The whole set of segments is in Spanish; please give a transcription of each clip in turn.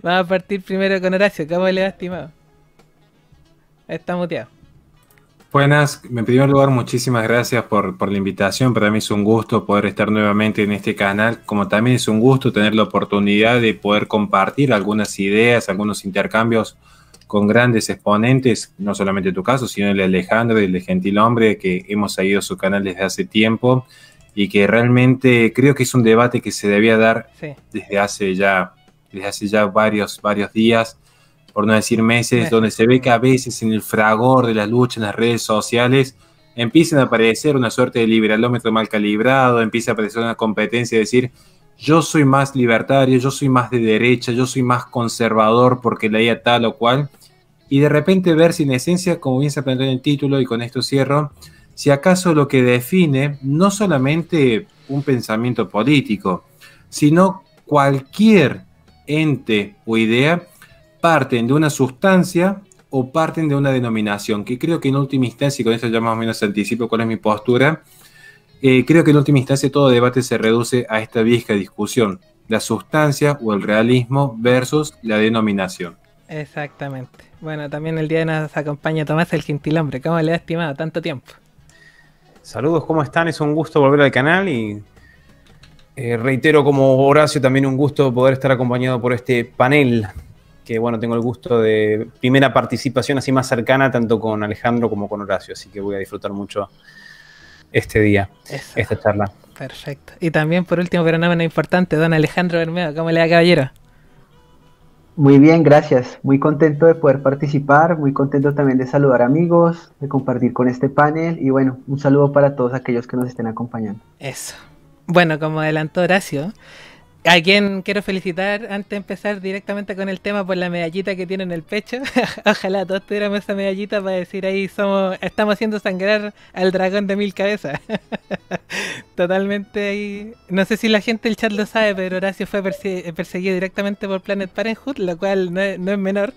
Vamos a partir primero con Horacio. ¿Cómo le va, estimado? Está muteado. Buenas, en primer lugar, muchísimas gracias por la invitación. Para mí es un gusto poder estar nuevamente en este canal, como también es un gusto tener la oportunidad de poder compartir algunas ideas, algunos intercambios con grandes exponentes, no solamente tu caso, sino el de Alejandro y el de Gentilhombre, que hemos seguido su canal desde hace tiempo y que realmente creo que es un debate que se debía dar Sí. desde hace ya varios días, por no decir meses, donde se ve que a veces en el fragor de la lucha en las redes sociales empiezan a aparecer una suerte de liberalómetro mal calibrado, empieza a aparecer una competencia de decir, yo soy más libertario, yo soy más de derecha, yo soy más conservador porque leía tal o cual, y de repente ver si en esencia, como bien se planteó en el título, y con esto cierro, si acaso lo que define no solamente un pensamiento político, sino cualquier ente o idea, parten de una sustancia o parten de una denominación, que creo que en última instancia, y con esto ya más o menos anticipo cuál es mi postura, creo que en última instancia todo debate se reduce a esta vieja discusión, la sustancia o el realismo versus la denominación. Exactamente. Bueno, también el día de hoy nos acompaña Tomás el Gentilhombre. ¿Cómo le ha, estimado? Tanto tiempo. Saludos, ¿cómo están? Es un gusto volver al canal y reitero como Horacio también un gusto poder estar acompañado por este panel que bueno, tengo el gusto de primera participación así más cercana tanto con Alejandro como con Horacio, así que voy a disfrutar mucho este día, esta charla. Perfecto. Y también por último, pero no menos importante, don Alejandro Bermeo. ¿Cómo le va, caballero? Muy bien, gracias. Muy contento de poder participar, muy contento también de saludar amigos, de compartir con este panel y bueno, un saludo para todos aquellos que nos estén acompañando. Eso. Bueno, como adelantó Horacio, a quien quiero felicitar antes de empezar directamente con el tema por la medallita que tiene en el pecho. Ojalá todos tuviéramos esa medallita para decir ahí estamos haciendo sangrar al dragón de 1000 cabezas. Totalmente ahí. No sé si la gente del chat lo sabe, pero Horacio fue perseguido directamente por Planet Parenthood, lo cual no es menor.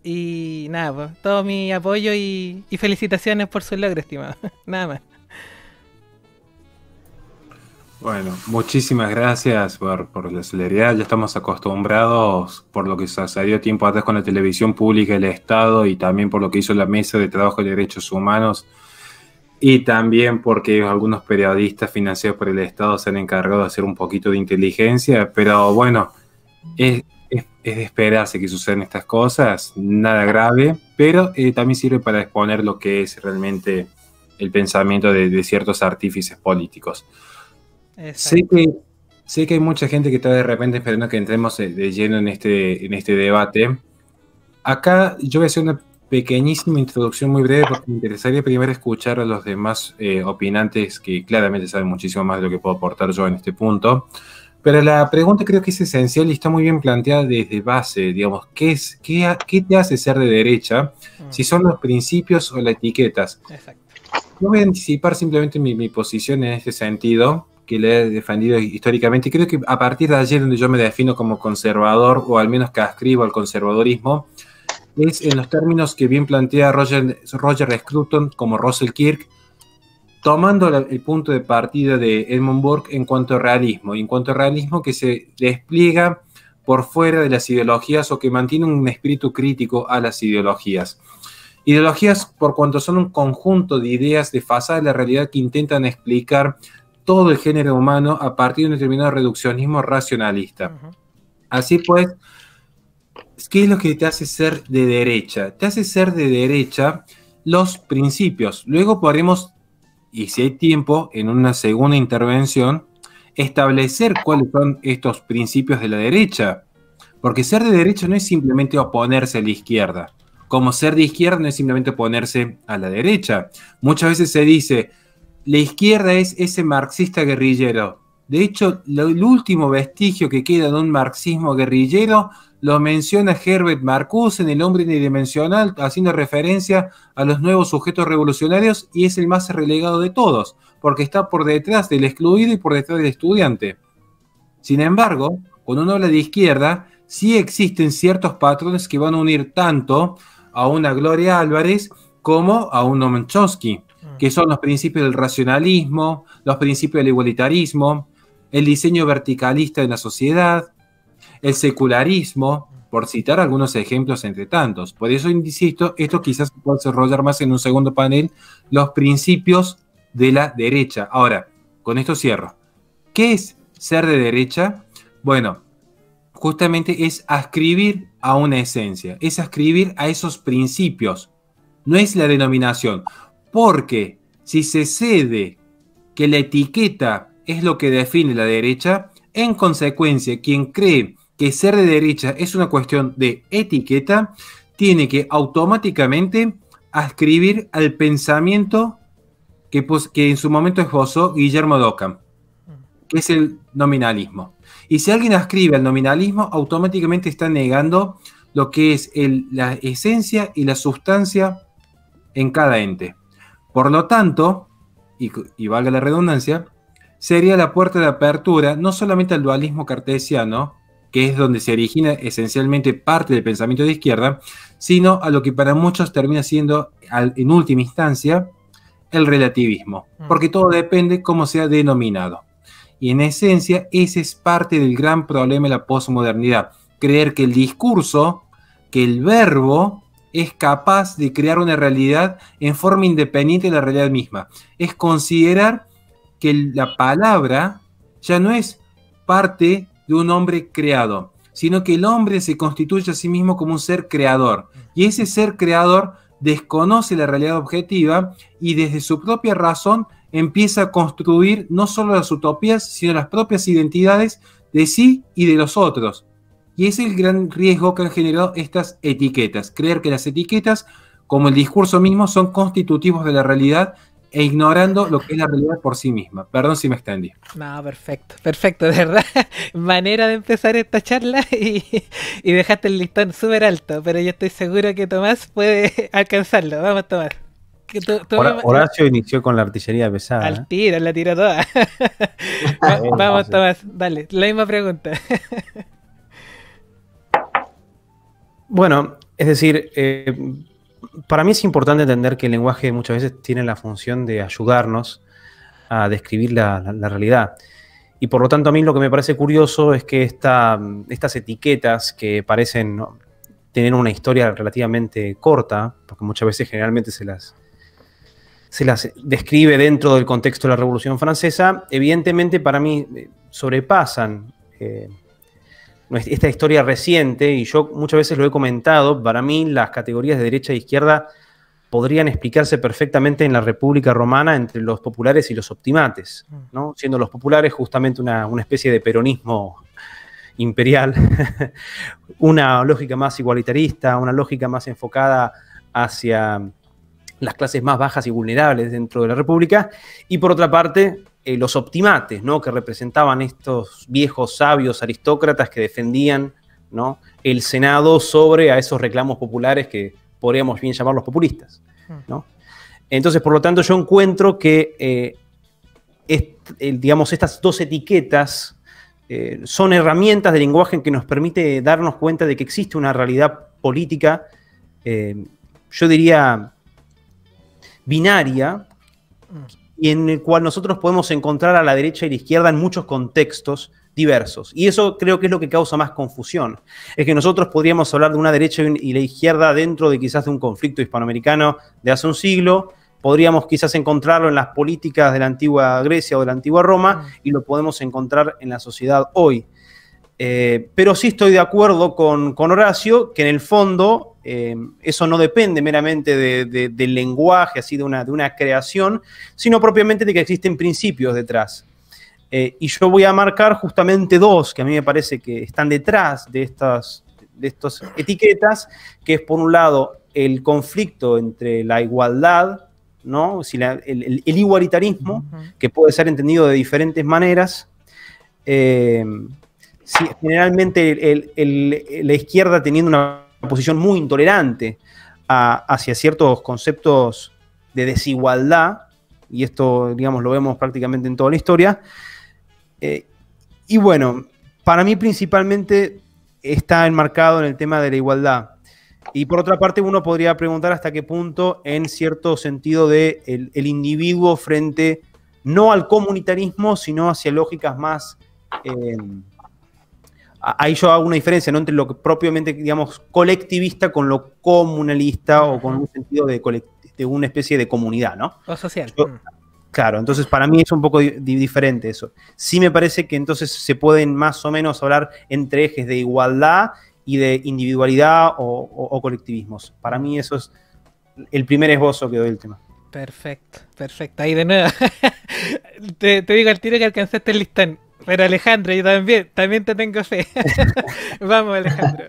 Y nada, pues, todo mi apoyo y felicitaciones por su logro, estimado. Nada más. Bueno, muchísimas gracias por la celeridad. Ya estamos acostumbrados por lo que sucedió tiempo atrás con la televisión pública, el Estado, y también por lo que hizo la Mesa de Trabajo y Derechos Humanos, y también porque algunos periodistas financiados por el Estado se han encargado de hacer un poquito de inteligencia, pero bueno, es de esperarse que sucedan estas cosas, nada grave, pero también sirve para exponer lo que es realmente el pensamiento de ciertos artífices políticos. Sé que hay mucha gente que está de repente esperando que entremos de lleno en este debate. Acá yo voy a hacer una pequeñísima introducción muy breve porque me interesaría primero escuchar a los demás opinantes que claramente saben muchísimo más de lo que puedo aportar yo en este punto. Pero la pregunta creo que es esencial y está muy bien planteada desde base, digamos, ¿qué te hace ser de derecha? Si son los principios o las etiquetas. Exacto. Yo voy a anticipar simplemente mi posición en este sentido, que le he defendido históricamente. Creo que a partir de ayer, donde yo me defino como conservador, o al menos que adscribo al conservadorismo, es en los términos que bien plantea Roger Scruton como Russell Kirk, tomando el punto de partida de Edmund Burke en cuanto a realismo, y en cuanto a realismo que se despliega por fuera de las ideologías o que mantiene un espíritu crítico a las ideologías. Ideologías por cuanto son un conjunto de ideas desfasadas de la realidad que intentan explicar todo el género humano a partir de un determinado reduccionismo racionalista. Así pues, ¿qué es lo que te hace ser de derecha? Te hace ser de derecha los principios. Luego podremos, y si hay tiempo, en una segunda intervención, establecer cuáles son estos principios de la derecha. Porque ser de derecha no es simplemente oponerse a la izquierda. Como ser de izquierda no es simplemente oponerse a la derecha. Muchas veces se dice, la izquierda es ese marxista guerrillero. De hecho, el último vestigio que queda de un marxismo guerrillero lo menciona Herbert Marcuse en El hombre unidimensional, haciendo referencia a los nuevos sujetos revolucionarios, y es el más relegado de todos, porque está por detrás del excluido y por detrás del estudiante. Sin embargo, cuando uno habla de izquierda, sí existen ciertos patrones que van a unir tanto a una Gloria Álvarez como a un Noam Chomsky, que son los principios del racionalismo, los principios del igualitarismo, el diseño verticalista de la sociedad, el secularismo, por citar algunos ejemplos entre tantos. Por eso insisto, esto quizás pueda desarrollar más en un segundo panel, los principios de la derecha. Ahora, con esto cierro. ¿Qué es ser de derecha? Bueno, justamente es ascribir a una esencia, es ascribir a esos principios, no es la denominación, porque si se cede que la etiqueta es lo que define la derecha, en consecuencia, quien cree que ser de derecha es una cuestión de etiqueta, tiene que automáticamente ascribir al pensamiento que en su momento esbozó Guillermo de Ockham, que es el nominalismo. Y si alguien ascribe al nominalismo, automáticamente está negando lo que es la esencia y la sustancia en cada ente. Por lo tanto, y valga la redundancia, sería la puerta de apertura no solamente al dualismo cartesiano, que es donde se origina esencialmente parte del pensamiento de izquierda, sino a lo que para muchos termina siendo, en última instancia, el relativismo, porque todo depende cómo sea denominado. Y en esencia, ese es parte del gran problema de la posmodernidad. Creer que el discurso, que el verbo, es capaz de crear una realidad en forma independiente de la realidad misma. Es considerar que la palabra ya no es parte de un hombre creado, sino que el hombre se constituye a sí mismo como un ser creador. Y ese ser creador desconoce la realidad objetiva y desde su propia razón empieza a construir no solo las utopías, sino las propias identidades de sí y de los otros. Y ese es el gran riesgo que han generado estas etiquetas. Creer que las etiquetas, como el discurso mismo, son constitutivos de la realidad e ignorando lo que es la realidad por sí misma. Perdón si me extendí. No, perfecto, perfecto, de verdad. Manera de empezar esta charla y dejaste el listón súper alto, pero yo estoy seguro que Tomás puede alcanzarlo. Vamos, Tomás. Horacio inició con la artillería pesada. Al tiro, la tiró toda. Vamos, Tomás, dale, la misma pregunta. Bueno, es decir, para mí es importante entender que el lenguaje muchas veces tiene la función de ayudarnos a describir la realidad. Y por lo tanto a mí lo que me parece curioso es que estas etiquetas que parecen, ¿no?, tener una historia relativamente corta, porque muchas veces generalmente se las describe dentro del contexto de la Revolución Francesa, evidentemente para mí sobrepasan esta historia reciente, y yo muchas veces lo he comentado. Para mí las categorías de derecha e izquierda podrían explicarse perfectamente en la República Romana entre los populares y los optimates, ¿no? Siendo los populares justamente una especie de peronismo imperial, una lógica más igualitarista, una lógica más enfocada hacia las clases más bajas y vulnerables dentro de la República, y por otra parte los optimates, ¿no?, que representaban estos viejos sabios aristócratas que defendían, ¿no?, el Senado sobre a esos reclamos populares que podríamos bien llamarlos populistas, ¿no? Entonces, por lo tanto, yo encuentro que digamos, estas dos etiquetas son herramientas de lenguaje que nos permite darnos cuenta de que existe una realidad política, yo diría, binaria, y en el cual nosotros podemos encontrar a la derecha y la izquierda en muchos contextos diversos. Y eso creo que es lo que causa más confusión. Es que nosotros podríamos hablar de una derecha y la izquierda dentro de quizás de un conflicto hispanoamericano de hace un siglo, podríamos quizás encontrarlo en las políticas de la antigua Grecia o de la antigua Roma, y lo podemos encontrar en la sociedad hoy. Pero sí estoy de acuerdo con Horacio, que en el fondo eso no depende meramente del lenguaje, así de una creación, sino propiamente de que existen principios detrás. Y yo voy a marcar justamente dos que a mí me parece que están detrás de estas etiquetas, que es por un lado el conflicto entre la igualdad, ¿no? Si el igualitarismo, que puede ser entendido de diferentes maneras. Sí, generalmente la izquierda teniendo una posición muy intolerante hacia ciertos conceptos de desigualdad, y esto, digamos, lo vemos prácticamente en toda la historia. Y bueno, para mí principalmente está enmarcado en el tema de la igualdad. Y por otra parte, uno podría preguntar hasta qué punto, en cierto sentido, el individuo frente no al comunitarismo, sino hacia lógicas más ahí yo hago una diferencia, ¿no?, entre lo que propiamente, digamos, colectivista con lo comunalista o con un sentido de una especie de comunidad, ¿no? O social. Claro, entonces para mí es un poco diferente eso. Sí me parece que entonces se pueden más o menos hablar entre ejes de igualdad y de individualidad o colectivismos. Para mí eso es el primer esbozo que doy del tema. Perfecto, perfecto. Ahí de nuevo. te digo al tiro que alcanzaste el listón. Pero Alejandro, yo también te tengo fe. Vamos, Alejandro.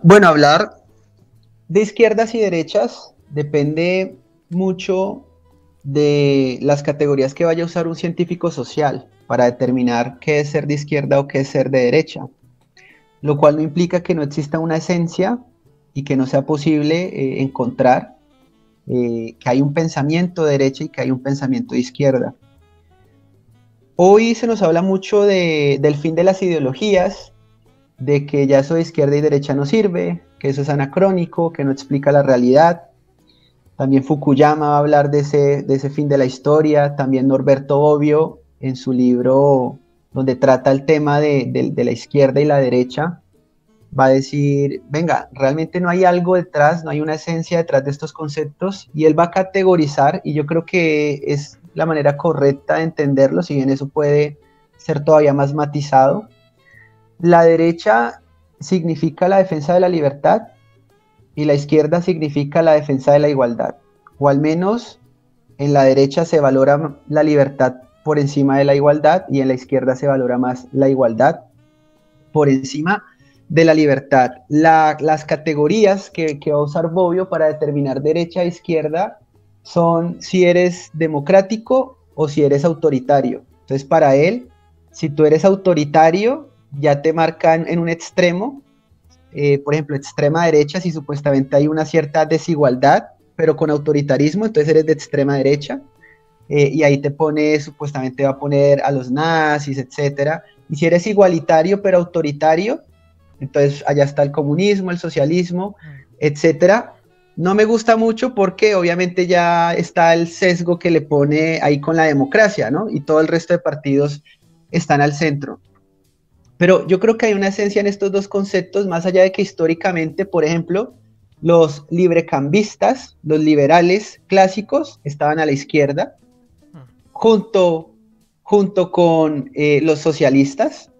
Bueno, hablar de izquierdas y derechas depende mucho de las categorías que vaya a usar un científico social para determinar qué es ser de izquierda o qué es ser de derecha, lo cual no implica que no exista una esencia y que no sea posible encontrar que hay un pensamiento de derecha y que hay un pensamiento de izquierda. Hoy se nos habla mucho del fin de las ideologías, de que ya eso de izquierda y derecha no sirve, que eso es anacrónico, que no explica la realidad. También Fukuyama va a hablar de ese fin de la historia, también Norberto Bobbio en su libro donde trata el tema de la izquierda y la derecha, va a decir, venga, realmente no hay algo detrás, no hay una esencia detrás de estos conceptos, y él va a categorizar, y yo creo que es la manera correcta de entenderlo, si bien eso puede ser todavía más matizado. La derecha significa la defensa de la libertad y la izquierda significa la defensa de la igualdad, o al menos en la derecha se valora la libertad por encima de la igualdad y en la izquierda se valora más la igualdad por encima de la libertad. Las categorías que va a usar Bobbio para determinar derecha e izquierda son si eres democrático o si eres autoritario. Entonces para él, si tú eres autoritario, ya te marcan en un extremo, por ejemplo, extrema derecha, si supuestamente hay una cierta desigualdad, pero con autoritarismo, entonces eres de extrema derecha, y ahí te pone, supuestamente va a poner a los nazis, etcétera. Y si eres igualitario pero autoritario, entonces allá está el comunismo, el socialismo, etcétera. No me gusta mucho porque obviamente ya está el sesgo que le pone ahí con la democracia, ¿no? Y todo el resto de partidos están al centro. Pero yo creo que hay una esencia en estos dos conceptos, más allá de que históricamente, por ejemplo, los librecambistas, los liberales clásicos, estaban a la izquierda, junto con los socialistas.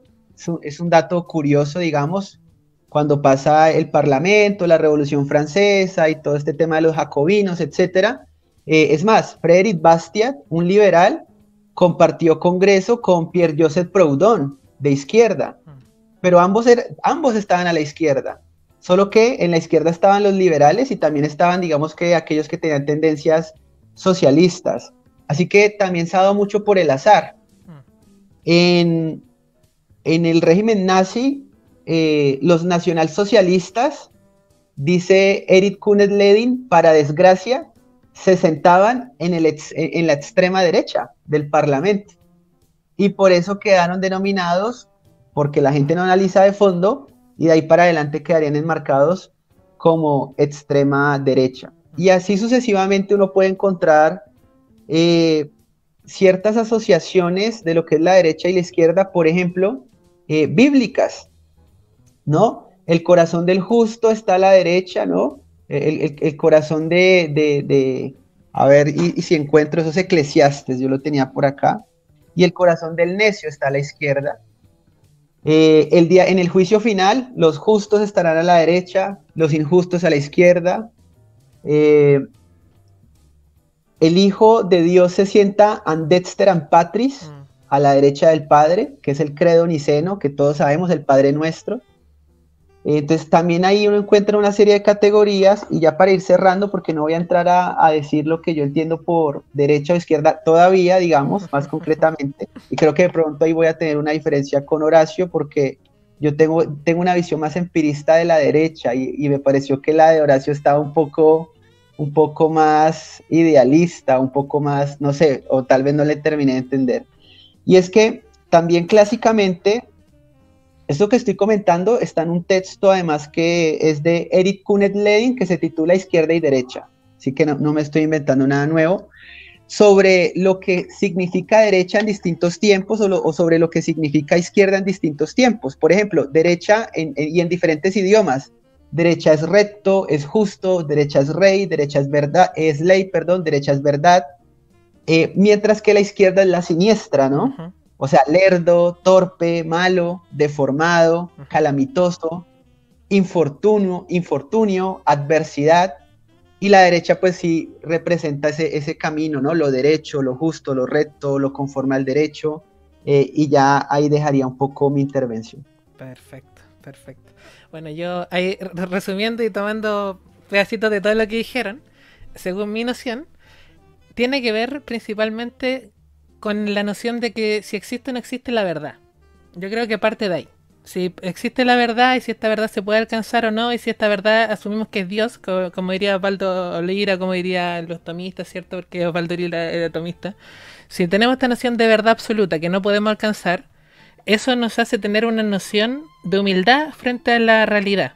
Es un dato curioso, digamos, cuando pasa el Parlamento, la Revolución Francesa y todo este tema de los jacobinos, etc. Es más, Frédéric Bastiat, un liberal, compartió congreso con Pierre-Joseph Proudhon, de izquierda, pero ambos estaban a la izquierda, solo que en la izquierda estaban los liberales y también estaban, digamos, que aquellos que tenían tendencias socialistas. Así que también se ha dado mucho por el azar. En el régimen nazi, los nacionalsocialistas, dice Erich Kuehnelt-Leddihn, para desgracia, se sentaban en la extrema derecha del Parlamento. Y por eso quedaron denominados, porque la gente no analiza de fondo, y de ahí para adelante quedarían enmarcados como extrema derecha. Y así sucesivamente uno puede encontrar ciertas asociaciones de lo que es la derecha y la izquierda, por ejemplo, bíblicas, ¿no? El corazón del justo está a la derecha, ¿no? El corazón a ver, y si encuentro esos Eclesiastes, yo lo tenía por acá, y el corazón del necio está a la izquierda. En el juicio final, los justos estarán a la derecha, los injustos a la izquierda. El Hijo de Dios se sienta an dexteram Patris, a la derecha del Padre, que es el credo niceno, que todos sabemos, el Padre Nuestro. Entonces también ahí uno encuentra una serie de categorías, y ya para ir cerrando, porque no voy a entrar a decir lo que yo entiendo por derecha o izquierda todavía, digamos, más concretamente, y creo que de pronto ahí voy a tener una diferencia con Horacio, porque yo tengo una visión más empirista de la derecha, y me pareció que la de Horacio estaba un poco más idealista, un poco más, no sé, o tal vez no le terminé de entender. Y es que también clásicamente, esto que estoy comentando está en un texto además que es de Erich Kuehnelt-Leddihn, que se titula Izquierda y Derecha, así que no me estoy inventando nada nuevo. sobre lo que significa derecha en distintos tiempos o sobre lo que significa izquierda en distintos tiempos. Por ejemplo, derecha y en diferentes idiomas. Derecha es recto, es justo, derecha es rey, derecha es verdad, es ley, perdón, derecha es verdad. Mientras que la izquierda es la siniestra, ¿no? Ujú. O sea, lerdo, torpe, malo, deformado, calamitoso, infortunio, adversidad. Y la derecha pues sí representa ese camino, ¿no? Lo derecho, lo justo, lo recto, lo conforme al derecho. Y ya ahí dejaría un poco mi intervención. Perfecto, perfecto. Bueno, yo ahí resumiendo y tomando pedacitos de todo lo que dijeron, según mi noción, tiene que ver principalmente con la noción de que si existe o no existe la verdad. Yo creo que parte de ahí. Si existe la verdad y si esta verdad se puede alcanzar o no, y si esta verdad asumimos que es Dios, como diría Osvaldo Oliveira, como dirían los tomistas, ¿cierto? Porque Osvaldo Oliveira era tomista. Si tenemos esta noción de verdad absoluta que no podemos alcanzar, eso nos hace tener una noción de humildad frente a la realidad.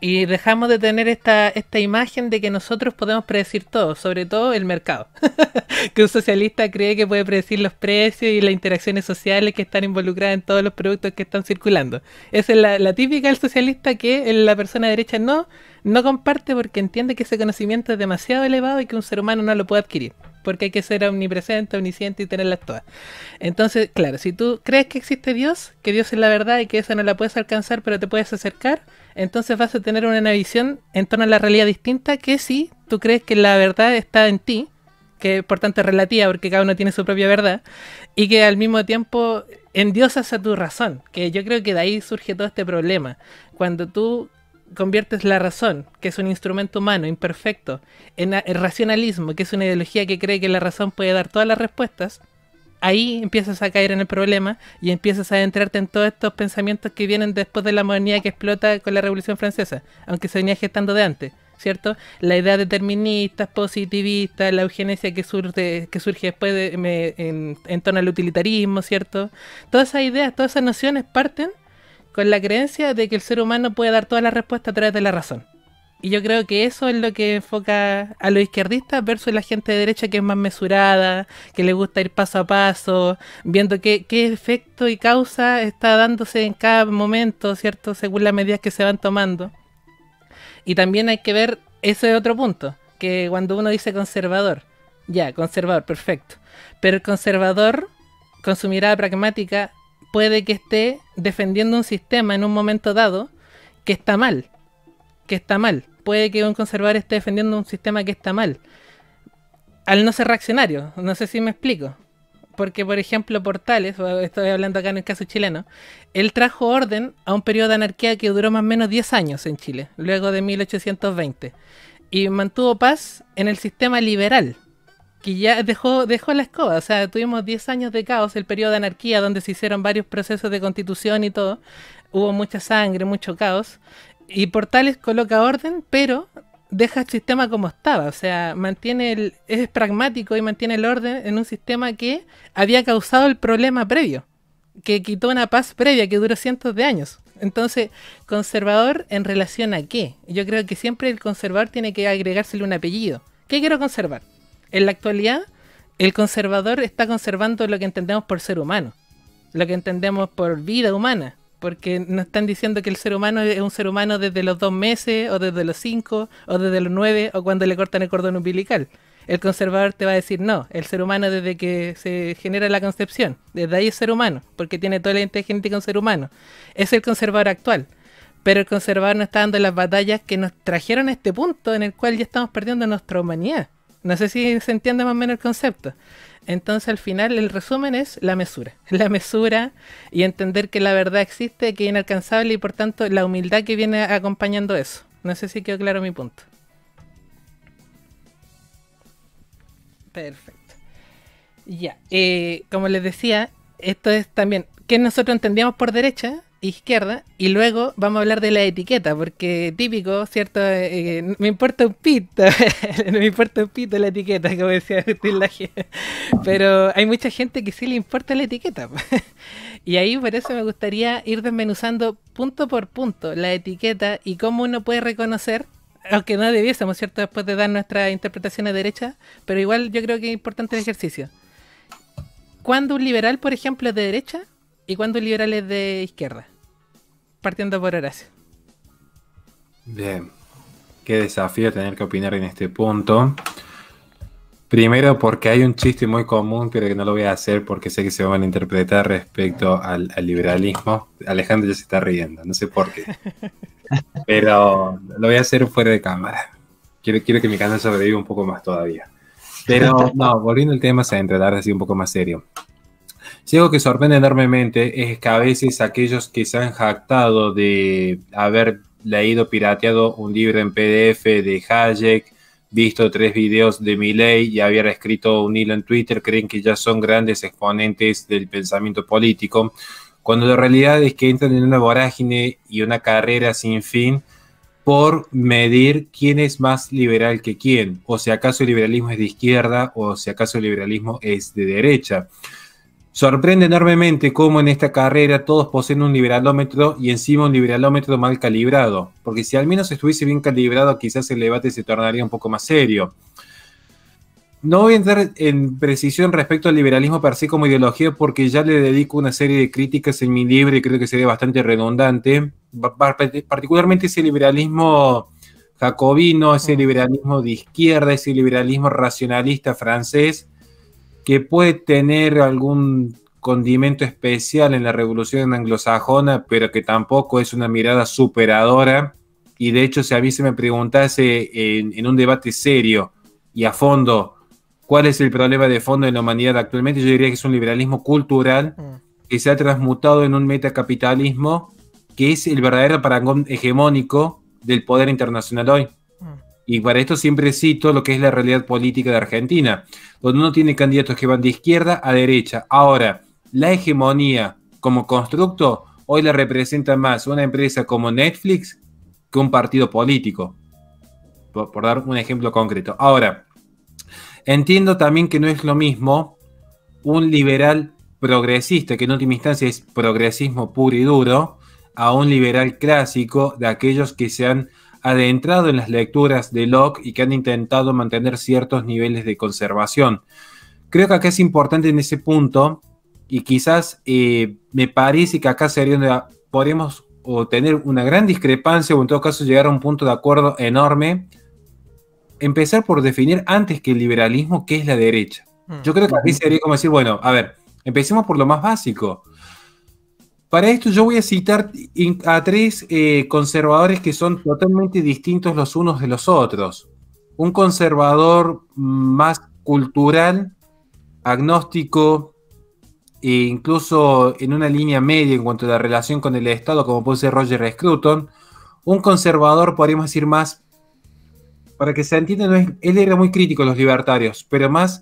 Y dejamos de tener esta imagen de que nosotros podemos predecir todo, sobre todo el mercado. Que un socialista cree que puede predecir los precios y las interacciones sociales que están involucradas en todos los productos que están circulando. Esa es la típica del socialista que la persona derecha no comparte, porque entiende que ese conocimiento es demasiado elevado y que un ser humano no lo puede adquirir. Porque hay que ser omnipresente, omnisciente y tenerlas todas. Entonces, claro, si tú crees que existe Dios, que Dios es la verdad y que esa no la puedes alcanzar pero te puedes acercar, entonces vas a tener una visión en torno a la realidad distinta que si tú crees que la verdad está en ti, que por tanto es relativa porque cada uno tiene su propia verdad, y que al mismo tiempo endiosas a tu razón, que yo creo que de ahí surge todo este problema. Cuando tú conviertes la razón, que es un instrumento humano imperfecto, en el racionalismo, que es una ideología que cree que la razón puede dar todas las respuestas, ahí empiezas a caer en el problema y empiezas a adentrarte en todos estos pensamientos que vienen después de la modernidad que explota con la Revolución Francesa, aunque se venía gestando de antes, ¿cierto? La idea determinista, positivista, la eugenesia que surge después en torno al utilitarismo, ¿cierto? Todas esas ideas, todas esas nociones parten con la creencia de que el ser humano puede dar todas las respuestas a través de la razón. Y yo creo que eso es lo que enfoca a los izquierdistas versus la gente de derecha, que es más mesurada, que le gusta ir paso a paso, viendo qué efecto y causa está dándose en cada momento, ¿cierto? Según las medidas que se van tomando. Y también hay que ver ese otro punto, que cuando uno dice conservador, ya, conservador, perfecto. Pero el conservador, con su mirada pragmática, puede que esté defendiendo un sistema en un momento dado que está mal. Puede que un conservador esté defendiendo un sistema que está mal, al no ser reaccionario. No sé si me explico. Porque, por ejemplo, Portales, estoy hablando acá en el caso chileno, él trajo orden a un periodo de anarquía que duró más o menos 10 años en Chile, luego de 1820. Y mantuvo paz en el sistema liberal, que ya dejó la escoba. O sea, tuvimos 10 años de caos, el periodo de anarquía, donde se hicieron varios procesos de constitución y todo. Hubo mucha sangre, mucho caos. Y Portales coloca orden, pero deja el sistema como estaba. O sea, es pragmático y mantiene el orden en un sistema que había causado el problema previo, que quitó una paz previa que duró cientos de años. Entonces, conservador en relación a qué. Yo creo que siempre el conservador tiene que agregársele un apellido. ¿Qué quiero conservar? En la actualidad, el conservador está conservando lo que entendemos por ser humano, lo que entendemos por vida humana. Porque nos están diciendo que el ser humano es un ser humano desde los 2 meses, o desde los 5, o desde los 9, o cuando le cortan el cordón umbilical. El conservador te va a decir, no, el ser humano desde que se genera la concepción, desde ahí es ser humano, porque tiene toda la identidad genética de un ser humano. Es el conservador actual. Pero el conservador nos está dando las batallas que nos trajeron a este punto en el cual ya estamos perdiendo nuestra humanidad. No sé si se entiende más o menos el concepto. Entonces al final el resumen es la mesura y entender que la verdad existe, que es inalcanzable, y por tanto la humildad que viene acompañando eso. No sé si quedó claro mi punto. Perfecto. Ya, como les decía, esto es también que nosotros entendíamos por derecha, izquierda, y luego vamos a hablar de la etiqueta, porque típico, ¿cierto? Me importa un pito, no me importa un pito la etiqueta, como decía Agustín Laje. Pero hay mucha gente que sí le importa la etiqueta. Y ahí por eso me gustaría ir desmenuzando punto por punto la etiqueta y cómo uno puede reconocer aunque no debiésemos, ¿cierto? Después de dar nuestra interpretación de derecha, pero igual yo creo que es importante el ejercicio. ¿Cuándo un liberal, por ejemplo, es de derecha y cuándo un liberal es de izquierda? Partiendo por Horacio. Bien, qué desafío tener que opinar en este punto. Primero porque hay un chiste muy común, pero que no lo voy a hacer porque sé que se van a interpretar respecto al liberalismo. Alejandro ya se está riendo, no sé por qué. Pero lo voy a hacer fuera de cámara. Quiero que mi canal sobreviva un poco más todavía. Pero no, volviendo al tema central, así un poco más serio. Si algo que sorprende enormemente es que a veces aquellos que se han jactado de haber leído pirateado un libro en PDF de Hayek, visto 3 videos de Milei y haber escrito un hilo en Twitter, creen que ya son grandes exponentes del pensamiento político, cuando la realidad es que entran en una vorágine y una carrera sin fin por medir quién es más liberal que quién, o si acaso el liberalismo es de izquierda o si acaso el liberalismo es de derecha. Sorprende enormemente cómo en esta carrera todos poseen un liberalómetro y encima un liberalómetro mal calibrado, porque si al menos estuviese bien calibrado quizás el debate se tornaría un poco más serio. No voy a entrar en precisión respecto al liberalismo per se como ideología porque ya le dedico una serie de críticas en mi libro y creo que sería bastante redundante, particularmente ese liberalismo jacobino, ese liberalismo de izquierda, ese liberalismo racionalista francés, que puede tener algún condimento especial en la revolución anglosajona, pero que tampoco es una mirada superadora. Y de hecho, si a mí se me preguntase en un debate serio y a fondo, ¿cuál es el problema de fondo de la humanidad actualmente? Yo diría que es un liberalismo cultural que se ha transmutado en un metacapitalismo que es el verdadero parangón hegemónico del poder internacional hoy. Y para esto siempre cito lo que es la realidad política de Argentina, donde uno tiene candidatos que van de izquierda a derecha. Ahora, la hegemonía como constructo hoy la representa más una empresa como Netflix que un partido político, por dar un ejemplo concreto. Ahora, entiendo también que no es lo mismo un liberal progresista, que en última instancia es progresismo puro y duro, a un liberal clásico de aquellos que se han adentrado en las lecturas de Locke y que han intentado mantener ciertos niveles de conservación. Creo que acá es importante en ese punto y quizás me parece que acá sería donde podríamos o tener una gran discrepancia o en todo caso llegar a un punto de acuerdo enorme. Empezar por definir antes que el liberalismo qué es la derecha. Yo creo que aquí sería como decir, bueno, a ver, empecemos por lo más básico. Para esto yo voy a citar a 3 conservadores que son totalmente distintos los unos de los otros. Un conservador más cultural, agnóstico, e incluso en una línea media en cuanto a la relación con el Estado, como puede ser Roger Scruton. Un conservador, podríamos decir más, para que se entienda, no es, él era muy crítico de los libertarios, pero más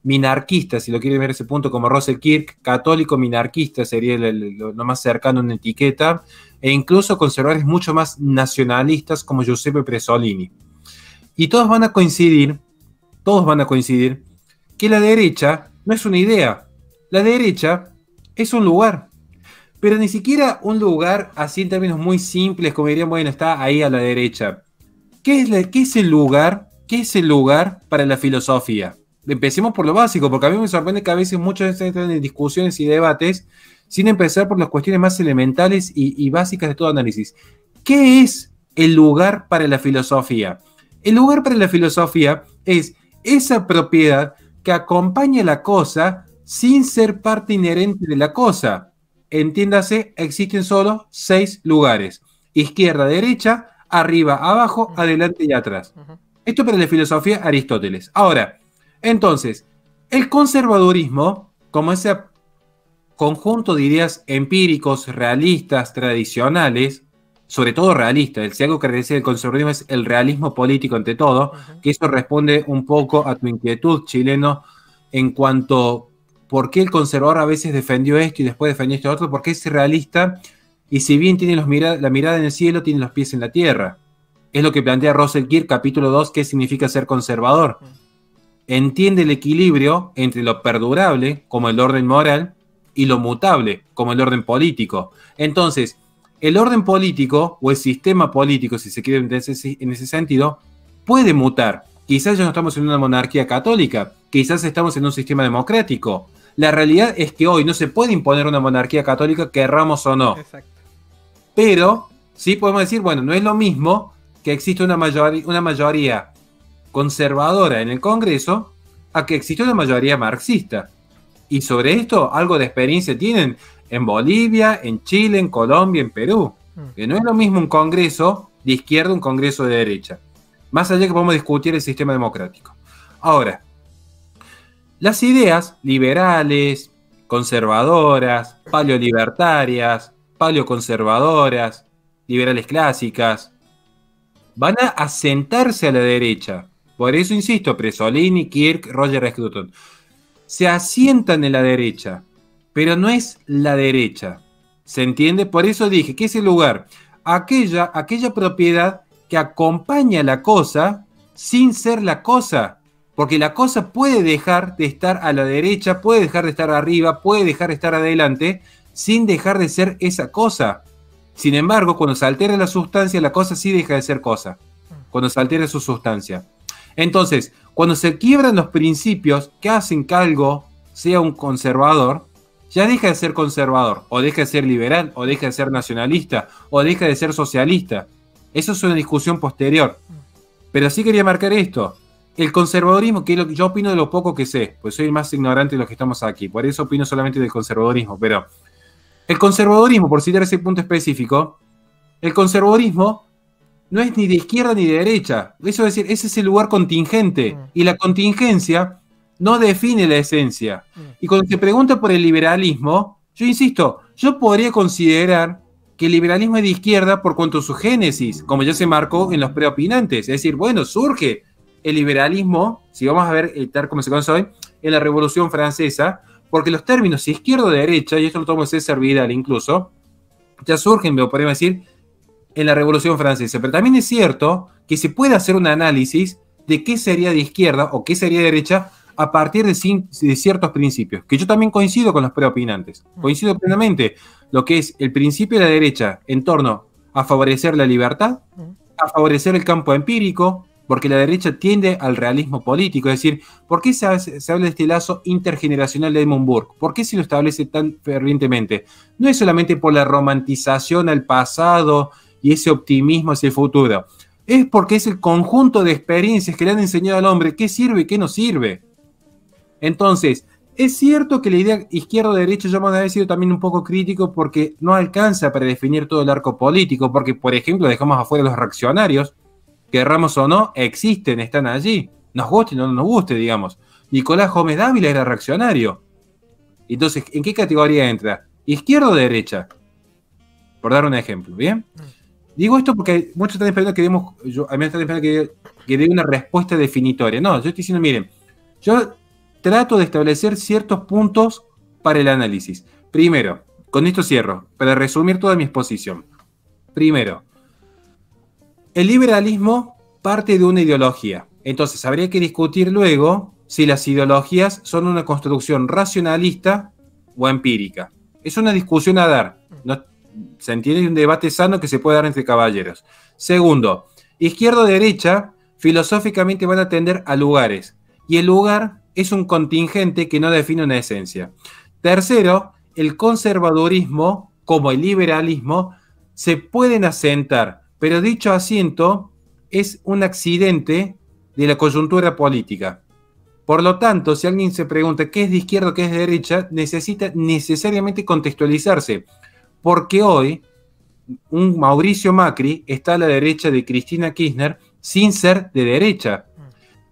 minarquista, si lo quieren ver ese punto, como Russell Kirk, católico minarquista sería lo más cercano en etiqueta, e incluso conservadores mucho más nacionalistas como Giuseppe Presolini. Y todos van a coincidir que la derecha no es una idea, la derecha es un lugar, pero ni siquiera un lugar así en términos muy simples, como dirían, bueno, está ahí a la derecha. ¿Qué es el lugar? ¿Qué es el lugar para la filosofía? Empecemos por lo básico, porque a mí me sorprende que a veces muchos entran en discusiones y debates sin empezar por las cuestiones más elementales y básicas de todo análisis. ¿Qué es el lugar para la filosofía? El lugar para la filosofía es esa propiedad que acompaña la cosa sin ser parte inherente de la cosa. Entiéndase, existen solo 6 lugares: izquierda, derecha, arriba, abajo, adelante y atrás. Esto para la filosofía Aristóteles. Ahora, entonces, el conservadurismo, como ese conjunto de ideas empíricos, realistas, tradicionales, sobre todo realistas, si algo que decía el conservadurismo es el realismo político ante todo, que eso responde un poco a tu inquietud, chileno, en cuanto por qué el conservador a veces defendió esto y después defendió esto otro, porque es realista y si bien tiene la mirada en el cielo, tiene los pies en la tierra. Es lo que plantea Russell Kirk, capítulo 2, qué significa ser conservador. Entiende el equilibrio entre lo perdurable, como el orden moral, y lo mutable, como el orden político. Entonces, el orden político o el sistema político, si se quiere en ese sentido, puede mutar. Quizás ya no estamos en una monarquía católica, quizás estamos en un sistema democrático. La realidad es que hoy no se puede imponer una monarquía católica, querramos o no. Exacto. Pero sí podemos decir, bueno, no es lo mismo que existe una mayoría conservadora en el Congreso a que existe una mayoría marxista. Y sobre esto algo de experiencia tienen en Bolivia, en Chile, en Colombia, en Perú. Que no es lo mismo un Congreso de izquierda, un Congreso de derecha. Más allá que podemos discutir el sistema democrático. Ahora, las ideas liberales, conservadoras, paleolibertarias, paleoconservadoras, liberales clásicas, van a asentarse a la derecha. Por eso insisto, Presolini, Kirk, Roger Scruton. Se asientan en la derecha, pero no es la derecha. ¿Se entiende? Por eso dije que ese lugar, aquella propiedad que acompaña la cosa sin ser la cosa. Porque la cosa puede dejar de estar a la derecha, puede dejar de estar arriba, puede dejar de estar adelante, sin dejar de ser esa cosa. Sin embargo, cuando se altera la sustancia, la cosa sí deja de ser cosa. Cuando se altera su sustancia. Entonces, cuando se quiebran los principios que hacen que algo sea un conservador, ya deja de ser conservador, o deja de ser liberal, o deja de ser nacionalista, o deja de ser socialista. Eso es una discusión posterior. Pero sí quería marcar esto. El conservadurismo, que es lo que yo opino de lo poco que sé, pues soy el más ignorante de los que estamos aquí, por eso opino solamente del conservadurismo, pero el conservadurismo, por citar ese punto específico, el conservadurismo no es ni de izquierda ni de derecha, eso es decir, ese es el lugar contingente, y la contingencia no define la esencia. Y cuando se pregunta por el liberalismo, yo insisto, yo podría considerar que el liberalismo es de izquierda por cuanto a su génesis, como ya se marcó en los preopinantes, es decir, bueno, surge el liberalismo, si vamos a ver tal como se conoce hoy, en la Revolución Francesa, porque los términos izquierda-derecha, y esto lo tomo de César Vidal incluso, ya surgen, me podríamos decir, en la Revolución Francesa. Pero también es cierto que se puede hacer un análisis de qué sería de izquierda o qué sería de derecha a partir de ciertos principios, que yo también coincido con los preopinantes. Coincido plenamente lo que es el principio de la derecha en torno a favorecer la libertad, a favorecer el campo empírico, porque la derecha tiende al realismo político, es decir, ¿por qué se habla de este lazo intergeneracional de Edmund Burke? ¿Por qué se lo establece tan fervientemente? No es solamente por la romantización al pasado y ese optimismo hacia el futuro, es porque es el conjunto de experiencias que le han enseñado al hombre qué sirve y qué no sirve. Entonces, es cierto que la idea izquierda-derecha yo me había sido también un poco crítico porque no alcanza para definir todo el arco político, porque, por ejemplo, dejamos afuera los reaccionarios, querramos o no, existen, están allí. Nos guste o no nos guste, digamos. Nicolás Gómez Dávila era reaccionario. Entonces, ¿en qué categoría entra? ¿Izquierda o derecha? Por dar un ejemplo, ¿bien? Digo esto porque muchos están esperando que demos, a mí me están esperando que dé una respuesta definitoria. No, yo estoy diciendo, miren, yo trato de establecer ciertos puntos para el análisis. Primero, con esto cierro, para resumir toda mi exposición. Primero, el liberalismo parte de una ideología. Entonces, habría que discutir luego si las ideologías son una construcción racionalista o empírica. Es una discusión a dar. No, se entiende, un debate sano que se puede dar entre caballeros. Segundo, izquierda o derecha, filosóficamente van a tender a lugares. Y el lugar es un contingente que no define una esencia. Tercero, el conservadurismo, como el liberalismo, se pueden asentar. Pero dicho asiento es un accidente de la coyuntura política. Por lo tanto, si alguien se pregunta qué es de izquierda o qué es de derecha, necesita necesariamente contextualizarse. Porque hoy un Mauricio Macri está a la derecha de Cristina Kirchner sin ser de derecha.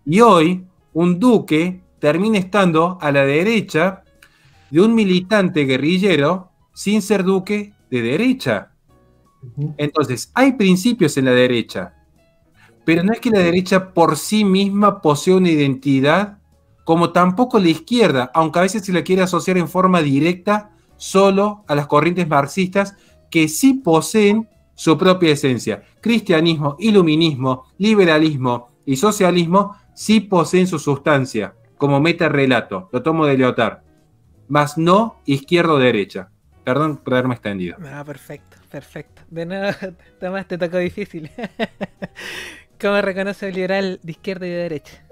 Y hoy un Duque termina estando a la derecha de un militante guerrillero sin ser Duque de derecha. Entonces, hay principios en la derecha, pero no es que la derecha por sí misma posea una identidad, como tampoco la izquierda, aunque a veces se la quiere asociar en forma directa solo a las corrientes marxistas que sí poseen su propia esencia. Cristianismo, iluminismo, liberalismo y socialismo sí poseen su sustancia, como meta-relato, lo tomo de Lyotard, mas no izquierda o derecha. Perdón por haberme extendido. Ah, perfecto. perfecto. De nuevo, Tomás, te tocó difícil. ¿Cómo reconoce el liberal de izquierda y de derecha?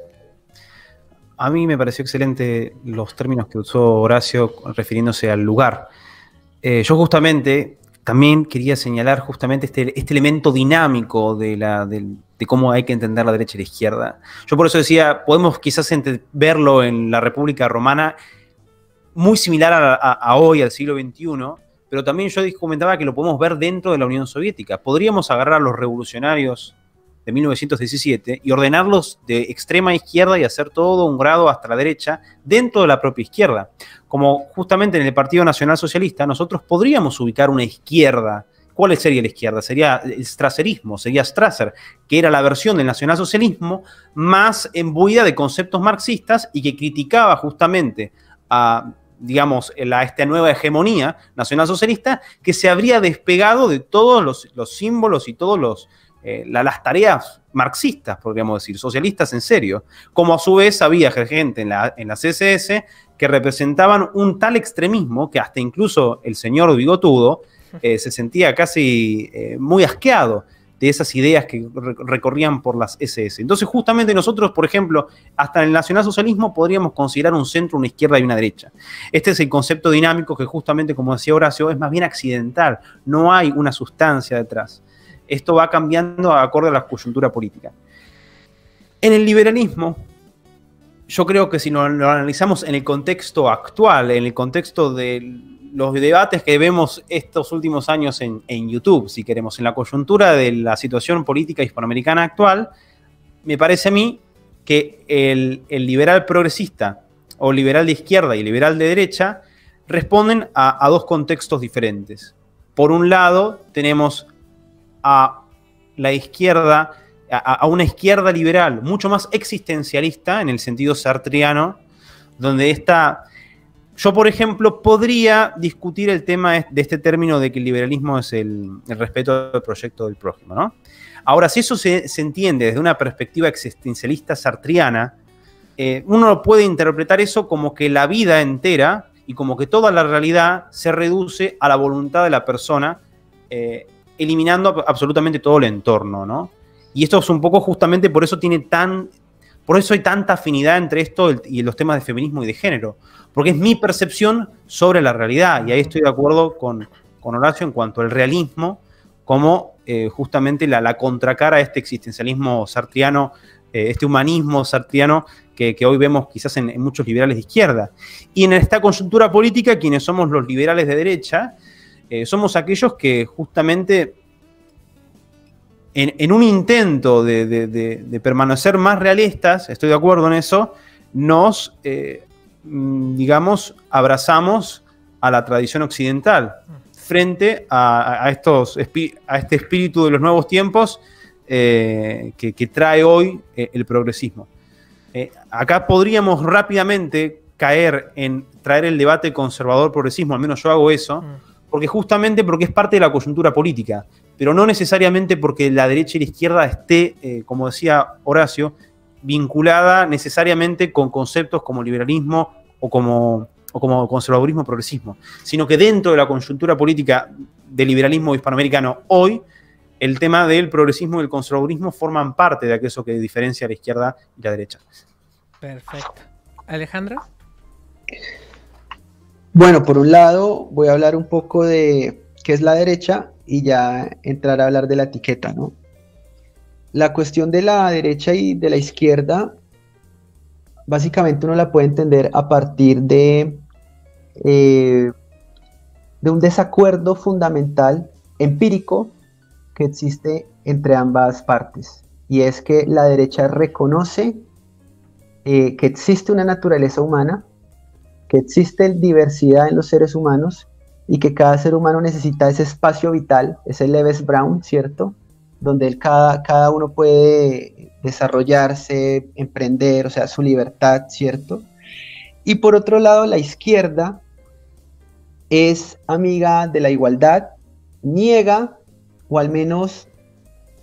A mí me pareció excelente los términos que usó Horacio refiriéndose al lugar. Yo justamente también quería señalar justamente este elemento dinámico de cómo hay que entender la derecha y la izquierda. Yo por eso decía, podemos quizás verlo en la República Romana muy similar a hoy, al siglo XXI, pero también yo comentaba que lo podemos ver dentro de la Unión Soviética. Podríamos agarrar a los revolucionarios de 1917 y ordenarlos de extrema izquierda y hacer todo un grado hasta la derecha dentro de la propia izquierda. Como justamente en el Partido Nacional Socialista, nosotros podríamos ubicar una izquierda. ¿Cuál sería la izquierda? Sería el strasserismo, sería Strasser, que era la versión del nacionalsocialismo más imbuida de conceptos marxistas y que criticaba justamente a, digamos, esta nueva hegemonía nacionalsocialista que se habría despegado de todos los símbolos y todos las tareas marxistas, podríamos decir, socialistas en serio, como a su vez había gente en la CSS que representaban un tal extremismo que hasta incluso el señor bigotudo se sentía casi muy asqueado de esas ideas que recorrían por las SS. Entonces justamente nosotros, por ejemplo, hasta en el nacionalsocialismo podríamos considerar un centro, una izquierda y una derecha. Este es el concepto dinámico que justamente, como decía Horacio, es más bien accidental, no hay una sustancia detrás. Esto va cambiando acorde a la coyuntura política. En el liberalismo, yo creo que si lo analizamos en el contexto actual, en el contexto de los debates que vemos estos últimos años en YouTube, si queremos, en la coyuntura de la situación política hispanoamericana actual, me parece a mí que el liberal progresista o liberal de izquierda y liberal de derecha responden a dos contextos diferentes. Por un lado, tenemos a la izquierda, a una izquierda liberal mucho más existencialista en el sentido sartreano, donde yo, por ejemplo, podría discutir el tema de este término de que el liberalismo es el respeto al proyecto del prójimo, ¿no? Ahora, si eso se entiende desde una perspectiva existencialista sartreana, uno puede interpretar eso como que la vida entera y como que toda la realidad se reduce a la voluntad de la persona, eliminando absolutamente todo el entorno, ¿no? Y esto es un poco justamente por eso hay tanta afinidad entre esto y los temas de feminismo y de género, porque es mi percepción sobre la realidad, y ahí estoy de acuerdo con Horacio en cuanto al realismo como justamente la contracara a este existencialismo sartreano, este humanismo sartreano que hoy vemos quizás en muchos liberales de izquierda. Y en esta coyuntura política, quienes somos los liberales de derecha, somos aquellos que justamente en un intento de permanecer más realistas, estoy de acuerdo en eso, nos, digamos, abrazamos a la tradición occidental frente a este espíritu de los nuevos tiempos que trae hoy el progresismo. Acá podríamos rápidamente caer en traer el debate conservador-progresismo, al menos yo hago eso, porque es parte de la coyuntura política, pero no necesariamente porque la derecha y la izquierda esté, como decía Horacio, vinculada necesariamente con conceptos como liberalismo o como conservadurismo progresismo, sino que dentro de la coyuntura política del liberalismo hispanoamericano hoy, el tema del progresismo y el conservadurismo forman parte de aquello que diferencia a la izquierda y la derecha. Perfecto. ¿Alejandro? Bueno, por un lado voy a hablar un poco de qué es la derecha y ya entrar a hablar de la etiqueta, ¿no? La cuestión de la derecha y de la izquierda, básicamente uno la puede entender a partir de un desacuerdo fundamental, empírico, que existe entre ambas partes. Y es que la derecha reconoce que existe una naturaleza humana, que existe diversidad en los seres humanos y que cada ser humano necesita ese espacio vital, ese Leves Brown, ¿cierto? Donde cada uno puede desarrollarse, emprender, o sea, su libertad, ¿cierto? Y por otro lado, la izquierda es amiga de la igualdad, niega, o al menos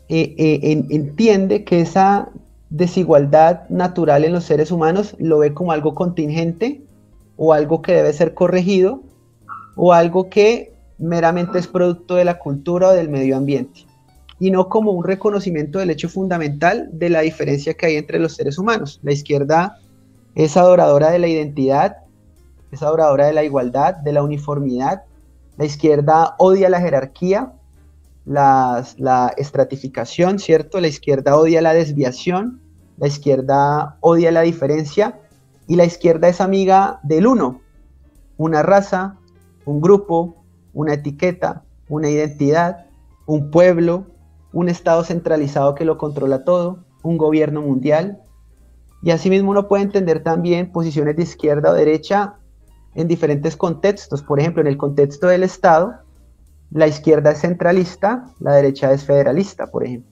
entiende que esa desigualdad natural en los seres humanos lo ve como algo contingente, o algo que debe ser corregido, o algo que meramente es producto de la cultura o del medio ambiente, y no como un reconocimiento del hecho fundamental de la diferencia que hay entre los seres humanos. La izquierda es adoradora de la identidad, es adoradora de la igualdad, de la uniformidad. La izquierda odia la jerarquía, la estratificación, ¿cierto? La izquierda odia la desviación, la izquierda odia la diferencia, y la izquierda es amiga del uno, una raza, un grupo, una etiqueta, una identidad, un pueblo, un Estado centralizado que lo controla todo, un gobierno mundial. Y asimismo uno puede entender también posiciones de izquierda o derecha en diferentes contextos. Por ejemplo, en el contexto del Estado, la izquierda es centralista, la derecha es federalista, por ejemplo.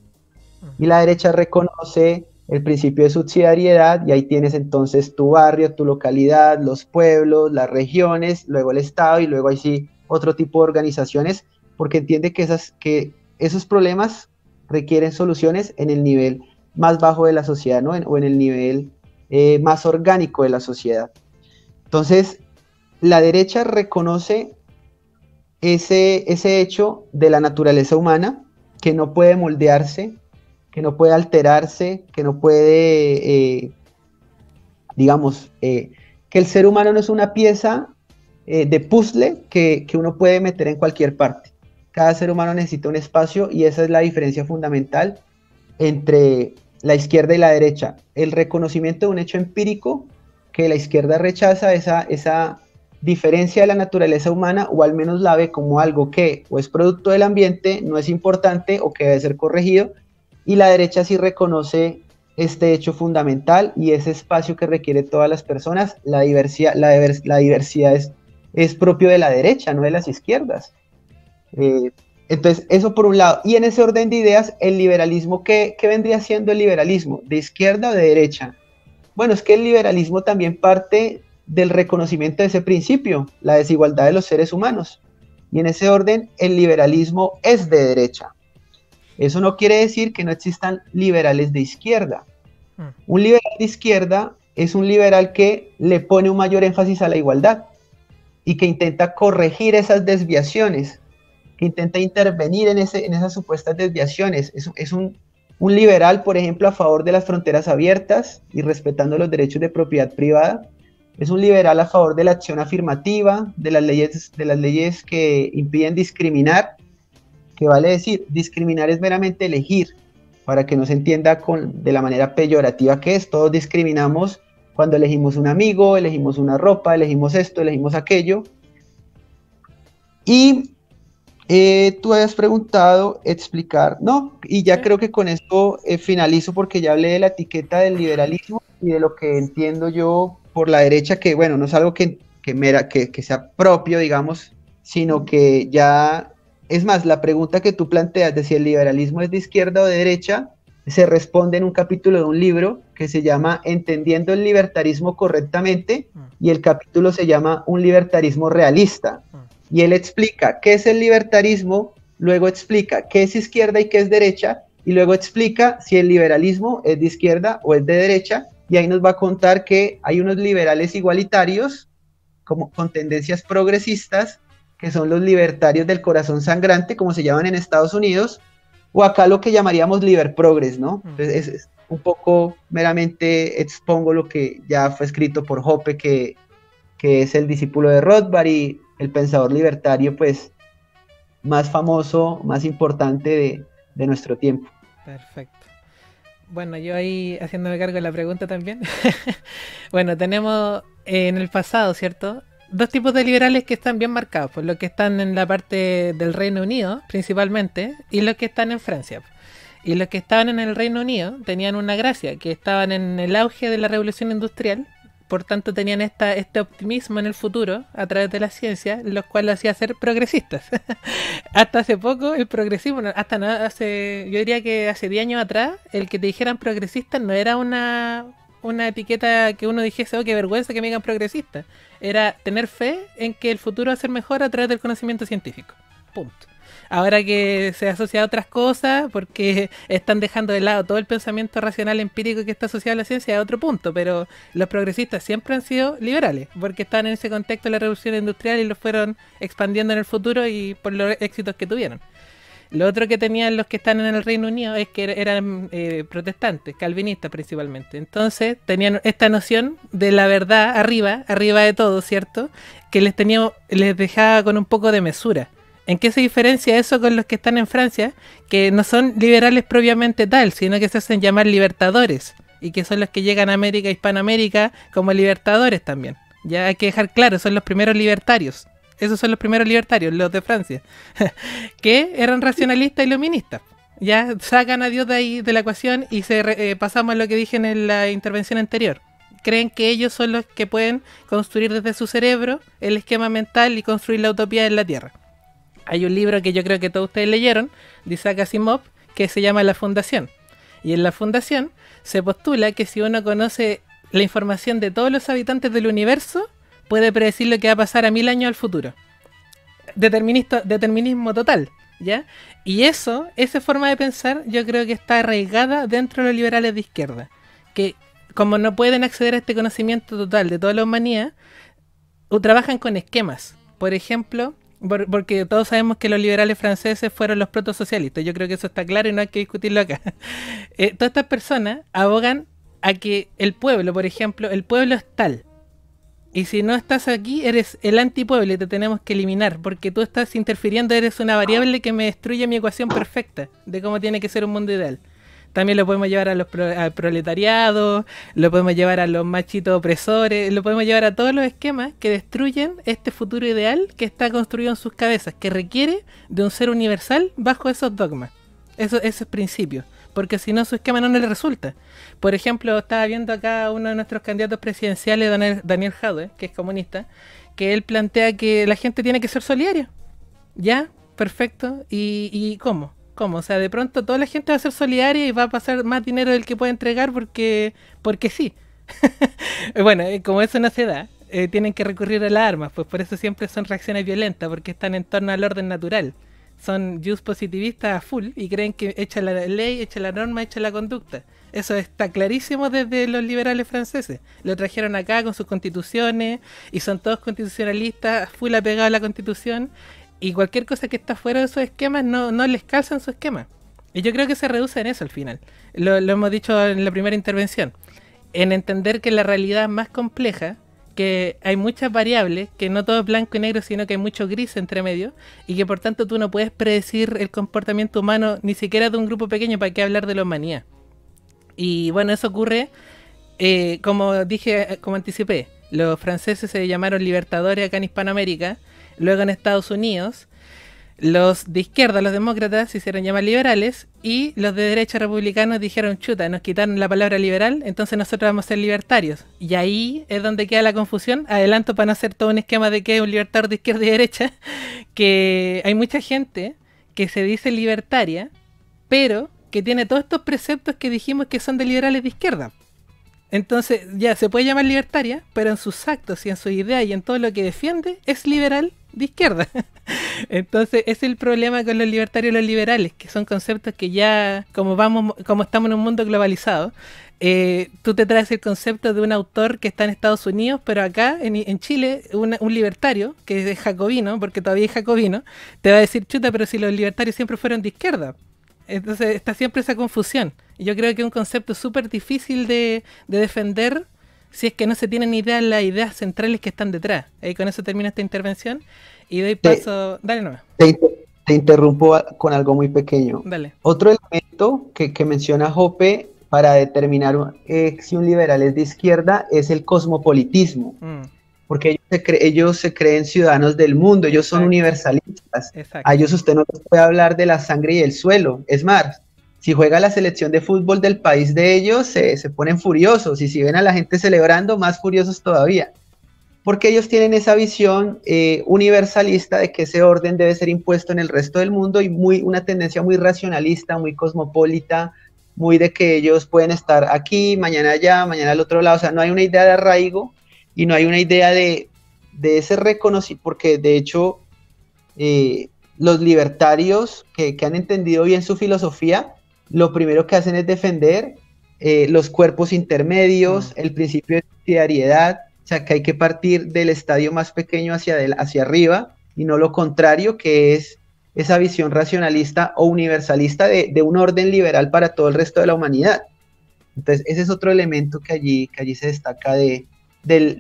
Y la derecha reconoce el principio de subsidiariedad, y ahí tienes entonces tu barrio, tu localidad, los pueblos, las regiones, luego el Estado, y luego ahí sí otro tipo de organizaciones, porque entiende que esos problemas requieren soluciones en el nivel más bajo de la sociedad, ¿no? O en el nivel más orgánico de la sociedad. Entonces, la derecha reconoce ese hecho de la naturaleza humana, que no puede moldearse, que no puede alterarse, que no puede, que el ser humano no es una pieza de puzzle que uno puede meter en cualquier parte. Cada ser humano necesita un espacio, y esa es la diferencia fundamental entre la izquierda y la derecha. El reconocimiento de un hecho empírico que la izquierda rechaza, esa diferencia de la naturaleza humana, o al menos la ve como algo que o es producto del ambiente, no es importante o que debe ser corregido, y la derecha sí reconoce este hecho fundamental y ese espacio que requiere todas las personas. La diversidad es propio de la derecha, no de las izquierdas. Entonces, eso por un lado. Y en ese orden de ideas, el liberalismo, ¿qué vendría siendo el liberalismo? ¿De izquierda o de derecha? Bueno, es que el liberalismo también parte del reconocimiento de ese principio, la desigualdad de los seres humanos. Y en ese orden, el liberalismo es de derecha. Eso no quiere decir que no existan liberales de izquierda. Un liberal de izquierda es un liberal que le pone un mayor énfasis a la igualdad y que intenta corregir esas desviaciones, que intenta intervenir en esas supuestas desviaciones. Es un liberal, por ejemplo, a favor de las fronteras abiertas y respetando los derechos de propiedad privada. Es un liberal a favor de la acción afirmativa, de las leyes que impiden discriminar, que vale decir, discriminar es meramente elegir, para que no se entienda de la manera peyorativa que es. Todos discriminamos cuando elegimos un amigo, elegimos una ropa, elegimos esto, elegimos aquello. Y tú habías preguntado explicar, ¿no? Y ya creo que con esto finalizo, porque ya hablé de la etiqueta del liberalismo y de lo que entiendo yo por la derecha, que bueno, no es algo que sea propio, digamos, sino que ya... Es más, la pregunta que tú planteas de si el liberalismo es de izquierda o de derecha se responde en un capítulo de un libro que se llama Entendiendo el libertarismo correctamente, y el capítulo se llama Un libertarismo realista. Y él explica qué es el libertarismo, luego explica qué es izquierda y qué es derecha, y luego explica si el liberalismo es de izquierda o es de derecha, y ahí nos va a contar que hay unos liberales igualitarios con tendencias progresistas, que son los libertarios del corazón sangrante, como se llaman en Estados Unidos, o acá lo que llamaríamos liberprogres, ¿no? Entonces es un poco, meramente expongo lo que ya fue escrito por Hoppe, que es el discípulo de Rothbard y el pensador libertario, pues, más famoso, más importante de nuestro tiempo. Perfecto. Bueno, yo ahí haciéndome cargo de la pregunta también. Bueno, tenemos en el pasado, ¿cierto?, dos tipos de liberales que están bien marcados, pues los que están en la parte del Reino Unido principalmente, y los que están en Francia. Y los que estaban en el Reino Unido tenían una gracia, que estaban en el auge de la revolución industrial, por tanto tenían este optimismo en el futuro a través de la ciencia, los cuales los hacía ser progresistas. Hasta hace poco el progresismo, yo diría que hace 10 años atrás, el que te dijeran progresista no era una etiqueta que uno dijese, oh, qué vergüenza que me digan progresista. Era tener fe en que el futuro va a ser mejor a través del conocimiento científico. Punto. ahora que se asocia a otras cosas, porque están dejando de lado todo el pensamiento racional empírico que está asociado a la ciencia, a otro punto, pero los progresistas siempre han sido liberales, porque están en ese contexto de la revolución industrial y lo fueron expandiendo en el futuro y por los éxitos que tuvieron. Lo otro que tenían los que están en el Reino Unido es que eran protestantes, calvinistas principalmente. Entonces tenían esta noción de la verdad arriba de todo, ¿cierto? Que les dejaba con un poco de mesura. ¿En qué se diferencia eso con los que están en Francia? Que no son liberales propiamente tal, sino que se hacen llamar libertadores. Y que son los que llegan a América, Hispanoamérica, como libertadores también. Ya hay que dejar claro, son los primeros libertarios. Esos son los primeros libertarios, los de Francia, que eran racionalistas y iluministas. Ya sacan a Dios de ahí de la ecuación y pasamos a lo que dije en la intervención anterior. Creen que ellos son los que pueden construir desde su cerebro el esquema mental y construir la utopía en la Tierra. Hay un libro que yo creo que todos ustedes leyeron, de Isaac Asimov, que se llama La Fundación. Y en La Fundación se postula que si uno conoce la información de todos los habitantes del universo, puede predecir lo que va a pasar a 1000 años al futuro. Determinismo total, ¿ya? Y esa forma de pensar, yo creo que está arraigada dentro de los liberales de izquierda. Que como no pueden acceder a este conocimiento total de toda la humanidad, trabajan con esquemas. Por ejemplo, porque todos sabemos que los liberales franceses fueron los protosocialistas. Yo creo que eso está claro y no hay que discutirlo acá. Todas estas personas abogan a que el pueblo, por ejemplo, el pueblo es tal. Y si no estás aquí, eres el antipueblo y te tenemos que eliminar, porque tú estás interfiriendo, eres una variable que me destruye mi ecuación perfecta de cómo tiene que ser un mundo ideal. También lo podemos llevar al proletariado, lo podemos llevar a los machitos opresores, lo podemos llevar a todos los esquemas que destruyen este futuro ideal que está construido en sus cabezas, que requiere de un ser universal bajo esos dogmas, esos principios. Porque si no, su esquema no le resulta. Por ejemplo, estaba viendo acá uno de nuestros candidatos presidenciales, Daniel Jadwe, que es comunista, que él plantea que la gente tiene que ser solidaria. ¿Ya? Perfecto. ¿Y cómo? ¿Cómo? O sea, de pronto toda la gente va a ser solidaria y va a pasar más dinero del que puede entregar porque sí. Bueno, como eso no se da, tienen que recurrir a las armas. Pues por eso siempre son reacciones violentas, porque están en torno al orden natural. Son just positivistas a full y creen que echa la ley, echa la norma, echa la conducta. Eso está clarísimo desde los liberales franceses. Lo trajeron acá con sus constituciones y son todos constitucionalistas, full apegados a la constitución, y cualquier cosa que está fuera de esos esquemas no les calza en su esquema. Y yo creo que se reduce en eso al final. Lo hemos dicho en la primera intervención. En entender que la realidad es más compleja, que hay muchas variables, que no todo es blanco y negro, sino que hay mucho gris entre medio, y que por tanto tú no puedes predecir el comportamiento humano ni siquiera de un grupo pequeño, para qué hablar de la humanidad. Y bueno, eso ocurre, como dije, como anticipé, los franceses se llamaron libertadores acá en Hispanoamérica, luego en Estados Unidos los de izquierda, los demócratas, se hicieron llamar liberales, y los de derecha republicanos dijeron, chuta, nos quitaron la palabra liberal, entonces nosotros vamos a ser libertarios. Y ahí es donde queda la confusión. Adelanto para no hacer todo un esquema de que es un libertario de izquierda y derecha, que hay mucha gente que se dice libertaria, pero que tiene todos estos preceptos que dijimos que son de liberales de izquierda. Entonces ya se puede llamar libertaria, pero en sus actos y en sus ideas y en todo lo que defiende es liberal de izquierda. Entonces es el problema con los libertarios y los liberales, que son conceptos que ya, como estamos en un mundo globalizado, tú te traes el concepto de un autor que está en Estados Unidos, pero acá en Chile un libertario, que es jacobino, porque todavía es jacobino, te va a decir, chuta, pero si los libertarios siempre fueron de izquierda. Entonces está siempre esa confusión. Y yo creo que es un concepto súper difícil de defender si es que no se tienen idea de las ideas centrales que están detrás. Y con eso termino esta intervención y doy paso... Dale nomás. Te interrumpo con algo muy pequeño. Dale. Otro elemento que menciona Hoppe para determinar si un liberal es de izquierda es el cosmopolitismo. Porque ellos se creen ciudadanos del mundo, ellos son universalistas. Exacto. A ellos usted no les puede hablar de la sangre y el suelo. Es más, si juega la selección de fútbol del país de ellos, se ponen furiosos. Y si ven a la gente celebrando, más furiosos todavía. Porque ellos tienen esa visión universalista de que ese orden debe ser impuesto en el resto del mundo, y una tendencia muy racionalista, muy cosmopolita, muy de que ellos pueden estar aquí, mañana allá, mañana al otro lado. O sea, no hay una idea de arraigo y no hay una idea de ese reconocimiento, porque de hecho los libertarios que han entendido bien su filosofía, lo primero que hacen es defender los cuerpos intermedios, el principio de subsidiariedad, o sea, que hay que partir del estadio más pequeño hacia arriba, y no lo contrario, que es esa visión racionalista o universalista de un orden liberal para todo el resto de la humanidad. Entonces, ese es otro elemento que allí se destaca del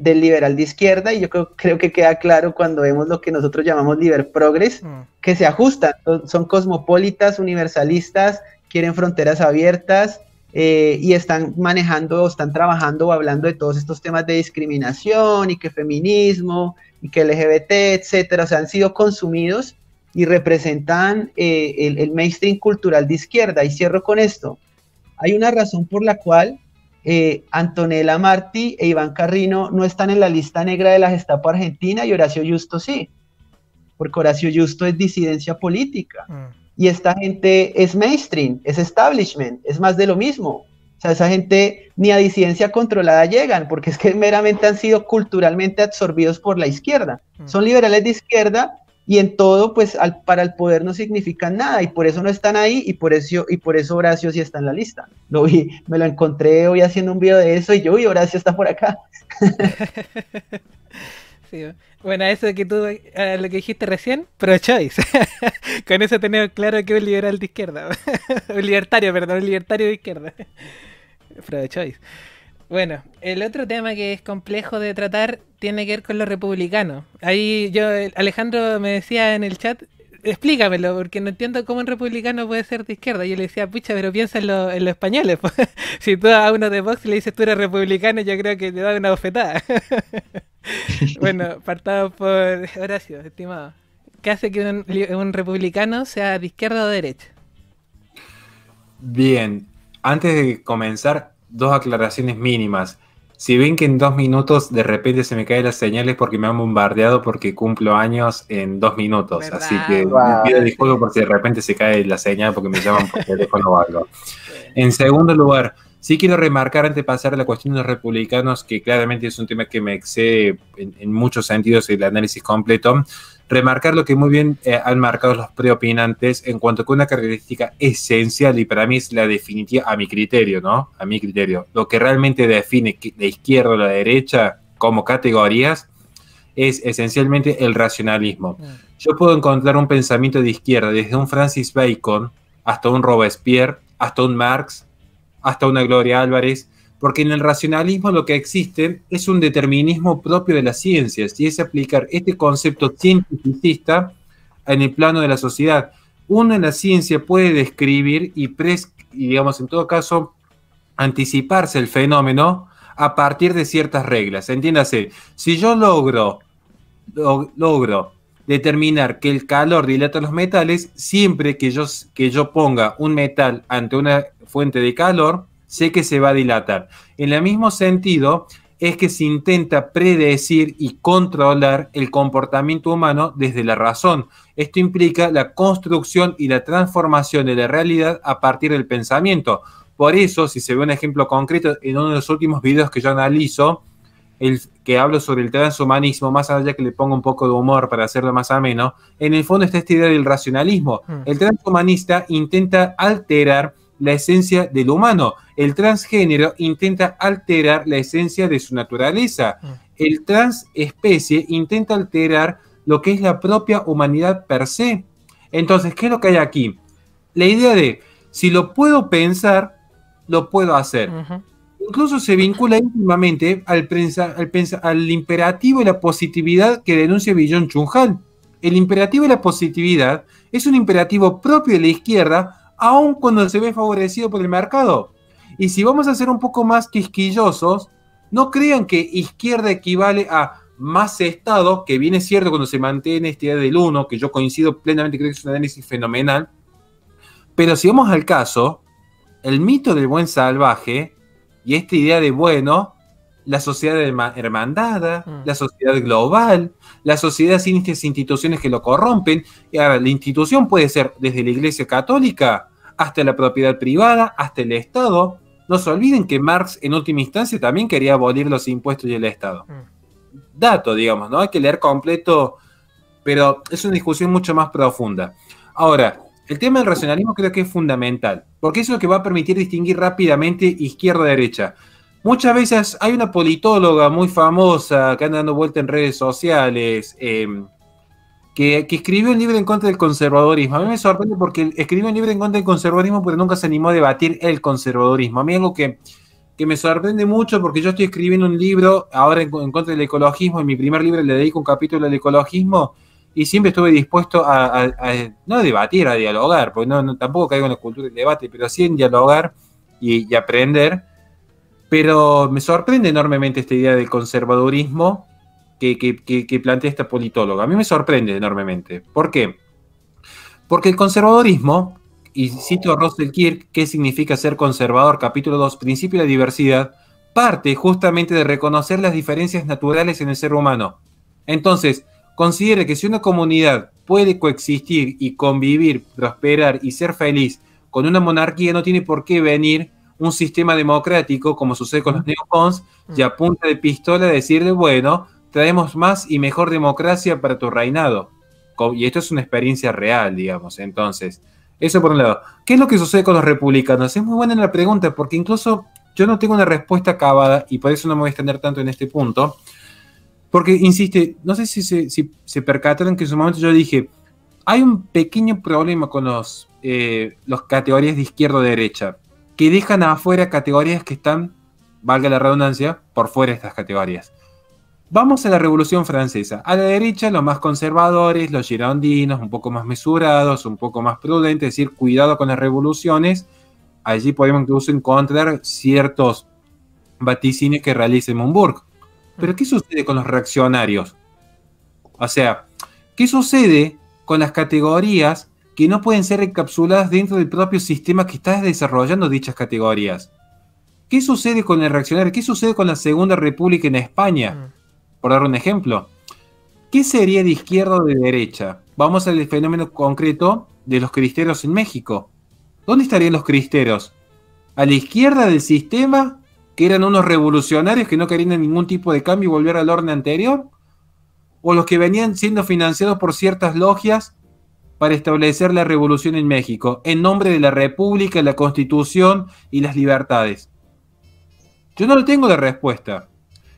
liberal de izquierda, y yo creo que queda claro cuando vemos lo que nosotros llamamos liber progress, que se ajustan, son cosmopolitas, universalistas, quieren fronteras abiertas, y están manejando, están trabajando o hablando de todos estos temas de discriminación, y que feminismo, y que LGBT, etcétera. O sea, han sido consumidos y representan el mainstream cultural de izquierda. Y cierro con esto. Hay una razón por la cual Antonella Martí e Iván Carrino no están en la lista negra de la Gestapo Argentina, y Horacio Justo sí, porque Horacio Justo es disidencia política, y esta gente es mainstream, es establishment, es más de lo mismo. O sea, esa gente ni a disidencia controlada llegan, porque es que meramente han sido culturalmente absorbidos por la izquierda. Son liberales de izquierda, y en todo, pues para el poder no significan nada, y por eso no están ahí, y por eso Horacio sí está en la lista. Lo vi, me lo encontré hoy haciendo un video de eso, y yo, uy, Horacio está por acá. Sí, bueno, eso que tú, lo que dijiste recién, pro-choice. Con eso tenemos claro que es un liberal de izquierda. Un libertario de izquierda. Pro-choice. Bueno, el otro tema que es complejo de tratar tiene que ver con los republicanos. Ahí Alejandro me decía en el chat, explícamelo, porque no entiendo cómo un republicano puede ser de izquierda. Yo le decía, pucha, pero piensa en los españoles. Si tú a uno de Vox le dices tú eres republicano, yo creo que te da una bofetada. Bueno, partamos por Horacio, estimado. ¿Qué hace que un republicano sea de izquierda o de derecha? Bien, antes de comenzar, 2 aclaraciones mínimas. Si ven que en 2 minutos de repente se me caen las señales porque me han bombardeado porque cumplo años en 2 minutos. ¿Verdad? Así que pido disculpas por si de repente se cae la señal porque me llaman por teléfono o algo. En segundo lugar, sí quiero remarcar antes de pasar a la cuestión de los republicanos, que claramente es un tema que me excede en muchos sentidos el análisis completo. Remarcar lo que muy bien han marcado los preopinantes en cuanto a una característica esencial, y para mí es la definitiva, a mi criterio, ¿no? A mi criterio. Lo que realmente define la izquierda o la derecha como categorías es esencialmente el racionalismo. Yo puedo encontrar un pensamiento de izquierda desde un Francis Bacon hasta un Robespierre, hasta un Marx, hasta una Gloria Álvarez, porque en el racionalismo lo que existe es un determinismo propio de las ciencias, y es aplicar este concepto cientificista en el plano de la sociedad. Uno en la ciencia puede describir y digamos, en todo caso, anticiparse el fenómeno a partir de ciertas reglas. Entiéndase, si yo logro determinar que el calor dilata los metales, siempre que yo ponga un metal ante una fuente de calor, sé que se va a dilatar. En el mismo sentido, es que se intenta predecir y controlar el comportamiento humano desde la razón. Esto implica la construcción y la transformación de la realidad a partir del pensamiento. Por eso, si se ve un ejemplo concreto en uno de los últimos videos que yo analizo, que hablo sobre el transhumanismo, más allá que le pongo un poco de humor para hacerlo más ameno, en el fondo está esta idea del racionalismo. El transhumanista intenta alterar la esencia del humano. El transgénero intenta alterar la esencia de su naturaleza. El transespecie intenta alterar lo que es la propia humanidad per se. Entonces, ¿qué es lo que hay aquí? La idea de, si lo puedo pensar, lo puedo hacer. Incluso se vincula íntimamente al imperativo y la positividad que denuncia Byung-Chul Han. El imperativo y la positividad es un imperativo propio de la izquierda, aun cuando se ve favorecido por el mercado. Y si vamos a ser un poco más quisquillosos, no crean que izquierda equivale a más Estado, que bien es cierto cuando se mantiene esta idea del uno, que yo coincido plenamente, creo que es un análisis fenomenal. Pero si vamos al caso, el mito del buen salvaje y esta idea de, bueno, la sociedad hermandada, la sociedad global, la sociedad sin estas instituciones que lo corrompen. Y ahora, la institución puede ser desde la Iglesia Católica hasta la propiedad privada, hasta el Estado. No se olviden que Marx en última instancia también quería abolir los impuestos y el Estado. Dato, digamos, ¿no? Hay que leer completo pero es una discusión mucho más profunda. Ahora, el tema del racionalismo creo que es fundamental, porque eso es lo que va a permitir distinguir rápidamente izquierda-derecha. Muchas veces hay una politóloga muy famosa que anda dando vuelta en redes sociales, que escribió un libro en contra del conservadorismo. A mí me sorprende porque escribió un libro en contra del conservadorismo, pero nunca se animó a debatir el conservadorismo. A mí algo que me sorprende mucho, porque yo estoy escribiendo un libro ahora en contra del ecologismo. En mi primer libro le dedico un capítulo al ecologismo, y siempre estuve dispuesto no a debatir, a dialogar, porque tampoco caigo en la cultura del debate, pero sí en dialogar y aprender. Pero me sorprende enormemente esta idea del conservadurismo que plantea esta politóloga. A mí me sorprende enormemente. ¿Por qué? Porque el conservadurismo, y cito a Russell Kirk, ¿qué significa ser conservador? Capítulo 2, Principio de la Diversidad, parte justamente de reconocer las diferencias naturales en el ser humano. Entonces, considere que si una comunidad puede coexistir y convivir, prosperar y ser feliz con una monarquía, no tiene por qué venir un sistema democrático, como sucede con los neocons, y a punta de pistola decirle, bueno, traemos más y mejor democracia para tu reinado. Y esto es una experiencia real, digamos. Entonces, eso por un lado. ¿Qué es lo que sucede con los republicanos? Es muy buena la pregunta, porque incluso yo no tengo una respuesta acabada, y por eso no me voy a extender tanto en este punto, porque, insiste, no sé si se percataron que en su momento yo dije, hay un pequeño problema con los categorías de izquierda o derecha, que dejan afuera categorías que están, valga la redundancia, por fuera de estas categorías. Vamos a la Revolución Francesa. A la derecha, los más conservadores, los girondinos, un poco más mesurados, un poco más prudentes, es decir, cuidado con las revoluciones. Allí podemos incluso encontrar ciertos vaticinios que realiza Munburg. Pero ¿qué sucede con los reaccionarios? O sea, ¿qué sucede con las categorías que no pueden ser encapsuladas dentro del propio sistema que está desarrollando dichas categorías? ¿Qué sucede con el reaccionario? ¿Qué sucede con la Segunda República en España? Por dar un ejemplo. ¿Qué sería de izquierda o de derecha? Vamos al fenómeno concreto de los cristeros en México. ¿Dónde estarían los cristeros? ¿A la izquierda del sistema, que eran unos revolucionarios que no querían ningún tipo de cambio y volver al orden anterior? ¿O los que venían siendo financiados por ciertas logias para establecer la revolución en México, en nombre de la República, la Constitución y las libertades? Yo no le tengo la respuesta.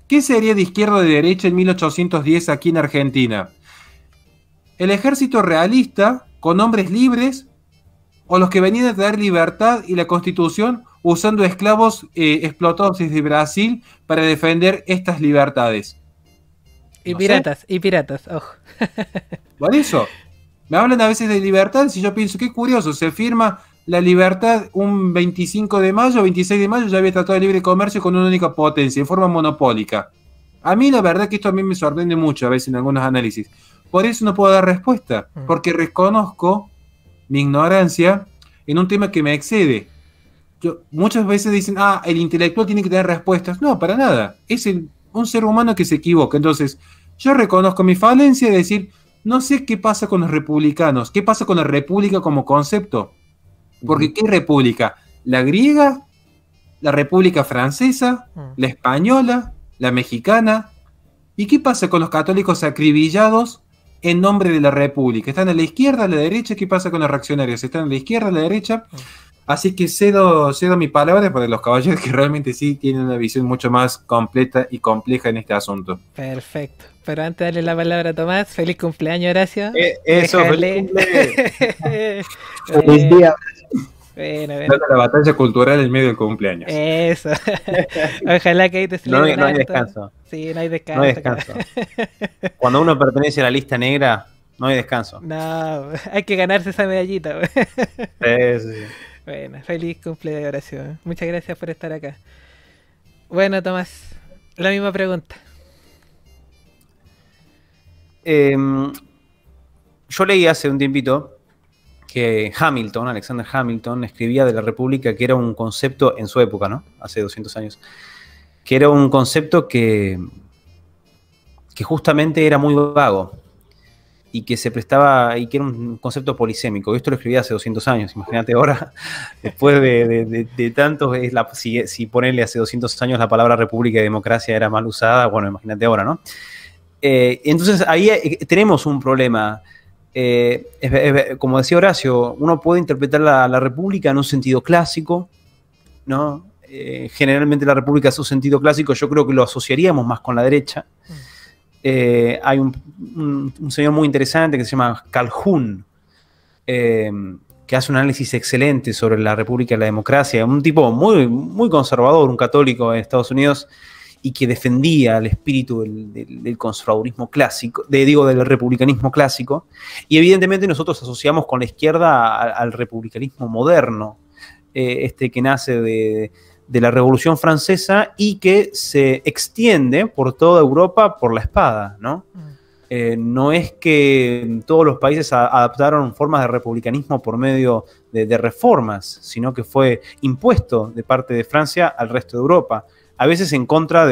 ¿Qué sería de izquierda o de derecha en 1810 aquí en Argentina? ¿El ejército realista, con hombres libres, o los que venían a traer libertad y la Constitución usando esclavos explotados desde Brasil para defender estas libertades? Y piratas, ojo. Por eso, me hablan a veces de libertad, si yo pienso, qué curioso, se firma la libertad un 25 de mayo, 26 de mayo, ya había tratado de libre comercio con una única potencia, en forma monopólica. A mí la verdad que esto a mí me sorprende mucho a veces en algunos análisis. Por eso no puedo dar respuesta, porque reconozco mi ignorancia en un tema que me excede. Muchas veces dicen, el intelectual tiene que tener respuestas. No, para nada. Es un ser humano que se equivoca. Entonces, yo reconozco mi falencia de decir, no sé qué pasa con los republicanos, qué pasa con la república como concepto. Porque ¿qué república? ¿La griega? ¿La república francesa? ¿La española? ¿La mexicana? ¿Y qué pasa con los católicos acribillados en nombre de la república? ¿Están a la izquierda, a la derecha? ¿Qué pasa con los reaccionarios? ¿Están a la izquierda, a la derecha? Así que cedo mi palabra para los caballeros que realmente sí tienen una visión mucho más completa y compleja en este asunto. Perfecto. Pero antes de darle la palabra a Tomás, feliz cumpleaños, Horacio. Eso, Déjale. Feliz día. Bueno. La batalla cultural en medio del cumpleaños. Eso. Ojalá que ahí te No hay celebren descanso. Sí, no hay descanso. No hay descanso. Cuando uno pertenece a la lista negra, no hay descanso. No, hay que ganarse esa medallita. Sí. Bueno, feliz cumpleaños, Horacio. Muchas gracias por estar acá. Bueno, Tomás, la misma pregunta. Yo leí hace un tiempito que Alexander Hamilton, escribía de la República que era un concepto en su época, ¿no? Hace 200 años. Que era un concepto que justamente era muy vago y que se prestaba, y que era un concepto polisémico. Esto lo escribía hace 200 años. Imagínate ahora, después de tantos, si ponerle hace 200 años la palabra república y democracia era mal usada, bueno, imagínate ahora, ¿no? Entonces ahí tenemos un problema. Como decía Horacio, uno puede interpretar la República en un sentido clásico, ¿no? Generalmente la República es un sentido clásico, yo creo que lo asociaríamos más con la derecha. Hay un señor muy interesante que se llama Calhoun, que hace un análisis excelente sobre la República y la democracia, un tipo muy, muy conservador, un católico en Estados Unidos, y que defendía el espíritu del conservadurismo clásico, del republicanismo clásico, y evidentemente nosotros asociamos con la izquierda al republicanismo moderno, que nace de la Revolución Francesa y que se extiende por toda Europa por la espada, ¿no? No es que todos los países adaptaron formas de republicanismo por medio de reformas, sino que fue impuesto de parte de Francia al resto de Europa. A veces en contra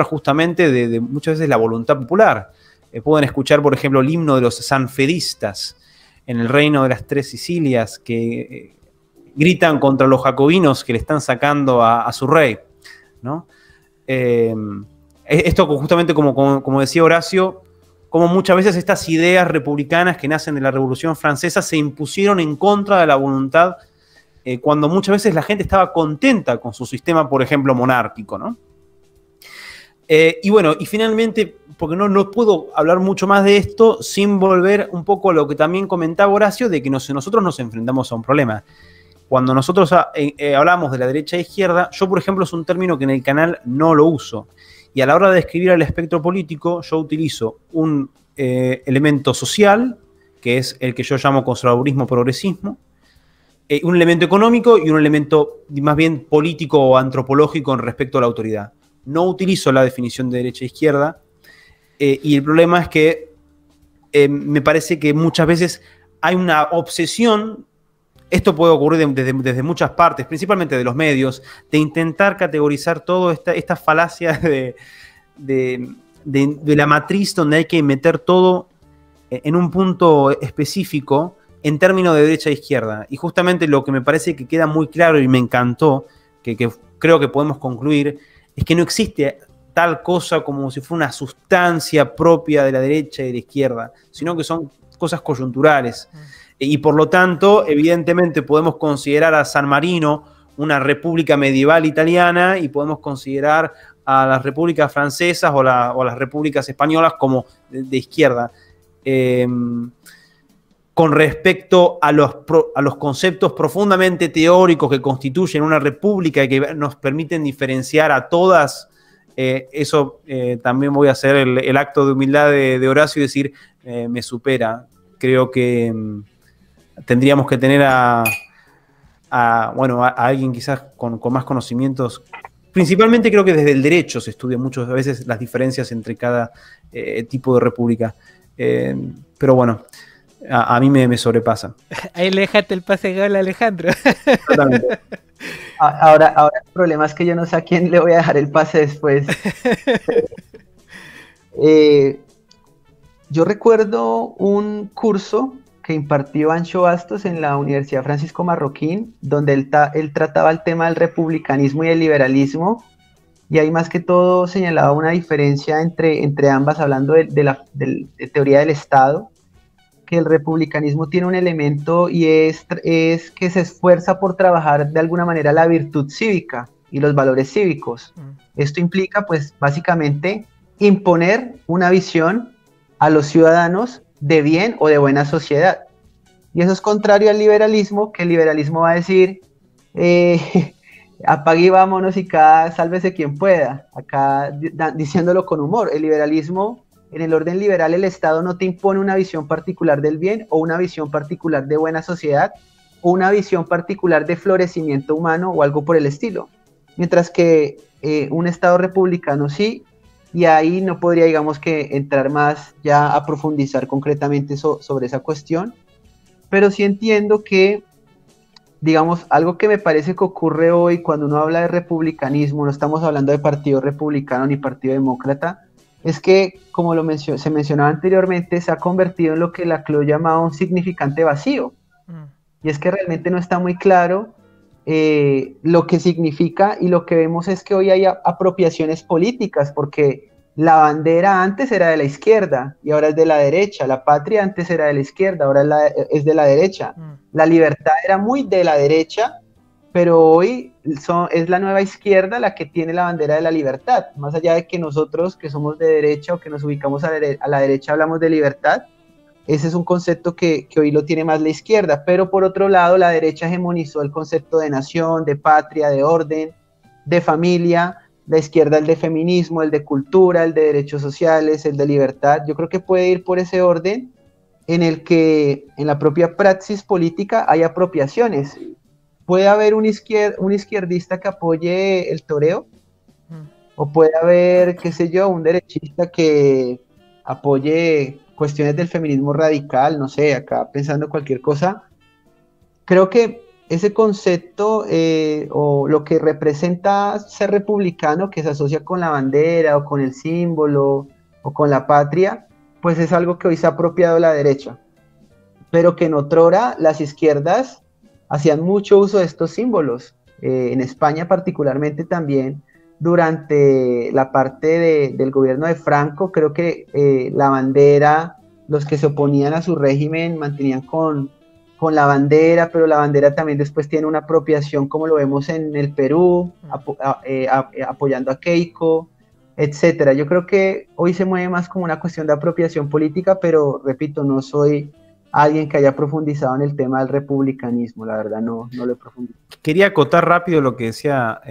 justamente de muchas veces la voluntad popular. Pueden escuchar, por ejemplo, el himno de los sanfedistas en el Reino de las Tres Sicilias, que gritan contra los jacobinos que le están sacando a su rey, ¿no? Esto justamente como decía Horacio, como muchas veces estas ideas republicanas que nacen de la Revolución Francesa se impusieron en contra de la voluntad, cuando muchas veces la gente estaba contenta con su sistema, por ejemplo, monárquico, ¿no? Y bueno, y finalmente, porque no puedo hablar mucho más de esto sin volver un poco a lo que también comentaba Horacio, de que nosotros nos enfrentamos a un problema. Cuando nosotros hablamos de la derecha e izquierda, yo, por ejemplo, es un término que en el canal no lo uso. Y a la hora de describir el espectro político, yo utilizo un elemento social, que es el que yo llamo conservadurismo-progresismo, un elemento económico y un elemento más bien político o antropológico en respecto a la autoridad. No utilizo la definición de derecha e izquierda, y el problema es que me parece que muchas veces hay una obsesión. Esto puede ocurrir desde muchas partes, principalmente de los medios, de intentar categorizar toda esta falacia de la matriz donde hay que meter todo en un punto específico en términos de derecha e izquierda. Y justamente lo que me parece que queda muy claro y me encantó, que creo que podemos concluir, es que no existe tal cosa como si fuera una sustancia propia de la derecha y de la izquierda, sino que son cosas coyunturales. Y por lo tanto, evidentemente podemos considerar a San Marino una república medieval italiana y podemos considerar a las repúblicas francesas o las repúblicas españolas como de izquierda. Con respecto a los conceptos profundamente teóricos que constituyen una república y que nos permiten diferenciar a todas, eso también voy a hacer el acto de humildad de Horacio y decir, me supera. Creo que tendríamos que tener a alguien quizás con más conocimientos. Principalmente creo que desde el derecho se estudian muchas veces las diferencias entre cada tipo de república. Pero bueno, a mí me sobrepasa. Ahí le dejaste el pase gol a Alejandro. Exactamente. Ahora el problema es que yo no sé a quién le voy a dejar el pase después. Yo recuerdo un curso que impartió Ancho Bastos en la Universidad Francisco Marroquín, donde él trataba el tema del republicanismo y el liberalismo, y ahí más que todo señalaba una diferencia entre ambas, hablando de teoría del Estado, que el republicanismo tiene un elemento y es que se esfuerza por trabajar de alguna manera la virtud cívica y los valores cívicos. Esto implica, pues, básicamente imponer una visión a los ciudadanos de bien o de buena sociedad. Y eso es contrario al liberalismo, que el liberalismo va a decir, apague y vámonos y cada sálvese quien pueda, acá diciéndolo con humor. El liberalismo, en el orden liberal, el Estado no te impone una visión particular del bien o una visión particular de buena sociedad o una visión particular de florecimiento humano o algo por el estilo. Mientras que un Estado republicano sí, y ahí no podría, digamos, que entrar más ya a profundizar concretamente sobre esa cuestión, pero sí entiendo que, digamos, algo que me parece que ocurre hoy cuando uno habla de republicanismo, no estamos hablando de partido republicano ni partido demócrata, es que, como se mencionaba anteriormente, se ha convertido en lo que Laclau llamaba un significante vacío, y es que realmente no está muy claro lo que significa, y lo que vemos es que hoy hay apropiaciones políticas, porque La bandera antes era de la izquierda y ahora es de la derecha. La patria antes era de la izquierda, ahora es de la derecha. La libertad era muy de la derecha, pero hoy es la nueva izquierda la que tiene la bandera de la libertad. Más allá de que nosotros que somos de derecha o que nos ubicamos a la derecha hablamos de libertad, ese es un concepto que hoy lo tiene más la izquierda. Pero por otro lado, la derecha hegemonizó el concepto de nación, de patria, de orden, de familia. La izquierda el de feminismo, el de cultura, el de derechos sociales, el de libertad. Yo creo que puede ir por ese orden en el que en la propia praxis política hay apropiaciones. Puede haber un izquierdista que apoye el toreo, o puede haber, qué sé yo, un derechista que apoye cuestiones del feminismo radical, no sé, acá pensando cualquier cosa. Creo que ese concepto o lo que representa ser republicano, que se asocia con la bandera o con el símbolo o con la patria, pues es algo que hoy se ha apropiado la derecha, pero que en otrora las izquierdas hacían mucho uso de estos símbolos. En España particularmente también, durante la parte del gobierno de Franco, creo que la bandera, los que se oponían a su régimen mantenían con la bandera, pero la bandera también después tiene una apropiación, como lo vemos en el Perú, apoyando a Keiko, etcétera. Yo creo que hoy se mueve más como una cuestión de apropiación política, pero repito, no soy alguien que haya profundizado en el tema del republicanismo, la verdad no lo he profundizado. Quería acotar rápido lo que decía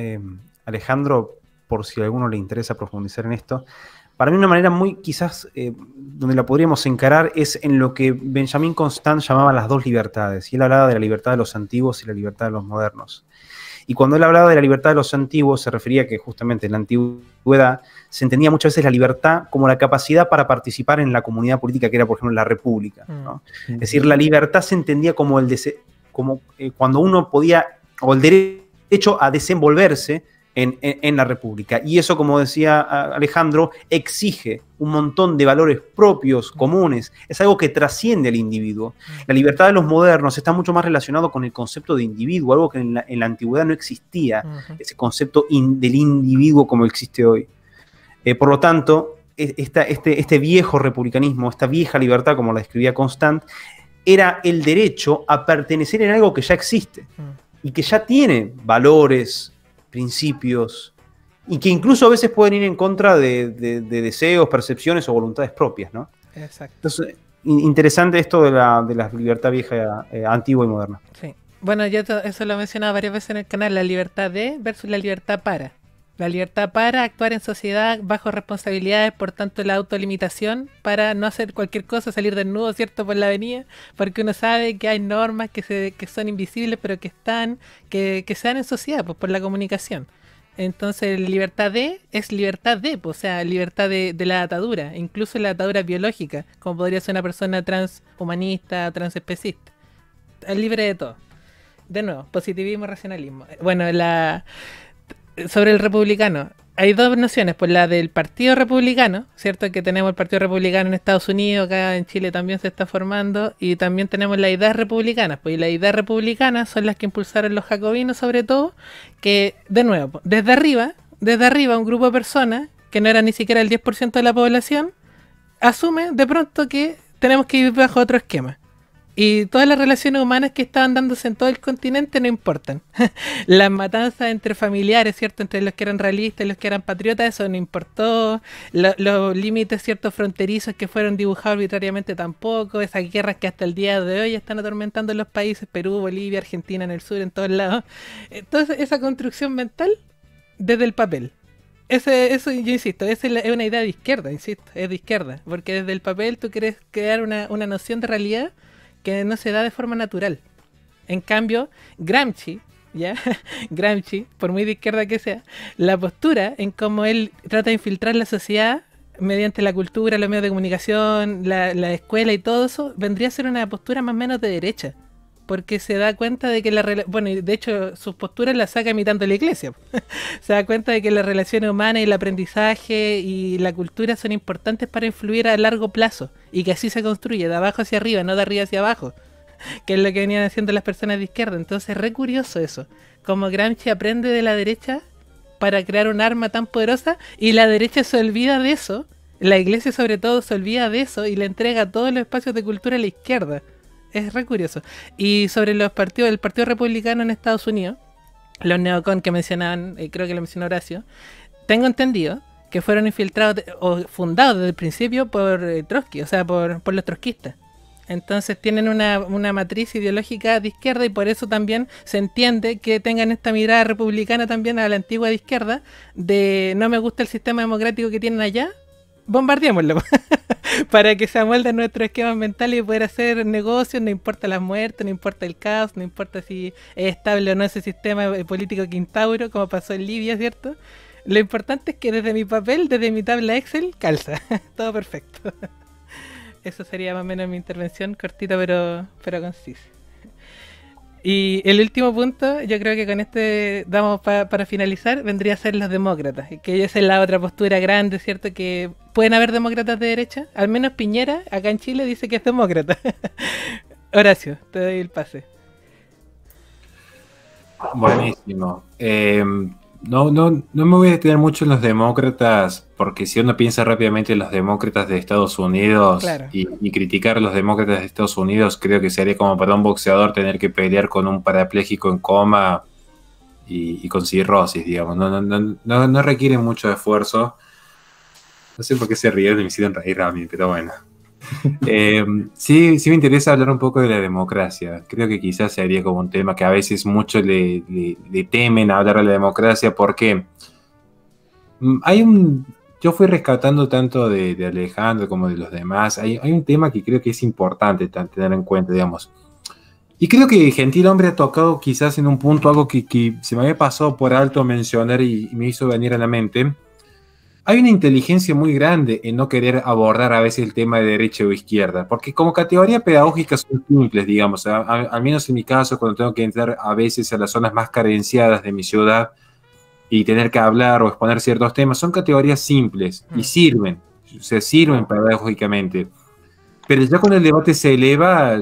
Alejandro, por si a alguno le interesa profundizar en esto. Para mí una manera muy, quizás, donde la podríamos encarar es en lo que Benjamin Constant llamaba las dos libertades. Y él hablaba de la libertad de los antiguos y la libertad de los modernos. Y cuando él hablaba de la libertad de los antiguos, se refería a que justamente en la antigüedad se entendía muchas veces la libertad como la capacidad para participar en la comunidad política que era, por ejemplo, la república, ¿no? Es decir, la libertad se entendía como cuando uno podía, o el derecho a desenvolverse en la república. Y eso, como decía Alejandro, exige un montón de valores propios, comunes. Es algo que trasciende al individuo. La libertad de los modernos está mucho más relacionado con el concepto de individuo, algo que en la antigüedad no existía, ese concepto del individuo como existe hoy. Por lo tanto, este viejo republicanismo, esta vieja libertad, como la describía Constant, era el derecho a pertenecer en algo que ya existe y que ya tiene valores, principios, y que incluso a veces pueden ir en contra de deseos, percepciones o voluntades propias, ¿no? Exacto. Entonces, interesante esto de la libertad vieja, antigua y moderna. Sí. Bueno, yo eso lo he mencionado varias veces en el canal, la libertad de versus la libertad para. La libertad para actuar en sociedad bajo responsabilidades, por tanto la autolimitación para no hacer cualquier cosa, salir desnudo, ¿cierto?, por la avenida, porque uno sabe que hay normas que son invisibles, pero que están, que se dan en sociedad, pues por la comunicación. Entonces libertad de es libertad de, pues, o sea, libertad de la atadura, incluso la atadura biológica, como podría ser una persona transhumanista, transespecista. Es libre de todo. De nuevo, positivismo, racionalismo. Bueno, sobre el republicano, hay dos nociones, pues la del Partido Republicano, ¿cierto? Que tenemos el Partido Republicano en Estados Unidos, acá en Chile también se está formando, y también tenemos las ideas republicanas, pues y las ideas republicanas son las que impulsaron los jacobinos sobre todo, que, de nuevo, desde arriba un grupo de personas, que no era ni siquiera el 10% de la población, asume de pronto que tenemos que vivir bajo otro esquema. Y todas las relaciones humanas que estaban dándose en todo el continente no importan. Las matanzas entre familiares, ¿cierto? Entre los que eran realistas y los que eran patriotas, eso no importó. Los límites, ¿cierto?, fronterizos que fueron dibujados arbitrariamente tampoco. Esas guerras que hasta el día de hoy están atormentando los países, Perú, Bolivia, Argentina, en el sur, en todos lados. Entonces, esa construcción mental desde el papel. Eso yo insisto, es una idea de izquierda, insisto, es de izquierda. Porque desde el papel tú quieres crear una noción de realidad que no se da de forma natural. En cambio, Gramsci, ¿ya? Gramsci, por muy de izquierda que sea, la postura en cómo él trata de infiltrar la sociedad mediante la cultura, los medios de comunicación, la escuela y todo eso, vendría a ser una postura más o menos de derecha. Porque se da cuenta de que bueno, de hecho sus posturas las saca imitando la iglesia. Se da cuenta de que las relaciones humanas y el aprendizaje y la cultura son importantes para influir a largo plazo y que así se construye, de abajo hacia arriba, no de arriba hacia abajo, que es lo que venían haciendo las personas de izquierda. Entonces es re curioso eso, como Gramsci aprende de la derecha para crear un arma tan poderosa, y la derecha se olvida de eso, la iglesia sobre todo se olvida de eso y le entrega todos los espacios de cultura a la izquierda. Es re curioso. Y sobre los partidos, el Partido Republicano en Estados Unidos, los neocon que mencionaban, creo que lo mencionó Horacio, tengo entendido que fueron infiltrados o fundados desde el principio por Trotsky, o sea, por los trotskistas. Entonces tienen una matriz ideológica de izquierda y por eso también se entiende que tengan esta mirada republicana también a la antigua de izquierda, de no me gusta el sistema democrático que tienen allá, bombardeémoslo para que se amolden nuestros esquemas mentales y poder hacer negocios, no importa las muertes, no importa el caos, no importa si es estable o no ese sistema político que instauro, como pasó en Libia, ¿cierto? Lo importante es que desde mi papel, desde mi tabla Excel, calza, todo perfecto. Eso sería más o menos mi intervención, cortita pero concisa. Y el último punto, yo creo que con este damos para finalizar, vendría a ser los demócratas, que esa es la otra postura grande, ¿cierto? Que pueden haber demócratas de derecha, al menos Piñera, acá en Chile, dice que es demócrata. Horacio, te doy el pase. Buenísimo. No me voy a detener mucho en los demócratas, porque si uno piensa rápidamente en los demócratas de Estados Unidos, claro, y criticar a los demócratas de Estados Unidos, creo que sería como para un boxeador tener que pelear con un parapléjico en coma y con cirrosis, digamos. No requiere mucho esfuerzo. No sé por qué se ríen, me hicieron reír a mí, pero bueno. Sí me interesa hablar un poco de la democracia. Creo que quizás sería como un tema que a veces muchos le temen hablar de la democracia, porque yo fui rescatando tanto de Alejandro como de los demás. Hay un tema que creo que es importante tener en cuenta, digamos. Y creo que Gentilhombre ha tocado quizás en un punto algo que se me había pasado por alto mencionar y me hizo venir a la mente. Hay una inteligencia muy grande en no querer abordar a veces el tema de derecha o izquierda, porque como categoría pedagógica son simples, digamos. Al menos en mi caso, cuando tengo que entrar a veces a las zonas más carenciadas de mi ciudad y tener que hablar o exponer ciertos temas, son categorías simples y sirven pedagógicamente. Pero ya cuando el debate se eleva,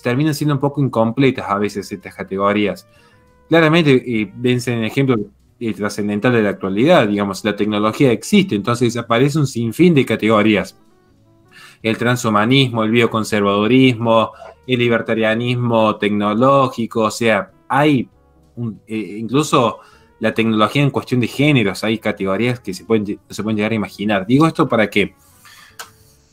terminan siendo un poco incompletas a veces estas categorías. Claramente, vencen en ejemplo trascendental de la actualidad, digamos, la tecnología existe, entonces aparece un sinfín de categorías. El transhumanismo, el bioconservadurismo, el libertarianismo tecnológico, o sea, hay incluso la tecnología en cuestión de géneros, hay categorías que se pueden llegar a imaginar. Digo esto para qué.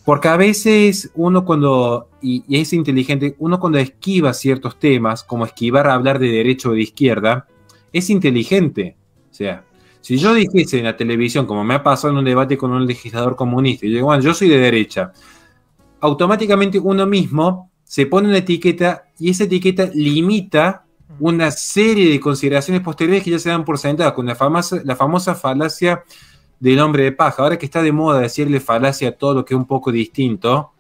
Porque a veces uno cuando, y es inteligente, uno cuando esquiva ciertos temas, como esquivar a hablar de derecha o de izquierda, es inteligente. O sea, si yo dijese en la televisión, como me ha pasado en un debate con un legislador comunista, y yo digo, bueno, yo soy de derecha, automáticamente uno mismo se pone una etiqueta y esa etiqueta limita una serie de consideraciones posteriores que ya se dan por sentadas, con la famosa falacia del hombre de paja. Ahora que está de moda decirle falacia a todo lo que es un poco distinto,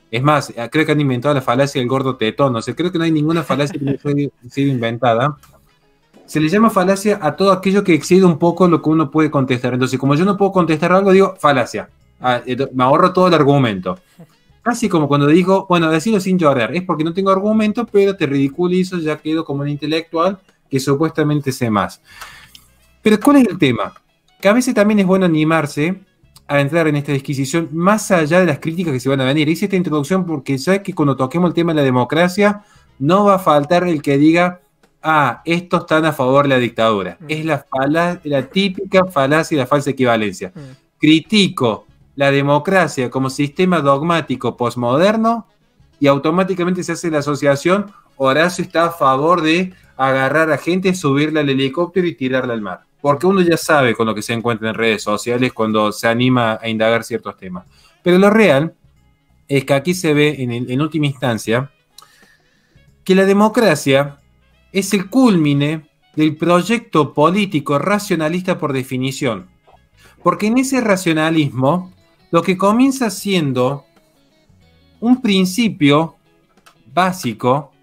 es más, creo que han inventado la falacia del gordo tetón, o sea, creo que no hay ninguna falacia que haya sido inventada. Se le llama falacia a todo aquello que excede un poco lo que uno puede contestar. Entonces, como yo no puedo contestar algo, digo falacia. Me ahorro todo el argumento. Casi como cuando digo, bueno, decirlo sin llorar. Es porque no tengo argumento, pero te ridiculizo, ya quedo como un intelectual que supuestamente sé más. Pero ¿cuál es el tema? Que a veces también es bueno animarse a entrar en esta disquisición más allá de las críticas que se van a venir. Hice esta introducción porque sé que cuando toquemos el tema de la democracia, no va a faltar el que diga, estos están a favor de la dictadura. Es la típica falacia y la falsa equivalencia. Critico la democracia como sistema dogmático posmoderno y automáticamente se hace la asociación, Horacio está a favor de agarrar a gente, subirla al helicóptero y tirarla al mar. Porque uno ya sabe con lo que se encuentra en redes sociales cuando se anima a indagar ciertos temas. Pero lo real es que aquí se ve en última instancia que la democracia es el cúlmine del proyecto político racionalista por definición. Porque en ese racionalismo, lo que comienza siendo un principio básico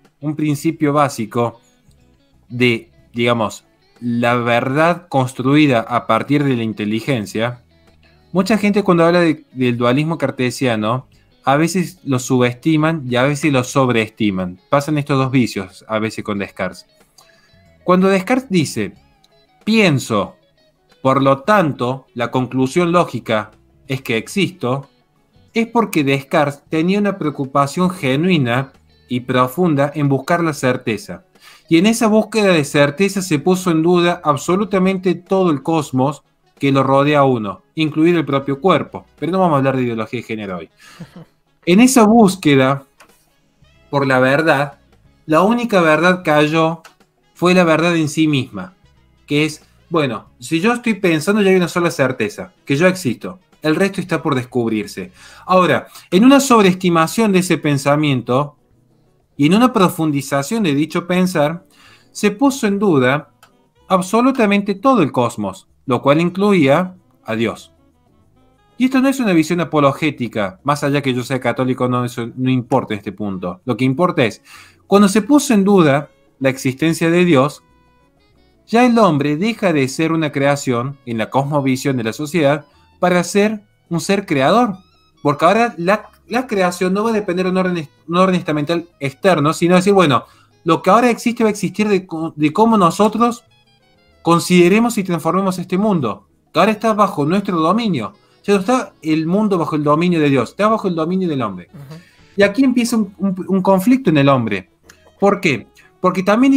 de, digamos, la verdad construida a partir de la inteligencia. Mucha gente cuando habla del dualismo cartesiano, a veces lo subestiman y a veces lo sobreestiman. Pasan estos dos vicios a veces con Descartes. Cuando Descartes dice, pienso Por lo tanto, la conclusión lógica es que existo, es porque Descartes tenía una preocupación genuina y profunda en buscar la certeza. Y en esa búsqueda de certeza se puso en duda absolutamente todo el cosmos que lo rodea a uno, incluido el propio cuerpo. Pero no vamos a hablar de ideología de género hoy. En esa búsqueda por la verdad, la única verdad que halló fue la verdad en sí misma, que es, bueno, si yo estoy pensando ya hay una sola certeza, que yo existo. El resto está por descubrirse. Ahora, en una sobreestimación de ese pensamiento y en una profundización de dicho pensar, se puso en duda absolutamente todo el cosmos, lo cual incluía a Dios. Y esto no es una visión apologética, más allá que yo sea católico, no, eso no importa en este punto. Lo que importa es, cuando se puso en duda la existencia de Dios, ya el hombre deja de ser una creación en la cosmovisión de la sociedad para ser un ser creador. Porque ahora la creación no va a depender de un orden estamental externo, sino decir, bueno, lo que ahora existe va a existir de cómo nosotros consideremos y transformemos este mundo, que ahora está bajo nuestro dominio. Ya no está el mundo bajo el dominio de Dios, está bajo el dominio del hombre. Y aquí empieza un conflicto en el hombre. ¿Por qué? Porque también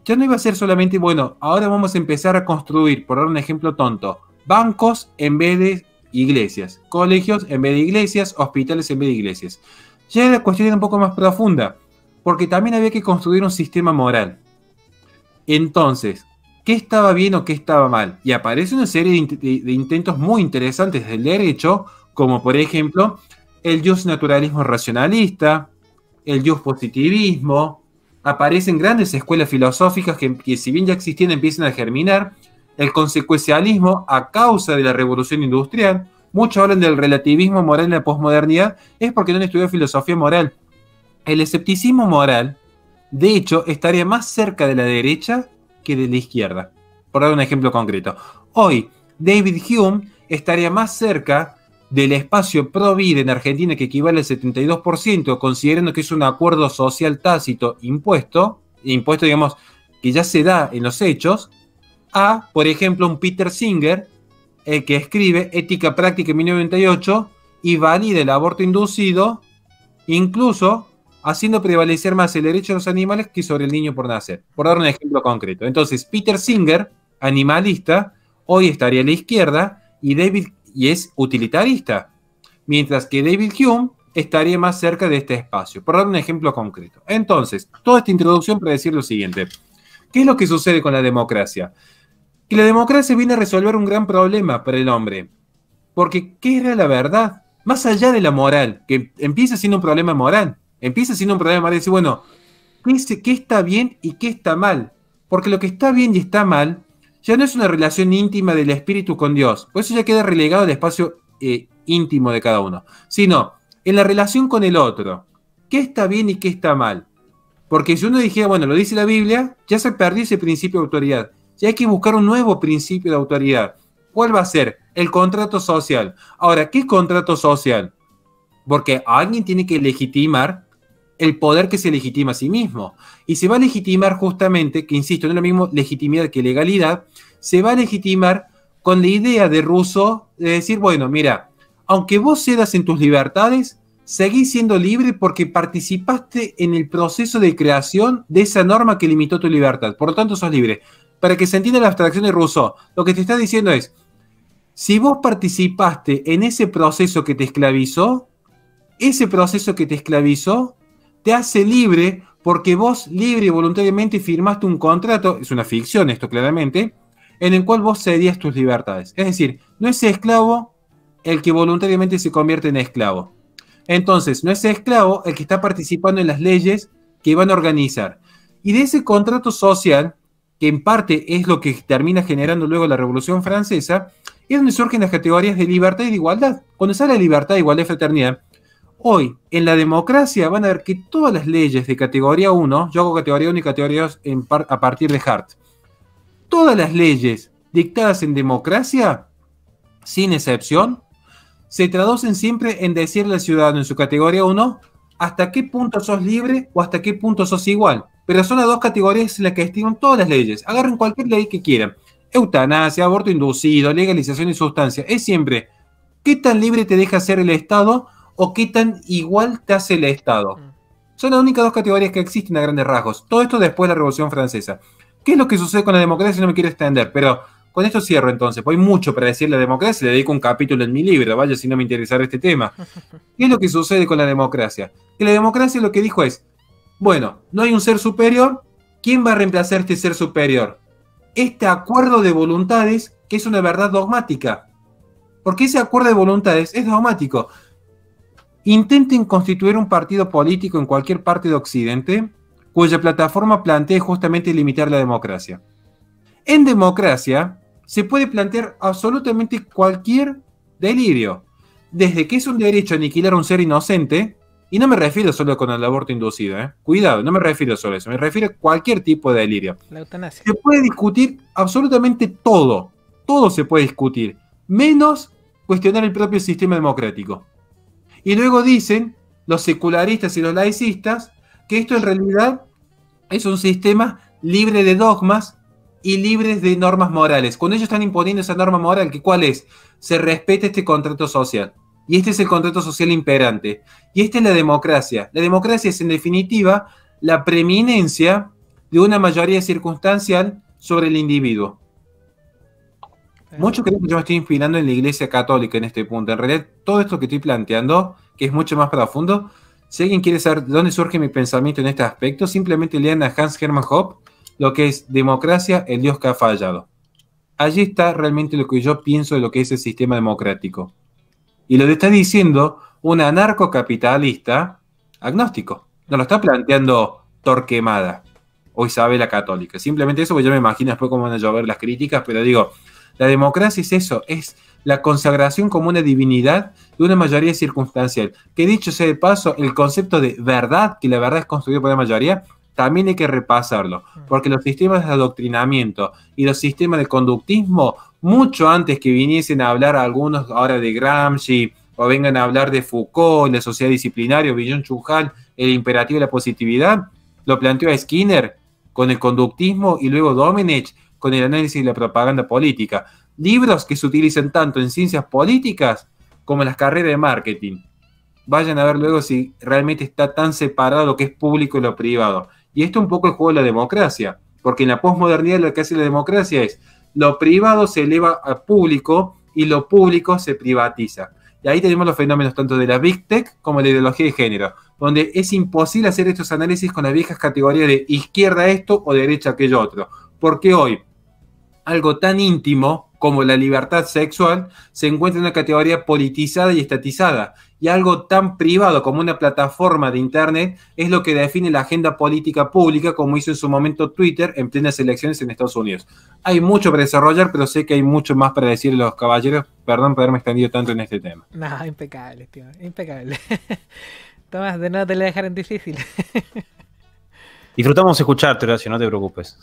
ya no iba a ser solamente, bueno, ahora vamos a empezar a construir, por dar un ejemplo tonto, bancos en vez de iglesias, colegios en vez de iglesias, hospitales en vez de iglesias. Ya la cuestión era un poco más profunda, porque también había que construir un sistema moral. Entonces, ¿qué estaba bien o qué estaba mal? Y aparece una serie de intentos muy interesantes del derecho, como por ejemplo el justnaturalismo racionalista, el justpositivismo. Aparecen grandes escuelas filosóficas que si bien ya existían empiezan a germinar. El consecuencialismo a causa de la revolución industrial. Muchos hablan del relativismo moral en la posmodernidad, es porque no han estudiado filosofía moral. El escepticismo moral, de hecho, estaría más cerca de la derecha que de la izquierda, por dar un ejemplo concreto. Hoy, David Hume estaría más cerca del espacio pro vida en Argentina, que equivale al 72%, considerando que es un acuerdo social tácito impuesto, digamos, que ya se da en los hechos, a, por ejemplo, un Peter Singer, que escribe Ética Práctica en 1998 y valida el aborto inducido, incluso haciendo prevalecer más el derecho de los animales que sobre el niño por nacer, por dar un ejemplo concreto. Entonces, Peter Singer, animalista, hoy estaría a la izquierda y es utilitarista, mientras que David Hume estaría más cerca de este espacio, por dar un ejemplo concreto. Entonces, toda esta introducción para decir lo siguiente. ¿Qué es lo que sucede con la democracia? Que la democracia viene a resolver un gran problema para el hombre. Porque, ¿qué era la verdad? Más allá de la moral, que empieza siendo un problema moral. Empieza siendo un problema moral. Decir, bueno, ¿qué está bien y qué está mal? Porque lo que está bien y está mal ya no es una relación íntima del espíritu con Dios. Por eso ya queda relegado al espacio íntimo de cada uno. Sino en la relación con el otro. ¿Qué está bien y qué está mal? Porque si uno dijera, bueno, lo dice la Biblia, ya se perdió ese principio de autoridad. Ya hay que buscar un nuevo principio de autoridad. ¿Cuál va a ser? El contrato social. Ahora, ¿qué es contrato social? Porque alguien tiene que legitimar el poder que se legitima a sí mismo. Y se va a legitimar justamente, que insisto, no es lo mismo legitimidad que legalidad, se va a legitimar con la idea de Rousseau de decir, bueno, mira, aunque vos cedas en tus libertades, seguís siendo libre porque participaste en el proceso de creación de esa norma que limitó tu libertad. Por lo tanto, sos libre. Para que se entienda la abstracción de Rousseau, lo que te está diciendo es, si vos participaste en ese proceso que te esclavizó, ese proceso que te esclavizó te hace libre porque vos libre y voluntariamente firmaste un contrato, es una ficción esto claramente, en el cual vos cedías tus libertades. Es decir, no es esclavo el que voluntariamente se convierte en esclavo. Entonces, no es esclavo el que está participando en las leyes que van a organizar. Y de ese contrato social, que en parte es lo que termina generando luego la Revolución Francesa, es donde surgen las categorías de libertad y de igualdad. Cuando sale libertad, igualdad y fraternidad, hoy en la democracia van a ver que todas las leyes de categoría 1, yo hago categoría 1 y categoría 2 a partir de Hart, todas las leyes dictadas en democracia, sin excepción, se traducen siempre en decirle al ciudadano en su categoría 1 hasta qué punto sos libre o hasta qué punto sos igual. Pero son las dos categorías en las que estiman todas las leyes. Agarren cualquier ley que quieran. eutanasia, aborto inducido, legalización de sustancias, es siempre qué tan libre te deja ser el Estado o qué tan igual te hace el Estado. Son las únicas dos categorías que existen a grandes rasgos. Todo esto después de la Revolución Francesa. ¿Qué es lo que sucede con la democracia? No me quiero extender, pero con esto cierro entonces. Hay mucho para decir la democracia, le dedico un capítulo en mi libro, vaya si no me interesara este tema. ¿Qué es lo que sucede con la democracia? Que la democracia lo que dijo es, bueno, no hay un ser superior, ¿quién va a reemplazar este ser superior? Este acuerdo de voluntades, que es una verdad dogmática. Porque ese acuerdo de voluntades es dogmático. Intenten constituir un partido político en cualquier parte de Occidente cuya plataforma plantee justamente limitar la democracia. En democracia se puede plantear absolutamente cualquier delirio, desde que es un derecho aniquilar a un ser inocente, y no me refiero solo con el aborto inducido, cuidado, no me refiero solo a eso, me refiero a cualquier tipo de delirio. La eutanasia. Se puede discutir absolutamente todo se puede discutir, menos cuestionar el propio sistema democrático. Y luego dicen los secularistas y los laicistas que esto en realidad es un sistema libre de dogmas y libre de normas morales. Cuando ellos están imponiendo esa norma moral, ¿cuál es? Se respeta este contrato social. Y este es el contrato social imperante. Y esta es la democracia. La democracia es, en definitiva, la preeminencia de una mayoría circunstancial sobre el individuo. Mucho creo que yo me estoy inspirando en la Iglesia Católica en este punto. En realidad, todo esto que estoy planteando, que es mucho más profundo, si alguien quiere saber dónde surge mi pensamiento en este aspecto, simplemente lean a Hans Hermann Hoppe, lo que es democracia, el Dios que ha fallado. Allí está realmente lo que yo pienso de lo que es el sistema democrático. Y lo está diciendo un anarcocapitalista agnóstico. No lo está planteando Torquemada o Isabel la Católica. Simplemente eso, porque yo me imagino después cómo van a llover las críticas, pero digo, la democracia es eso, es la consagración como una divinidad de una mayoría circunstancial. Que dicho sea de paso, el concepto de verdad, que la verdad es construida por la mayoría, también hay que repasarlo, porque los sistemas de adoctrinamiento y los sistemas de conductismo, mucho antes que viniesen a hablar algunos ahora de Gramsci, o vengan a hablar de Foucault, la sociedad disciplinaria, o Byung-Chul Han, el imperativo de la positividad, lo planteó a Skinner con el conductismo y luego Domenech con el análisis de la propaganda política. Libros que se utilizan tanto en ciencias políticas como en las carreras de marketing. Vayan a ver luego si realmente está tan separado lo que es público y lo privado. Y esto es un poco el juego de la democracia, porque en la posmodernidad lo que hace la democracia es lo privado se eleva a público y lo público se privatiza. Y ahí tenemos los fenómenos tanto de la Big Tech como de la ideología de género, donde es imposible hacer estos análisis con las viejas categorías de izquierda esto o derecha aquello otro. Porque hoy algo tan íntimo como la libertad sexual se encuentra en una categoría politizada y estatizada. Y algo tan privado como una plataforma de Internet es lo que define la agenda política pública, como hizo en su momento Twitter en plenas elecciones en Estados Unidos. Hay mucho para desarrollar, pero sé que hay mucho más para decirle a los caballeros. Perdón por haberme extendido tanto en este tema. No, impecable, tío, impecable. Tomás, de nuevo te lo dejaron difícil. Disfrutamos escucharte, Horacio, no te preocupes.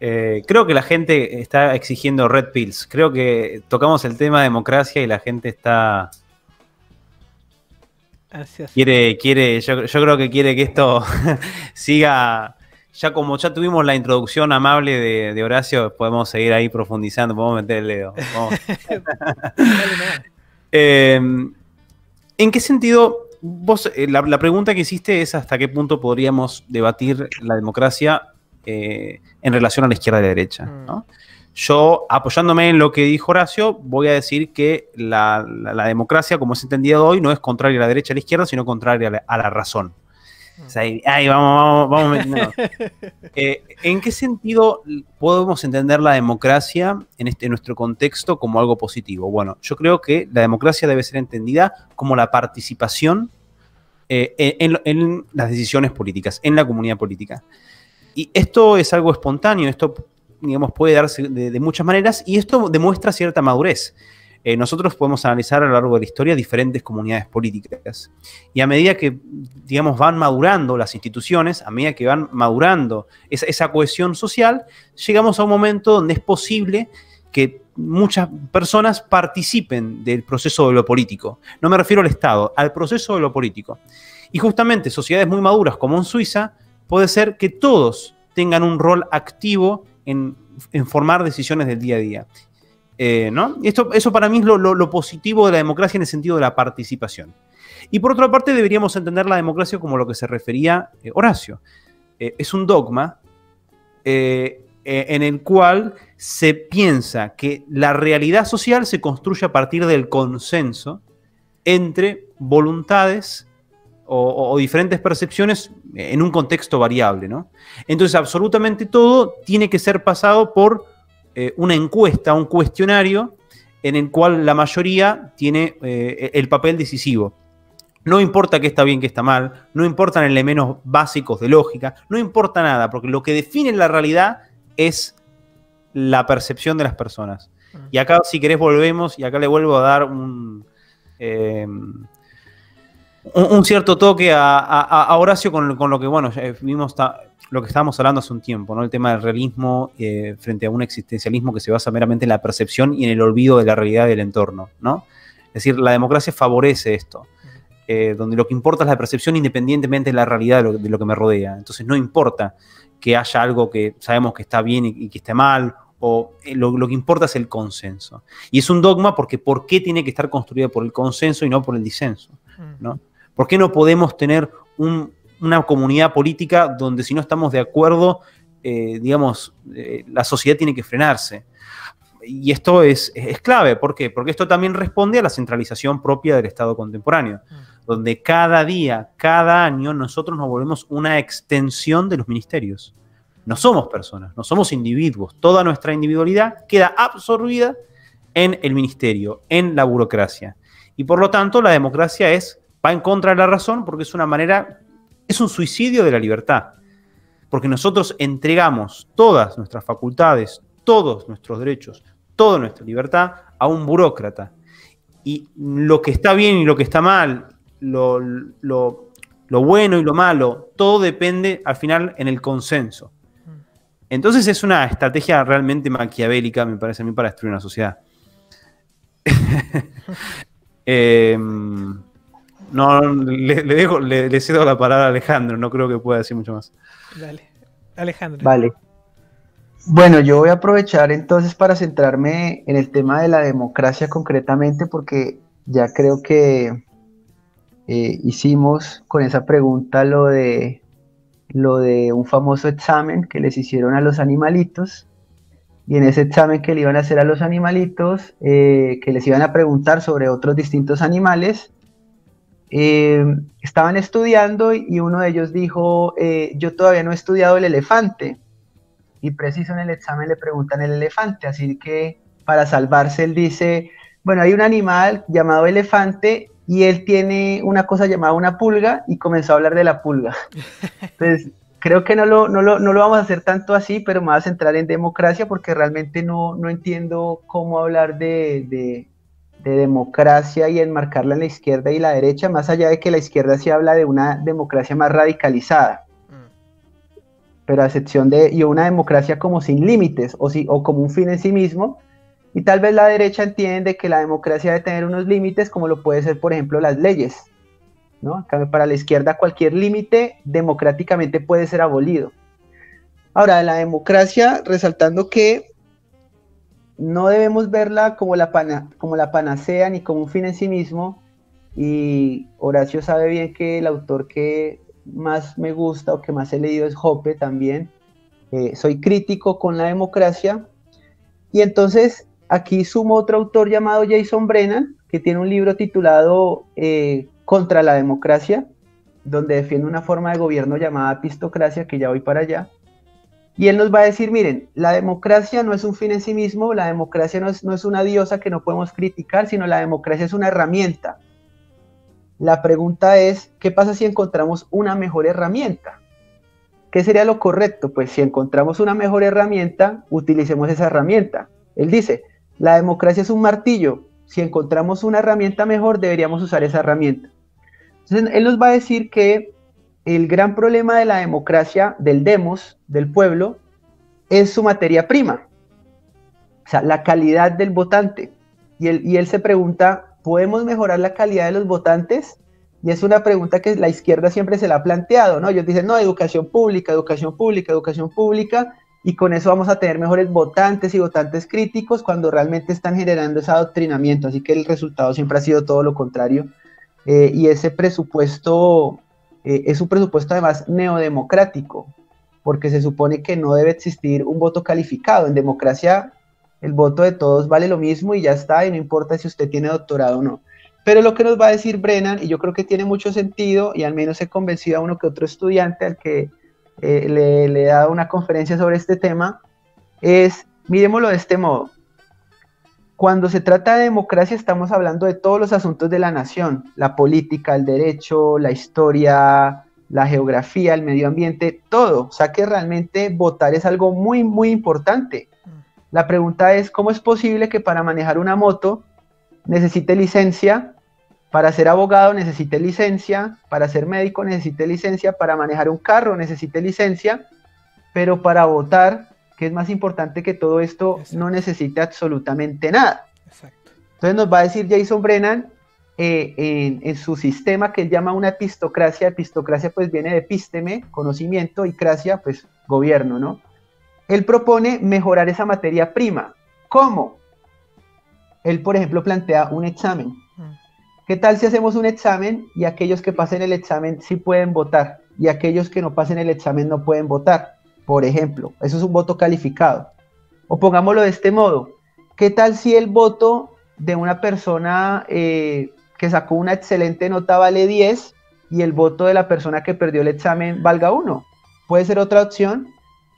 Creo que la gente está exigiendo red pills. Creo que tocamos el tema democracia y la gente está... Quiere, yo creo que quiere que esto siga. Ya como ya tuvimos la introducción amable de Horacio, podemos seguir ahí profundizando, podemos meter el dedo. ¿En qué sentido? Vos, la pregunta que hiciste es hasta qué punto podríamos debatir la democracia en relación a la izquierda y la derecha, ¿no? Yo, apoyándome en lo que dijo Horacio, voy a decir que la democracia, como es entendida hoy, no es contraria a la derecha y a la izquierda, sino contraria a la razón. O sea, ahí vamos metiendo. ¿En qué sentido podemos entender la democracia en nuestro contexto como algo positivo? Bueno, yo creo que la democracia debe ser entendida como la participación en las decisiones políticas, en la comunidad política. Y esto es algo espontáneo, esto, digamos, puede darse de muchas maneras, y esto demuestra cierta madurez. Nosotros podemos analizar a lo largo de la historia diferentes comunidades políticas. Y a medida que, digamos, van madurando las instituciones, a medida que van madurando esa cohesión social, llegamos a un momento donde es posible que muchas personas participen del proceso de lo político. No me refiero al Estado, al proceso de lo político. Y justamente sociedades muy maduras como en Suiza, puede ser que todos tengan un rol activo en en formar decisiones del día a día. ¿No? Eso para mí es lo positivo de la democracia en el sentido de la participación. Y por otra parte deberíamos entender la democracia como lo que se refería Horacio. Es un dogma en el cual se piensa que la realidad social se construye a partir del consenso entre voluntades o diferentes percepciones en un contexto variable, ¿no? Entonces absolutamente todo tiene que ser pasado por una encuesta, un cuestionario en el cual la mayoría tiene el papel decisivo. No importa qué está bien, qué está mal, no importan elementos básicos de lógica, no importa nada, porque lo que define la realidad es la percepción de las personas. Y acá, si querés, volvemos, y acá le vuelvo a dar un cierto toque a Horacio con lo que, bueno, vimos lo que estábamos hablando hace un tiempo, ¿no? El tema del realismo frente a un existencialismo que se basa meramente en la percepción y en el olvido de la realidad del entorno, ¿no? Es decir, la democracia favorece esto, donde lo que importa es la percepción independientemente de la realidad de lo que me rodea. Entonces no importa que haya algo que sabemos que está bien y que esté mal, o lo que importa es el consenso. Y es un dogma porque ¿por qué tiene que estar construida por el consenso y no por el disenso? ¿No? ¿Por qué no podemos tener una comunidad política donde si no estamos de acuerdo, la sociedad tiene que frenarse? Y esto es clave. ¿Por qué? Porque esto también responde a la centralización propia del Estado contemporáneo, donde cada día, cada año, nosotros nos volvemos una extensión de los ministerios. No somos personas, no somos individuos. Toda nuestra individualidad queda absorbida en el ministerio, en la burocracia. Y por lo tanto, la democracia va en contra de la razón porque es una manera, es un suicidio de la libertad. Porque nosotros entregamos todas nuestras facultades, todos nuestros derechos, toda nuestra libertad a un burócrata. Y lo que está bien y lo que está mal, lo bueno y lo malo, todo depende al final en el consenso. Entonces es una estrategia realmente maquiavélica, me parece a mí, para destruir una sociedad. No, le cedo la palabra a Alejandro, no creo que pueda decir mucho más. Dale, Alejandro. Vale. Bueno, yo voy a aprovechar entonces para centrarme en el tema de la democracia concretamente, porque ya creo que hicimos con esa pregunta lo de un famoso examen que les hicieron a los animalitos, y en ese examen que le iban a hacer a los animalitos, que les iban a preguntar sobre otros distintos animales, estaban estudiando y uno de ellos dijo, yo todavía no he estudiado el elefante, y preciso en el examen le preguntan el elefante, así que para salvarse él dice, bueno, hay un animal llamado elefante y él tiene una cosa llamada una pulga, y comenzó a hablar de la pulga. Entonces, creo que no lo vamos a hacer tanto así, pero me voy a centrar en democracia porque realmente no entiendo cómo hablar de democracia y enmarcarla en la izquierda y la derecha, más allá de que la izquierda sí habla de una democracia más radicalizada, pero a excepción y una democracia como sin límites o como un fin en sí mismo. Y tal vez la derecha entiende que la democracia debe tener unos límites, como lo puede ser, por ejemplo, las leyes, ¿no? En cambio, para la izquierda cualquier límite democráticamente puede ser abolido. Ahora, la democracia, resaltando que no debemos verla como la panacea ni como un fin en sí mismo, y Horacio sabe bien que el autor que más me gusta o que más he leído es Hoppe también. Soy crítico con la democracia, y entonces aquí sumo otro autor llamado Jason Brennan, que tiene un libro titulado Contra la democracia, donde defiende una forma de gobierno llamada epistocracia, que ya voy para allá. Y él nos va a decir, miren, la democracia no es un fin en sí mismo, la democracia no es una diosa que no podemos criticar, sino la democracia es una herramienta. La pregunta es, ¿qué pasa si encontramos una mejor herramienta? ¿Qué sería lo correcto? Pues si encontramos una mejor herramienta, utilicemos esa herramienta. Él dice, la democracia es un martillo, si encontramos una herramienta mejor, deberíamos usar esa herramienta. Entonces, él nos va a decir que el gran problema de la democracia, del demos, del pueblo, es su materia prima, o sea, la calidad del votante. Y él se pregunta, ¿podemos mejorar la calidad de los votantes? Y es una pregunta que la izquierda siempre se la ha planteado, ¿no? Ellos dicen, no, educación pública, educación pública, educación pública, y con eso vamos a tener mejores votantes y votantes críticos cuando realmente están generando ese adoctrinamiento. Así que el resultado siempre ha sido todo lo contrario. Y ese presupuesto es un presupuesto además neodemocrático, porque se supone que no debe existir un voto calificado. En democracia el voto de todos vale lo mismo y ya está, y no importa si usted tiene doctorado o no. Pero lo que nos va a decir Brennan, y yo creo que tiene mucho sentido, y al menos he convencido a uno que otro estudiante al que le he dado una conferencia sobre este tema, es, miremoslo de este modo. Cuando se trata de democracia estamos hablando de todos los asuntos de la nación, la política, el derecho, la historia, la geografía, el medio ambiente, todo. O sea que realmente votar es algo muy, muy importante. La pregunta es, ¿cómo es posible que para manejar una moto necesite licencia, para ser abogado necesite licencia, para ser médico necesite licencia, para manejar un carro necesite licencia, pero para votar, que es más importante que todo esto, exacto, no necesita absolutamente nada? Exacto. Entonces nos va a decir Jason Brennan en su sistema que él llama una epistocracia. Epistocracia pues viene de episteme, conocimiento, y cracia pues gobierno, ¿no? Él propone mejorar esa materia prima. ¿Cómo? Él, por ejemplo, plantea un examen. ¿Qué tal si hacemos un examen y aquellos que pasen el examen sí pueden votar y aquellos que no pasen el examen no pueden votar? Por ejemplo, eso es un voto calificado. O pongámoslo de este modo, ¿qué tal si el voto de una persona que sacó una excelente nota vale 10 y el voto de la persona que perdió el examen valga 1? Puede ser otra opción,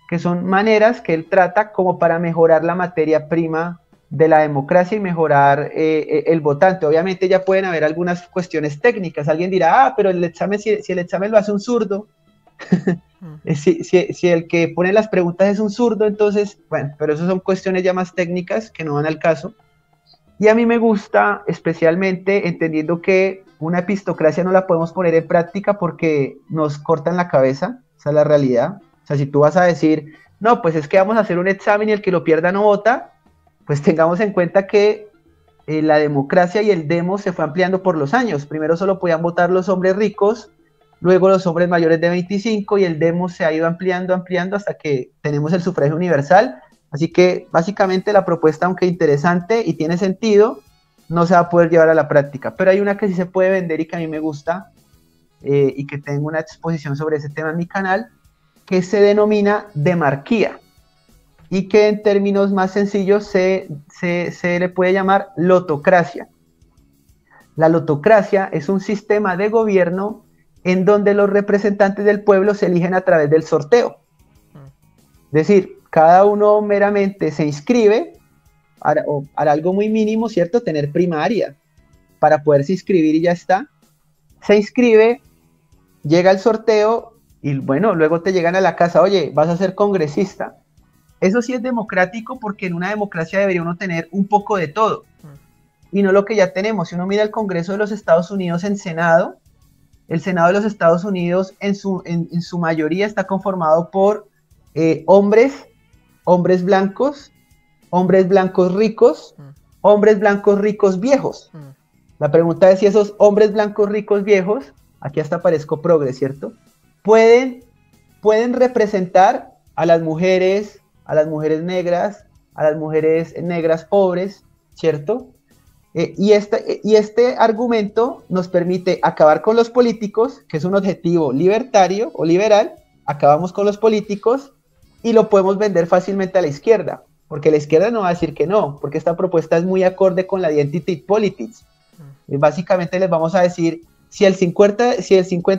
que son maneras que él trata como para mejorar la materia prima de la democracia y mejorar el votante. Obviamente ya pueden haber algunas cuestiones técnicas. Alguien dirá, pero el examen, si el examen lo hace un zurdo, si el que pone las preguntas es un zurdo, entonces, bueno, pero eso son cuestiones ya más técnicas que no van al caso. Y a mí me gusta especialmente entendiendo que una epistocracia no la podemos poner en práctica porque nos cortan la cabeza, esa es la realidad. O sea, si tú vas a decir, no, pues es que vamos a hacer un examen y el que lo pierda no vota, pues tengamos en cuenta que la democracia y el demos se fue ampliando por los años. Primero solo podían votar los hombres ricos, luego los hombres mayores de 25, y el demos se ha ido ampliando hasta que tenemos el sufragio universal. Así que básicamente la propuesta, aunque interesante y tiene sentido, no se va a poder llevar a la práctica. Pero hay una que sí se puede vender y que a mí me gusta, y que tengo una exposición sobre ese tema en mi canal, que se denomina demarquía, y que en términos más sencillos se le puede llamar lotocracia. La lotocracia es un sistema de gobierno en donde los representantes del pueblo se eligen a través del sorteo. Es decir, cada uno meramente se inscribe para algo muy mínimo, ¿cierto? Tener primaria para poderse inscribir y ya está. Se inscribe, llega el sorteo y bueno, luego te llegan a la casa, oye, vas a ser congresista. Eso sí es democrático porque en una democracia debería uno tener un poco de todo. Y no lo que ya tenemos. Si uno mira el Congreso de los Estados Unidos en Senado, el Senado de los Estados Unidos en su mayoría está conformado por hombres blancos ricos, hombres blancos ricos viejos. La pregunta es si esos hombres blancos ricos viejos, aquí hasta parezco progre, ¿cierto? Pueden representar a las mujeres negras, a las mujeres negras pobres, ¿cierto? Y este argumento nos permite acabar con los políticos, que es un objetivo libertario o liberal. Acabamos con los políticos y lo podemos vender fácilmente a la izquierda, porque la izquierda no va a decir que no, porque esta propuesta es muy acorde con la identity politics. Básicamente les vamos a decir, si el 50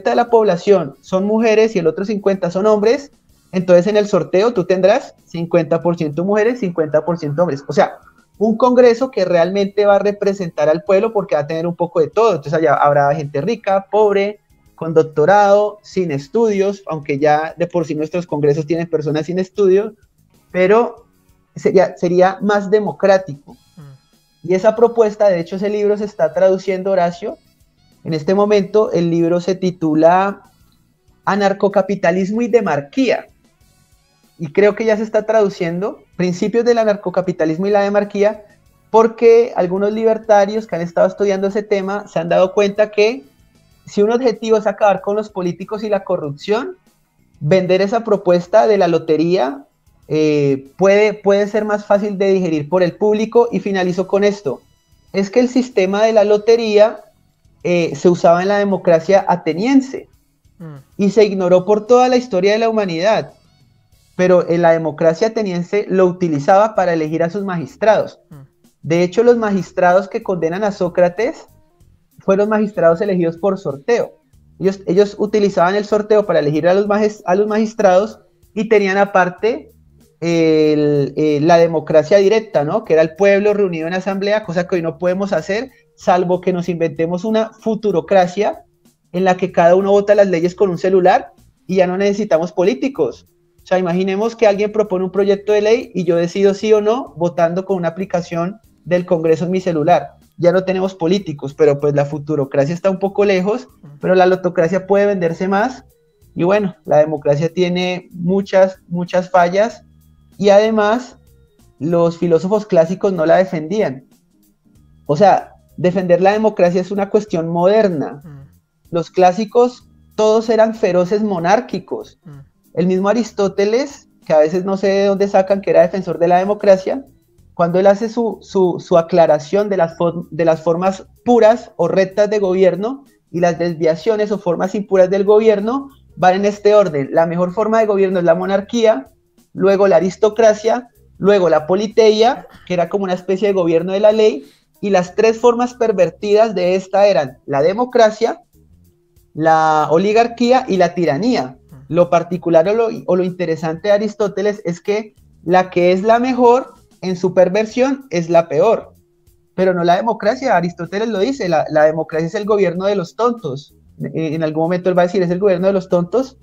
de la población son mujeres y el otro 50 son hombres, entonces en el sorteo tú tendrás 50% mujeres, 50% hombres. O sea, un congreso que realmente va a representar al pueblo porque va a tener un poco de todo. Entonces allá habrá gente rica, pobre, con doctorado, sin estudios, aunque ya de por sí nuestros congresos tienen personas sin estudios, pero sería más democrático. Y esa propuesta, de hecho ese libro se está traduciendo, Horacio. En este momento el libro se titula Anarcocapitalismo y Demarquía. Y creo que ya se está traduciendo, Principios del anarcocapitalismo y la demarquía, porque algunos libertarios que han estado estudiando ese tema se han dado cuenta que si un objetivo es acabar con los políticos y la corrupción, vender esa propuesta de la lotería puede ser más fácil de digerir por el público. Y finalizo con esto. Es que el sistema de la lotería se usaba en la democracia ateniense y se ignoró por toda la historia de la humanidad. Pero en la democracia ateniense lo utilizaba para elegir a sus magistrados. De hecho, los magistrados que condenan a Sócrates fueron magistrados elegidos por sorteo. Ellos utilizaban el sorteo para elegir a los magistrados y tenían aparte la democracia directa, ¿no? Que era el pueblo reunido en asamblea, cosa que hoy no podemos hacer, salvo que nos inventemos una futurocracia en la que cada uno vota las leyes con un celular y ya no necesitamos políticos. O sea, imaginemos que alguien propone un proyecto de ley y yo decido sí o no votando con una aplicación del Congreso en mi celular. Ya no tenemos políticos, pero pues la futurocracia está un poco lejos, pero la lotocracia puede venderse más. Y bueno, la democracia tiene muchas fallas y además los filósofos clásicos no la defendían. O sea, defender la democracia es una cuestión moderna. Los clásicos todos eran feroces monárquicos. El mismo Aristóteles, que a veces no sé de dónde sacan que era defensor de la democracia, cuando él hace su aclaración de las formas puras o rectas de gobierno y las desviaciones o formas impuras del gobierno, van en este orden. La mejor forma de gobierno es la monarquía, luego la aristocracia, luego la politeia, que era como una especie de gobierno de la ley, y las tres formas pervertidas de esta eran la democracia, la oligarquía y la tiranía. Lo particular o lo interesante de Aristóteles es que la que es la mejor en su perversión es la peor, pero no la democracia. Aristóteles lo dice, la democracia es el gobierno de los tontos. En algún momento él va a decir, es el gobierno de los tontos,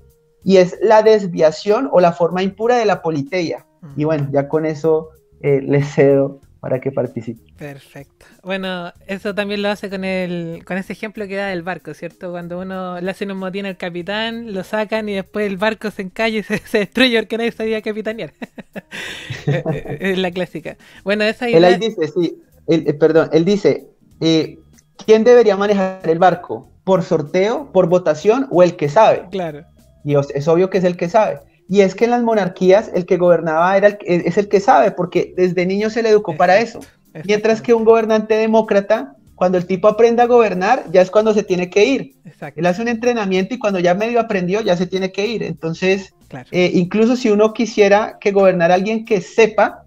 y es la desviación o la forma impura de la politeia. Y bueno, ya con eso les cedo para que participe. Perfecto. Bueno, eso también lo hace con ese ejemplo que da del barco, ¿cierto? Cuando uno le hacen un motín al capitán, lo sacan y después el barco se encalla y se destruye porque nadie sabía capitanear. Es la clásica. Bueno, esa idea... Él ahí dice, sí, él dice, ¿quién debería manejar el barco? ¿Por sorteo, por votación o el que sabe? Claro. Y es obvio que es el que sabe. Y es que en las monarquías el que gobernaba es el que sabe, porque desde niño se le educó para eso. Mientras que un gobernante demócrata, cuando el tipo aprende a gobernar, ya es cuando se tiene que ir. Exacto. Él hace un entrenamiento y cuando ya medio aprendió, ya se tiene que ir. Entonces, claro. Incluso si uno quisiera que gobernara alguien que sepa,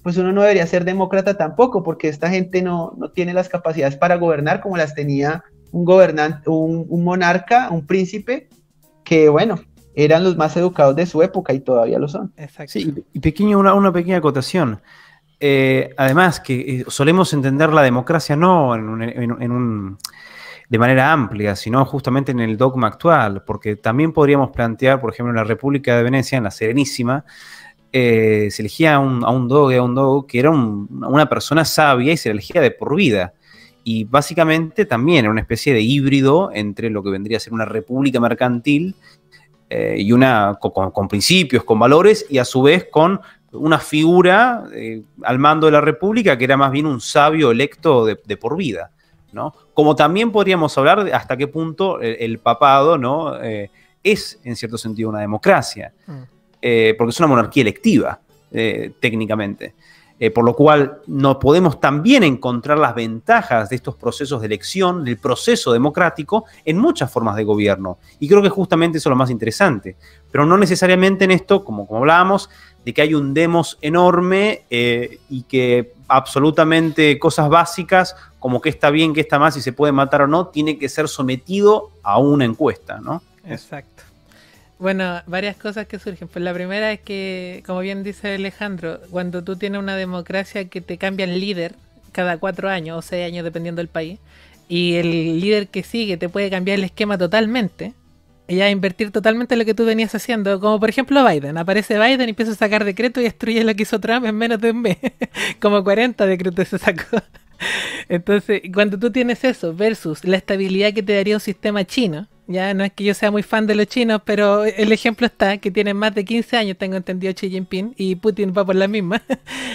pues uno no debería ser demócrata tampoco, porque esta gente no tiene las capacidades para gobernar como las tenía un gobernante, un monarca, un príncipe, que bueno, eran los más educados de su época y todavía lo son. Exacto. Sí, y una pequeña acotación. Además, que solemos entender la democracia no de manera amplia, sino justamente en el dogma actual, porque también podríamos plantear, por ejemplo, en la República de Venecia, en la Serenísima, se elegía a un doge que era una persona sabia y se elegía de por vida. Y básicamente también era una especie de híbrido entre lo que vendría a ser una república mercantil y una con principios, con valores, y a su vez con una figura al mando de la república que era más bien un sabio electo de por vida, ¿no? Como también podríamos hablar de hasta qué punto el papado, ¿no? Es en cierto sentido una democracia, porque es una monarquía electiva, técnicamente. Por lo cual no podemos también encontrar las ventajas de estos procesos de elección, del proceso democrático, en muchas formas de gobierno. Y creo que justamente eso es lo más interesante. Pero no necesariamente en esto, como hablábamos, de que hay un demos enorme y que absolutamente cosas básicas, como qué está bien, qué está mal, si se puede matar o no, tiene que ser sometido a una encuesta, ¿no? Exacto. Bueno, varias cosas que surgen. Pues la primera es que, como bien dice Alejandro, cuando tú tienes una democracia que te cambia el líder cada 4 años o 6 años, dependiendo del país, y el líder que sigue te puede cambiar el esquema totalmente, y a invertir totalmente lo que tú venías haciendo, como por ejemplo Biden. Aparece Biden y empieza a sacar decretos y destruye lo que hizo Trump en menos de un mes. Como 40 decretos se sacó. Entonces, cuando tú tienes eso versus la estabilidad que te daría un sistema chino, ya no es que yo sea muy fan de los chinos, pero el ejemplo está, que tienen más de 15 años, tengo entendido, Xi Jinping, y Putin va por la misma.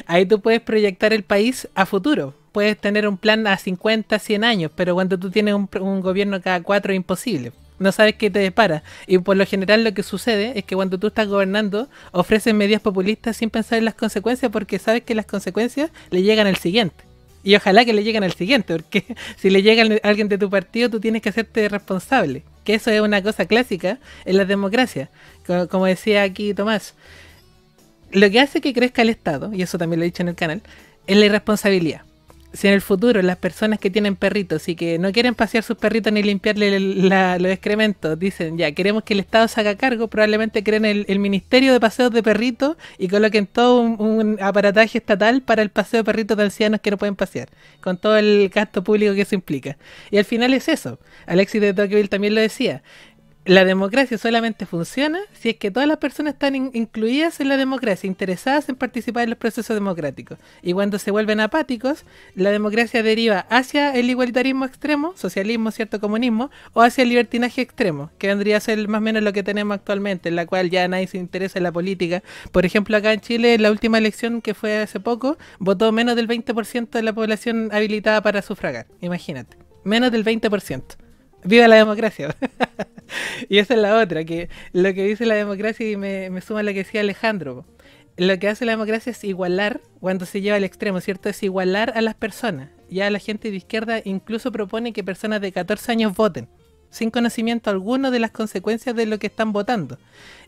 Ahí tú puedes proyectar el país a futuro. Puedes tener un plan a 50, 100 años, pero cuando tú tienes un gobierno cada 4 es imposible. no sabes qué te depara. Y por lo general lo que sucede es que cuando tú estás gobernando, ofreces medidas populistas sin pensar en las consecuencias, porque sabes que las consecuencias le llegan al siguiente. Y ojalá que le lleguen al siguiente, porque si le llega a alguien de tu partido, tú tienes que hacerte responsable. Que eso es una cosa clásica en las democracias. Como decía aquí Tomás, lo que hace que crezca el Estado, y eso también lo he dicho en el canal, es la irresponsabilidad. Si en el futuro las personas que tienen perritos y que no quieren pasear sus perritos ni limpiarle los excrementos dicen, ya, queremos que el Estado se haga cargo, probablemente creen el Ministerio de Paseos de Perritos y coloquen todo un aparataje estatal para el paseo de perritos de ancianos que no pueden pasear, con todo el gasto público que eso implica. Y al final es eso. Alexis de Tocqueville también lo decía. La democracia solamente funciona si es que todas las personas están incluidas en la democracia, interesadas en participar en los procesos democráticos. Y cuando se vuelven apáticos, la democracia deriva hacia el igualitarismo extremo, socialismo, cierto, comunismo, o hacia el libertinaje extremo, que vendría a ser más o menos lo que tenemos actualmente, en la cual ya nadie se interesa en la política. Por ejemplo, acá en Chile, en la última elección que fue hace poco, votó menos del 20% de la población habilitada para sufragar. Imagínate, menos del 20%. ¡Viva la democracia! Y esa es la otra, que lo que dice la democracia, y me suma a lo que decía Alejandro, lo que hace la democracia es igualar, cuando se lleva al extremo, ¿cierto? Es igualar a las personas. Ya la gente de izquierda incluso propone que personas de 14 años voten, sin conocimiento alguno de las consecuencias de lo que están votando.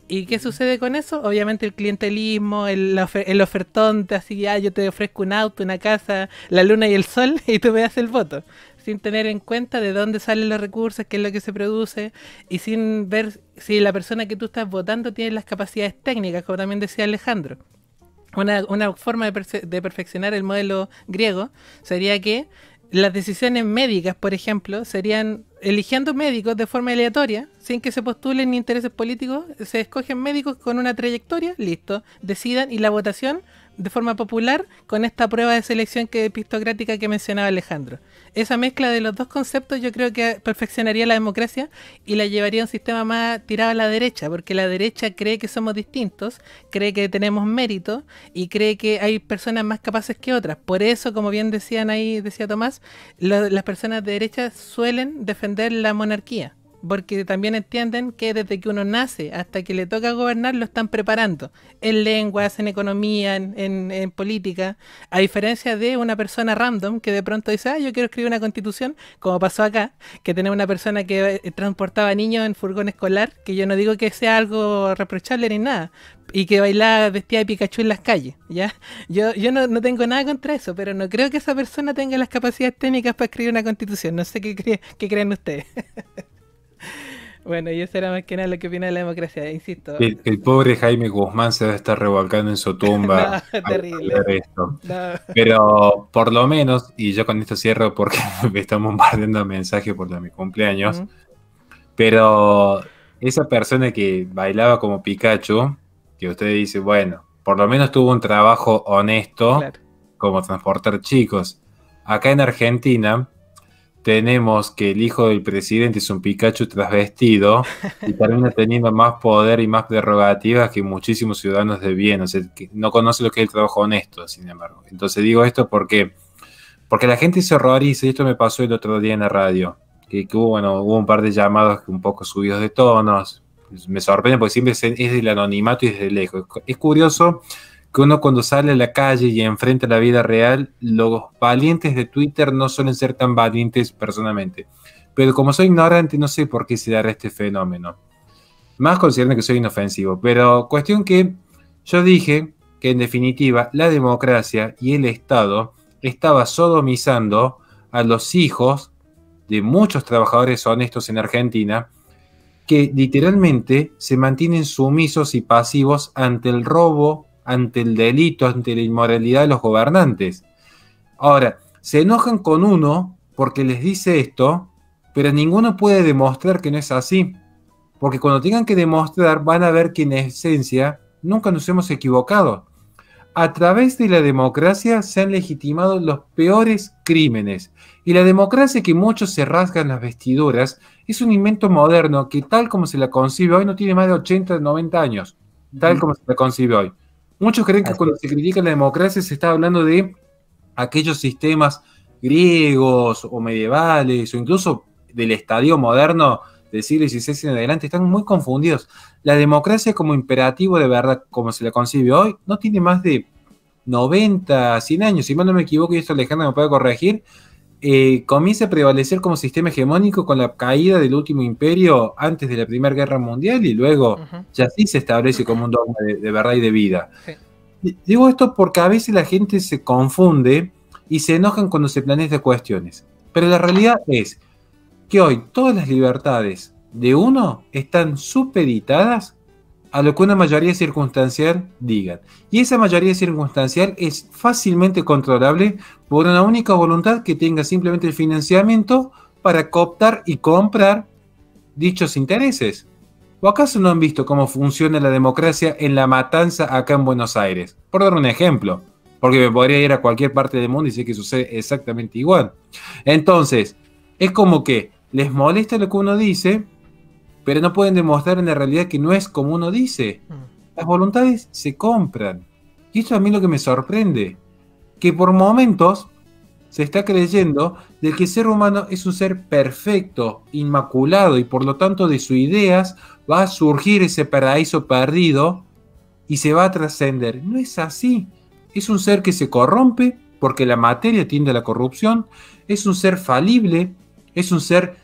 ¿Y qué sucede con eso? Obviamente el clientelismo, el ofertón, así, yo te ofrezco un auto, una casa, la luna y el sol, y tú me das el voto, sin tener en cuenta de dónde salen los recursos, qué es lo que se produce, y sin ver si la persona que tú estás votando tiene las capacidades técnicas, como también decía Alejandro. Una forma de perfeccionar el modelo griego sería que las decisiones médicas, por ejemplo, serían eligiendo médicos de forma aleatoria, sin que se postulen ni intereses políticos, se escogen médicos con una trayectoria, listo, decidan, y la votación de forma popular con esta prueba de selección epistocrática que mencionaba Alejandro. Esa mezcla de los dos conceptos yo creo que perfeccionaría la democracia y la llevaría a un sistema más tirado a la derecha, porque la derecha cree que somos distintos, cree que tenemos mérito y cree que hay personas más capaces que otras. Por eso, como bien decían ahí, decía Tomás, las personas de derecha suelen defender la monarquía, porque también entienden que desde que uno nace hasta que le toca gobernar lo están preparando en lenguas, en economía, en política, a diferencia de una persona random que de pronto dice, yo quiero escribir una constitución, como pasó acá, que tenemos una persona que transportaba niños en furgón escolar, que yo no digo que sea algo reprochable ni nada, y que bailaba vestida de Pikachu en las calles, ¿ya? Yo no tengo nada contra eso, pero no creo que esa persona tenga las capacidades técnicas para escribir una constitución. No sé qué creen ustedes. Bueno, y eso era más que nada lo que opina de la democracia, insisto. El pobre Jaime Guzmán se debe estar revolcando en su tumba. No, terrible. Esto. No. Pero por lo menos, y yo con esto cierro porque me están bombardeando mensajes por mi cumpleaños, pero esa persona que bailaba como Pikachu, que usted dice, bueno, por lo menos tuvo un trabajo honesto, claro, como transportar chicos. Acá en Argentina tenemos que el hijo del presidente es un Pikachu trasvestido y termina teniendo más poder y más prerrogativas que muchísimos ciudadanos de bien, o sea, que no conoce lo que es el trabajo honesto, sin embargo. Entonces digo esto porque la gente se horroriza, y esto me pasó el otro día en la radio, que hubo un par de llamados un poco subidos de tonos. Me sorprende porque siempre es del anonimato y desde lejos. Es curioso que uno cuando sale a la calle y enfrenta la vida real, los valientes de Twitter no suelen ser tan valientes personalmente. Pero como soy ignorante, no sé por qué se dará este fenómeno. Más considerando que soy inofensivo. Pero cuestión que yo dije que en definitiva la democracia y el Estado estaba sodomizando a los hijos de muchos trabajadores honestos en Argentina, que literalmente se mantienen sumisos y pasivos ante el robo, ante el delito, ante la inmoralidad de los gobernantes. Ahora, se enojan con uno porque les dice esto, pero ninguno puede demostrar que no es así, porque cuando tengan que demostrar van a ver que en esencia nunca nos hemos equivocado. A través de la democracia se han legitimado los peores crímenes, y la democracia que muchos se rasgan las vestiduras es un invento moderno que tal como se la concibe hoy no tiene más de 80, 90 años, tal como se la concibe hoy. Muchos creen que cuando se critica la democracia se está hablando de aquellos sistemas griegos o medievales o incluso del estadio moderno del siglo XVI en adelante están muy confundidos. La democracia como imperativo de verdad, como se la concibe hoy, no tiene más de 90, 100 años. Si mal no me equivoco, y esto Alejandra me puede corregir, comienza a prevalecer como sistema hegemónico con la caída del último imperio antes de la Primera Guerra Mundial y luego ya sí se establece como un dogma de verdad y de vida. Sí. Digo esto porque a veces la gente se confunde y se enojan cuando se planean estas cuestiones. Pero la realidad es que hoy todas las libertades de uno están supeditadas a lo que una mayoría circunstancial diga. Y esa mayoría circunstancial es fácilmente controlable por una única voluntad que tenga simplemente el financiamiento para cooptar y comprar dichos intereses. ¿O acaso no han visto cómo funciona la democracia en La Matanza acá en Buenos Aires? Por dar un ejemplo, porque me podría ir a cualquier parte del mundo y sé que sucede exactamente igual. Entonces, es como que les molesta lo que uno dice, pero no pueden demostrar en la realidad que no es como uno dice. Las voluntades se compran. Y esto a mí lo que me sorprende, que por momentos se está creyendo de que el ser humano es un ser perfecto, inmaculado, y por lo tanto de sus ideas va a surgir ese paraíso perdido y se va a trascender. No es así. Es un ser que se corrompe porque la materia tiende a la corrupción, es un ser falible, es un ser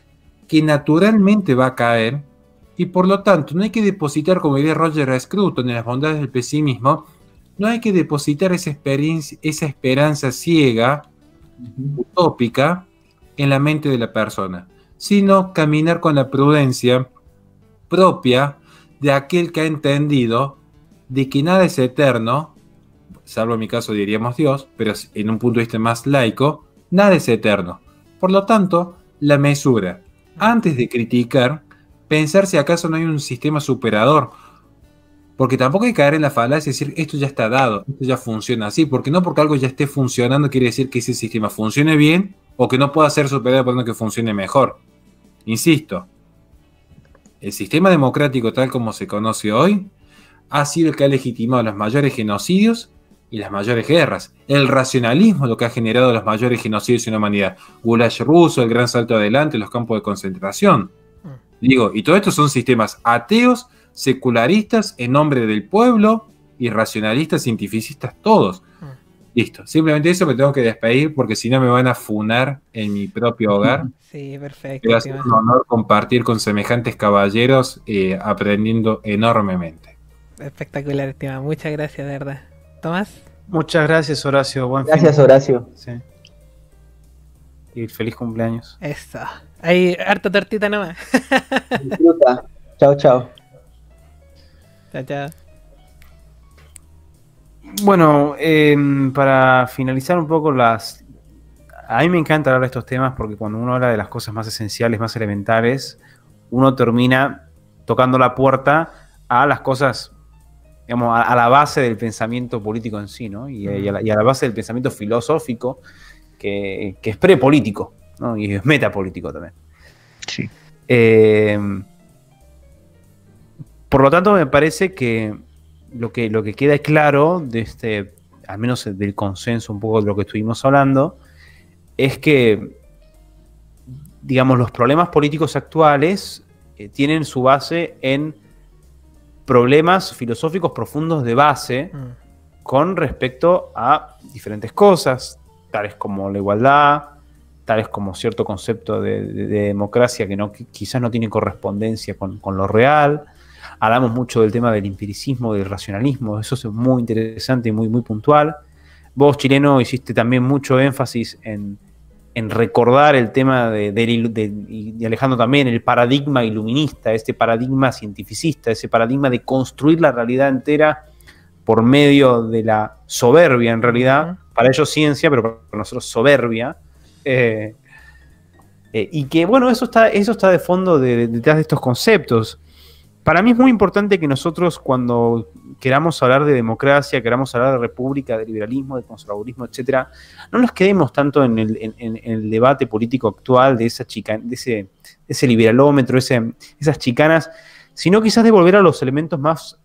que naturalmente va a caer, y por lo tanto no hay que depositar, como diría Roger Scruton en Las bondades del pesimismo, no hay que depositar esa esperanza ciega, utópica, en la mente de la persona, sino caminar con la prudencia propia de aquel que ha entendido de que nada es eterno, salvo en mi caso diríamos Dios, pero en un punto de vista más laico, nada es eterno. Por lo tanto, la mesura. Antes de criticar, pensar si acaso no hay un sistema superador. Porque tampoco hay que caer en la falacia y decir, esto ya está dado, esto ya funciona así. Porque no porque algo ya esté funcionando quiere decir que ese sistema funcione bien o que no pueda ser superado por que funcione mejor. Insisto, el sistema democrático tal como se conoce hoy ha sido el que ha legitimado los mayores genocidios y las mayores guerras. El racionalismo es lo que ha generado los mayores genocidios en la humanidad. Gulag ruso, el gran salto adelante, los campos de concentración. Digo, y todo esto son sistemas ateos, secularistas, en nombre del pueblo, y racionalistas, cientificistas, todos. Listo. Simplemente eso me tengo que despedir porque si no me van a funar en mi propio hogar. Sí, perfecto. Va a ser un honor compartir con semejantes caballeros, aprendiendo enormemente. Espectacular, estimado. Muchas gracias, de verdad. ¿Tomás? Muchas gracias, Horacio. Buen Gracias, fin. Horacio. Sí. Y feliz cumpleaños. Eso. Ahí, harta tortita nomás. Disfruta. Chao, chao. Chao, chao. Bueno, para finalizar un poco a mí me encanta hablar de estos temas porque cuando uno habla de las cosas más esenciales, más elementales, uno termina tocando la puerta a las cosas, digamos, a la base del pensamiento político en sí, ¿no? Y a la base del pensamiento filosófico que es prepolítico, ¿no? Y es metapolítico también. Sí. Por lo tanto, me parece que lo que queda claro de al menos del consenso un poco de lo que estuvimos hablando, es que, digamos, los problemas políticos actuales tienen su base en problemas filosóficos profundos de base con respecto a diferentes cosas, tales como la igualdad, tales como cierto concepto de democracia que quizás no tiene correspondencia con lo real. Hablamos mucho del tema del empiricismo, del racionalismo, eso es muy interesante y muy, muy puntual. Vos, chileno, hiciste también mucho énfasis en recordar el tema y Alejandro también, el paradigma iluminista, este paradigma cientificista, ese paradigma de construir la realidad entera por medio de la soberbia, en realidad, para ellos ciencia, pero para nosotros soberbia. Y que, bueno, eso está de fondo detrás de estos conceptos. Para mí es muy importante que nosotros, cuando queramos hablar de democracia, queramos hablar de república, de liberalismo, de conservadurismo, etcétera, no nos quedemos tanto en el debate político actual de ese liberalómetro, esas chicanas, sino quizás de volver a los elementos más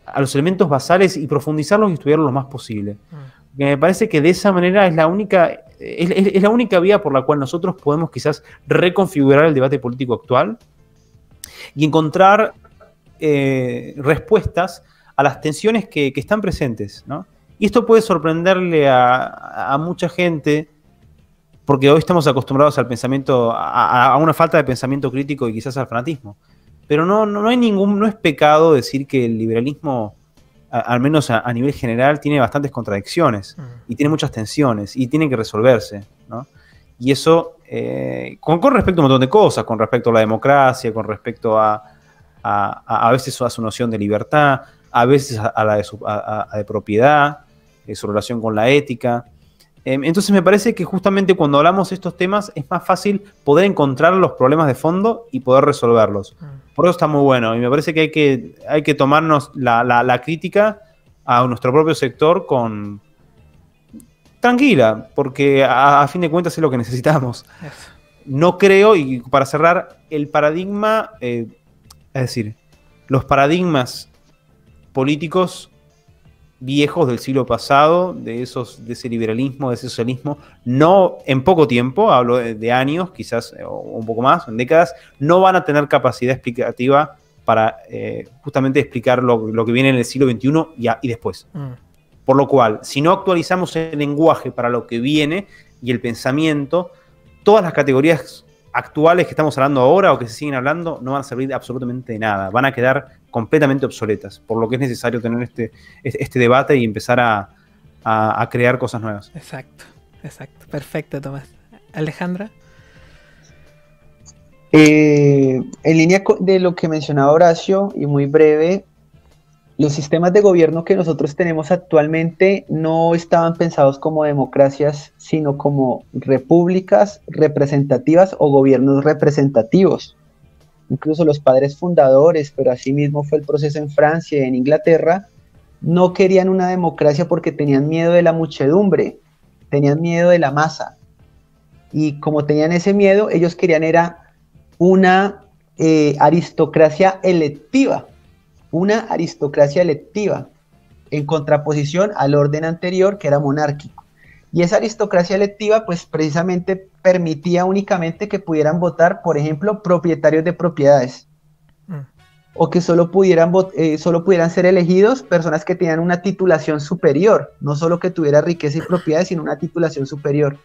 a los elementos basales y profundizarlos y estudiarlos lo más posible. Que me parece que de esa manera es la única vía por la cual nosotros podemos quizás reconfigurar el debate político actual y encontrar respuestas a las tensiones que están presentes, ¿no? Y esto puede sorprenderle a mucha gente, porque hoy estamos acostumbrados al pensamiento, a una falta de pensamiento crítico y quizás al fanatismo. Pero no es pecado decir que el liberalismo, al menos a nivel general, tiene bastantes contradicciones y tiene muchas tensiones y tiene que resolverse, ¿no? Y eso, con respecto a un montón de cosas, con respecto a la democracia, con respecto a veces a su noción de libertad, a veces a la de propiedad, su relación con la ética. Entonces me parece que justamente cuando hablamos de estos temas es más fácil poder encontrar los problemas de fondo y poder resolverlos. Por eso está muy bueno y me parece que hay que tomarnos la crítica a nuestro propio sector con tranquila, porque a fin de cuentas es lo que necesitamos. No creo, y para cerrar, el paradigma, es decir, los paradigmas políticos viejos del siglo pasado, de ese liberalismo, de ese socialismo, no en poco tiempo, hablo de años, quizás o un poco más, en décadas, no van a tener capacidad explicativa para justamente explicar lo que viene en el siglo XXI y después. Por lo cual, si no actualizamos el lenguaje para lo que viene y el pensamiento, todas las categorías actuales que estamos hablando ahora o que se siguen hablando no van a servir absolutamente de nada, van a quedar completamente obsoletas, por lo que es necesario tener este debate y empezar a crear cosas nuevas. Exacto. Perfecto, Tomás. Alejandra. En línea de lo que mencionaba Horacio, y muy breve, los sistemas de gobierno que nosotros tenemos actualmente no estaban pensados como democracias, sino como repúblicas representativas o gobiernos representativos. Incluso los padres fundadores, pero asimismo fue el proceso en Francia y en Inglaterra, no querían una democracia porque tenían miedo de la muchedumbre, tenían miedo de la masa. Y como tenían ese miedo, ellos querían era una aristocracia electiva, en contraposición al orden anterior que era monárquico. Y esa aristocracia electiva pues precisamente permitía únicamente que pudieran votar, por ejemplo, propietarios de propiedades, o que solo pudieran ser elegidos personas que tenían una titulación superior, no solo que tuviera riqueza y propiedades, sino una titulación superior.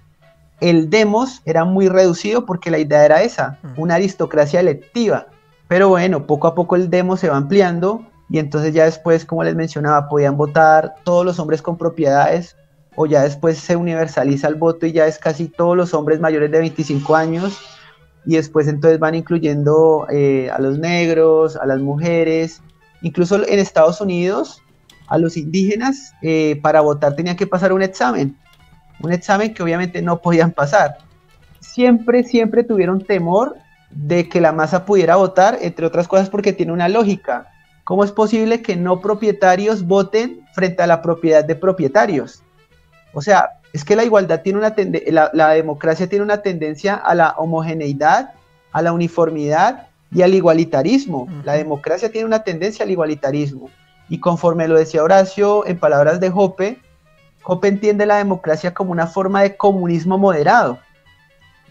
El demos era muy reducido porque la idea era esa, una aristocracia electiva. Pero bueno, poco a poco el demo se va ampliando y entonces ya después, como les mencionaba, podían votar todos los hombres con propiedades, o ya después se universaliza el voto y ya es casi todos los hombres mayores de 25 años, y después entonces van incluyendo a los negros, a las mujeres, incluso en Estados Unidos a los indígenas para votar tenían que pasar un examen que obviamente no podían pasar. Siempre tuvieron temor de que la masa pudiera votar, entre otras cosas porque tiene una lógica. ¿Cómo es posible que no propietarios voten frente a la propiedad de propietarios? O sea, es que la igualdad tiene la democracia tiene una tendencia a la homogeneidad, a la uniformidad y al igualitarismo. La democracia tiene una tendencia al igualitarismo. Y conforme lo decía Horacio, en palabras de Hoppe entiende la democracia como una forma de comunismo moderado.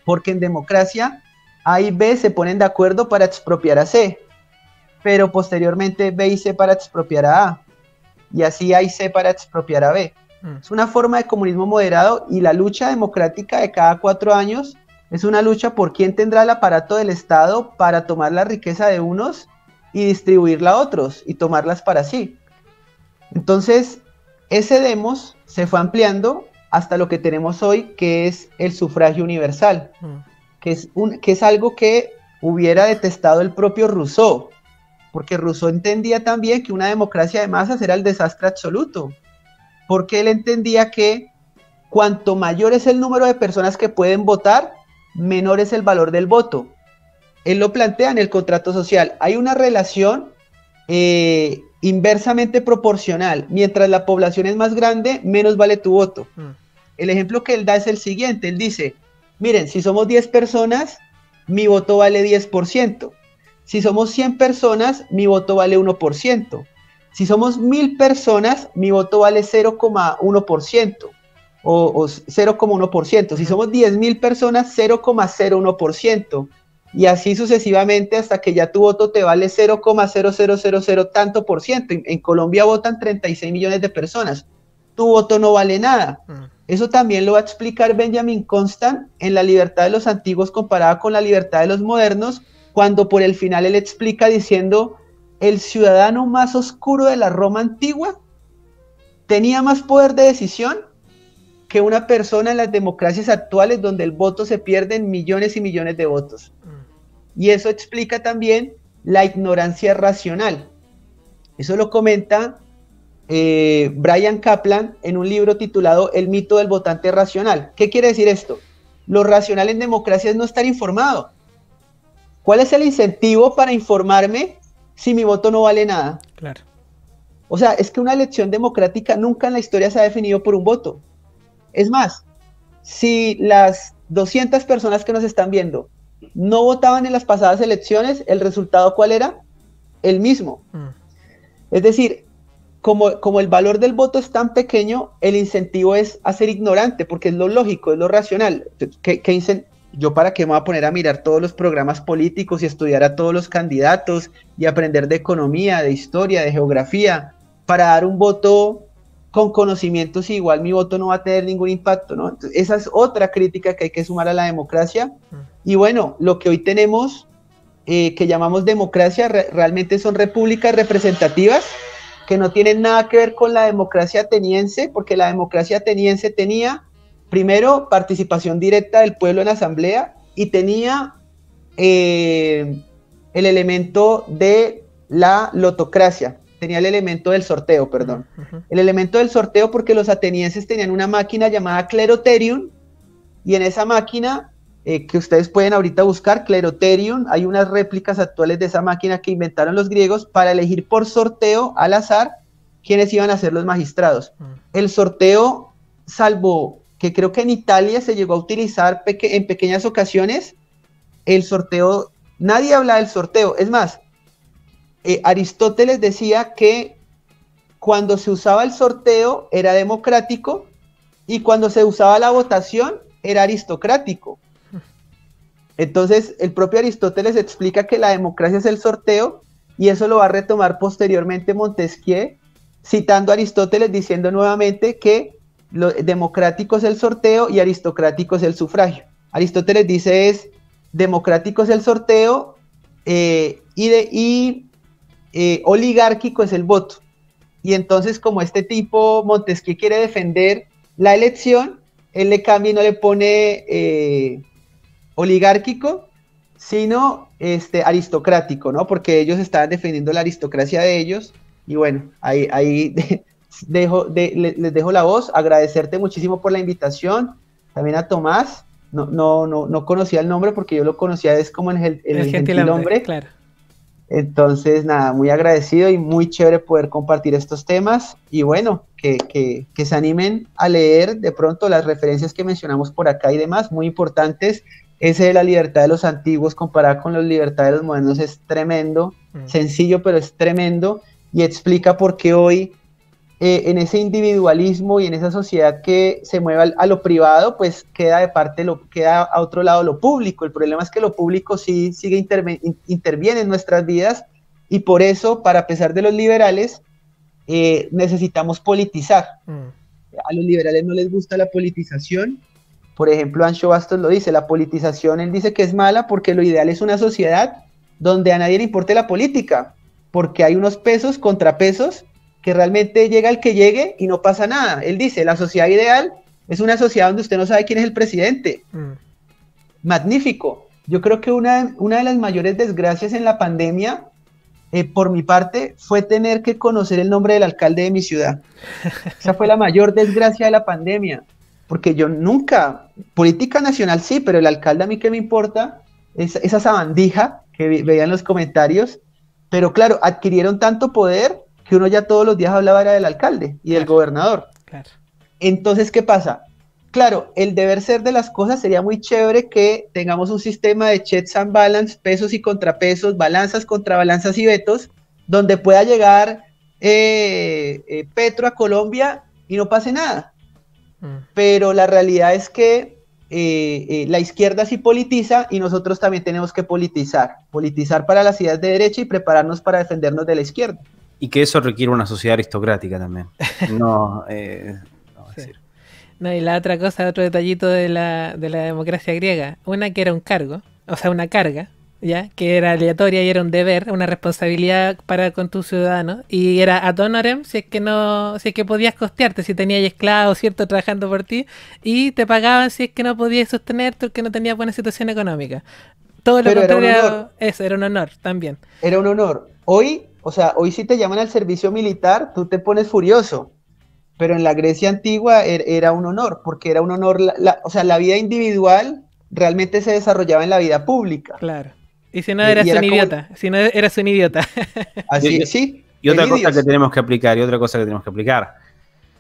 Porque en democracia A y B se ponen de acuerdo para expropiar a C, pero posteriormente B y C para expropiar a A, y así A y C para expropiar a B. Es una forma de comunismo moderado, y la lucha democrática de cada 4 años es una lucha por quién tendrá el aparato del Estado para tomar la riqueza de unos y distribuirla a otros y tomarlas para sí. Entonces, ese demos se fue ampliando hasta lo que tenemos hoy, que es el sufragio universal, que es algo que hubiera detestado el propio Rousseau, porque Rousseau entendía también que una democracia de masas era el desastre absoluto, porque él entendía que cuanto mayor es el número de personas que pueden votar, menor es el valor del voto. Él lo plantea en el contrato social. Hay una relación inversamente proporcional. Mientras la población es más grande, menos vale tu voto. El ejemplo que él da es el siguiente. Él dice, miren, si somos 10 personas, mi voto vale 10%. Si somos 100 personas, mi voto vale 1%. Si somos 1000 personas, mi voto vale 0,1% o 0,1%. Si somos 10.000 personas, 0,01%. Y así sucesivamente hasta que ya tu voto te vale 0,0000 tanto por ciento. En Colombia votan 36 millones de personas. Tu voto no vale nada. Eso también lo va a explicar Benjamin Constant en La libertad de los antiguos comparada con la libertad de los modernos, cuando por el final él explica diciendo: el ciudadano más oscuro de la Roma antigua tenía más poder de decisión que una persona en las democracias actuales, donde el voto se pierde en millones y millones de votos. Y eso explica también la ignorancia racional. Eso lo comenta Bryan Caplan en un libro titulado El mito del votante racional. ¿Qué quiere decir esto? Lo racional en democracia es no estar informado. ¿Cuál es el incentivo para informarme si mi voto no vale nada? Claro. O sea, es que una elección democrática nunca en la historia se ha definido por un voto. Es más, si las 200 personas que nos están viendo no votaban en las pasadas elecciones, ¿el resultado cuál era? El mismo. Es decir, como el valor del voto es tan pequeño, el incentivo es a ser ignorante, porque es lo lógico, es lo racional. ¿Yo para qué me voy a poner a mirar todos los programas políticos y estudiar a todos los candidatos y aprender de economía, de historia, de geografía, para dar un voto con conocimientos? Igual mi voto no va a tener ningún impacto, ¿no? Entonces, esa es otra crítica que hay que sumar a la democracia. Y bueno, lo que hoy tenemos, que llamamos democracia, realmente son repúblicas representativas que no tienen nada que ver con la democracia ateniense, porque la democracia ateniense tenía, primero, participación directa del pueblo en la asamblea, y tenía el elemento de la lotocracia. Tenía el elemento del sorteo, perdón. El elemento del sorteo porque los atenienses tenían una máquina llamada Cleroterium, y en esa máquina, que ustedes pueden ahorita buscar, Cleroterium, hay unas réplicas actuales de esa máquina que inventaron los griegos para elegir por sorteo al azar quiénes iban a ser los magistrados. El sorteo, salvo que creo que en Italia se llegó a utilizar en pequeñas ocasiones, el sorteo, nadie habla del sorteo. Es más, Aristóteles decía que cuando se usaba el sorteo era democrático y cuando se usaba la votación era aristocrático. Entonces el propio Aristóteles explica que la democracia es el sorteo, y eso lo va a retomar posteriormente Montesquieu, citando a Aristóteles, diciendo nuevamente que lo democrático es el sorteo y aristocrático es el sufragio. Aristóteles dice democrático es el sorteo oligárquico es el voto. Y entonces, como este tipo Montesquieu quiere defender la elección, él le cambia y no le pone oligárquico, sino aristocrático, ¿no? Porque ellos estaban defendiendo la aristocracia de ellos. Y bueno, ahí les dejo la voz, agradecerte muchísimo por la invitación, también a Tomás. No conocía el nombre porque yo lo conocía es como en el gentilhombre. Claro. Entonces, nada, muy agradecido y muy chévere poder compartir estos temas, y bueno, que se animen a leer de pronto las referencias que mencionamos por acá y demás, muy importantes. Ese de la libertad de los antiguos comparada con la libertad de los modernos es tremendo, sencillo pero es tremendo, y explica por qué hoy en ese individualismo y en esa sociedad que se mueve a lo privado, pues queda a otro lado lo público. El problema es que lo público sí interviene en nuestras vidas, y por eso, a pesar de los liberales, necesitamos politizar. A los liberales no les gusta la politización. Por ejemplo, Ancho Bastos lo dice, la politización, él dice que es mala porque lo ideal es una sociedad donde a nadie le importe la política, porque hay unos pesos, contrapesos, que realmente llega el que llegue y no pasa nada. Él dice, la sociedad ideal es una sociedad donde usted no sabe quién es el presidente. Magnífico. Yo creo que una de las mayores desgracias en la pandemia, por mi parte, fue tener que conocer el nombre del alcalde de mi ciudad. Esa fue la mayor desgracia de la pandemia, porque yo nunca, política nacional sí, pero el alcalde a mí qué me importa, esa sabandija que veía en los comentarios, pero claro, adquirieron tanto poder que uno ya todos los días hablaba era del alcalde y del gobernador. Claro. Entonces, ¿qué pasa? Claro, el deber ser de las cosas sería muy chévere que tengamos un sistema de checks and balance, pesos y contrapesos, balanzas, contrabalanzas y vetos, donde pueda llegar Petro a Colombia y no pase nada. Pero la realidad es que la izquierda sí politiza y nosotros también tenemos que politizar para las ideas de derecha y prepararnos para defendernos de la izquierda. Y que eso requiere una sociedad aristocrática también. No, sí. No, y la otra cosa, otro detallito de la democracia griega, una que era un cargo, o sea, una carga, ¿ya? Que era aleatoria y era un deber, una responsabilidad para con tus ciudadanos, y era ad honorem si es que podías costearte, si tenías esclavos, ¿cierto?, trabajando por ti, y te pagaban si es que no podías sostenerte o que no tenías buena situación económica. Todo lo contrario, eso era un honor también. Era un honor. Hoy, o sea, hoy si te llaman al servicio militar, tú te pones furioso. Pero en la Grecia antigua era un honor, porque era un honor, o sea, la vida individual realmente se desarrollaba en la vida pública. Claro. Y si no, eras un idiota. Como... Si no, eras un idiota. Así, sí. Y otra cosa que tenemos que aplicar,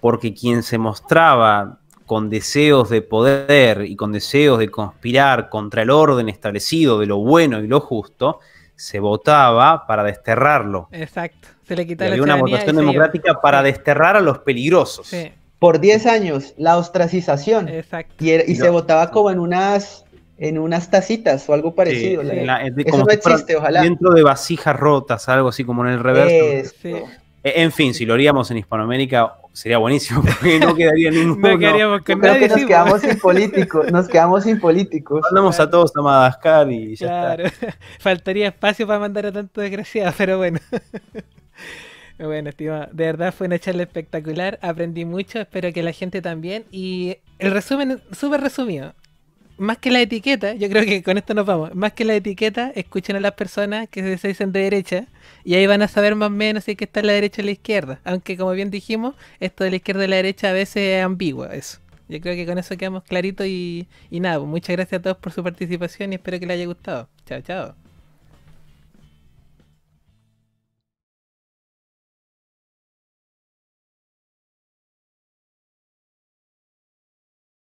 porque quien se mostraba con deseos de poder y con deseos de conspirar contra el orden establecido de lo bueno y lo justo, se votaba para desterrarlo. Exacto. Se le quitaba había una votación democrática para desterrar a los peligrosos. Sí. Por 10 años, la ostracización. Exacto. Y se votaba como en unas tacitas o algo parecido. Sí, eso no existe, ojalá. Dentro de vasijas rotas, algo así como en el reverso. Sí. En fin, si lo haríamos en Hispanoamérica sería buenísimo, porque no quedaría ninguno. No quedaríamos con nadie. Creo que nos quedamos sin políticos. Mandamos a todos a Madagascar y ya está. Faltaría espacio para mandar a tanto desgraciado, pero bueno. Bueno, estimado, de verdad fue una charla espectacular, aprendí mucho, espero que la gente también. Y el resumen, súper resumido, más que la etiqueta, yo creo que con esto nos vamos, más que la etiqueta, escuchen a las personas que se dicen de derecha y ahí van a saber más o menos si es que está la derecha o la izquierda. Aunque como bien dijimos, esto de la izquierda y la derecha a veces es ambiguo, eso. Yo creo que con eso quedamos claritos y nada, pues muchas gracias a todos por su participación y espero que les haya gustado. Chao, chao.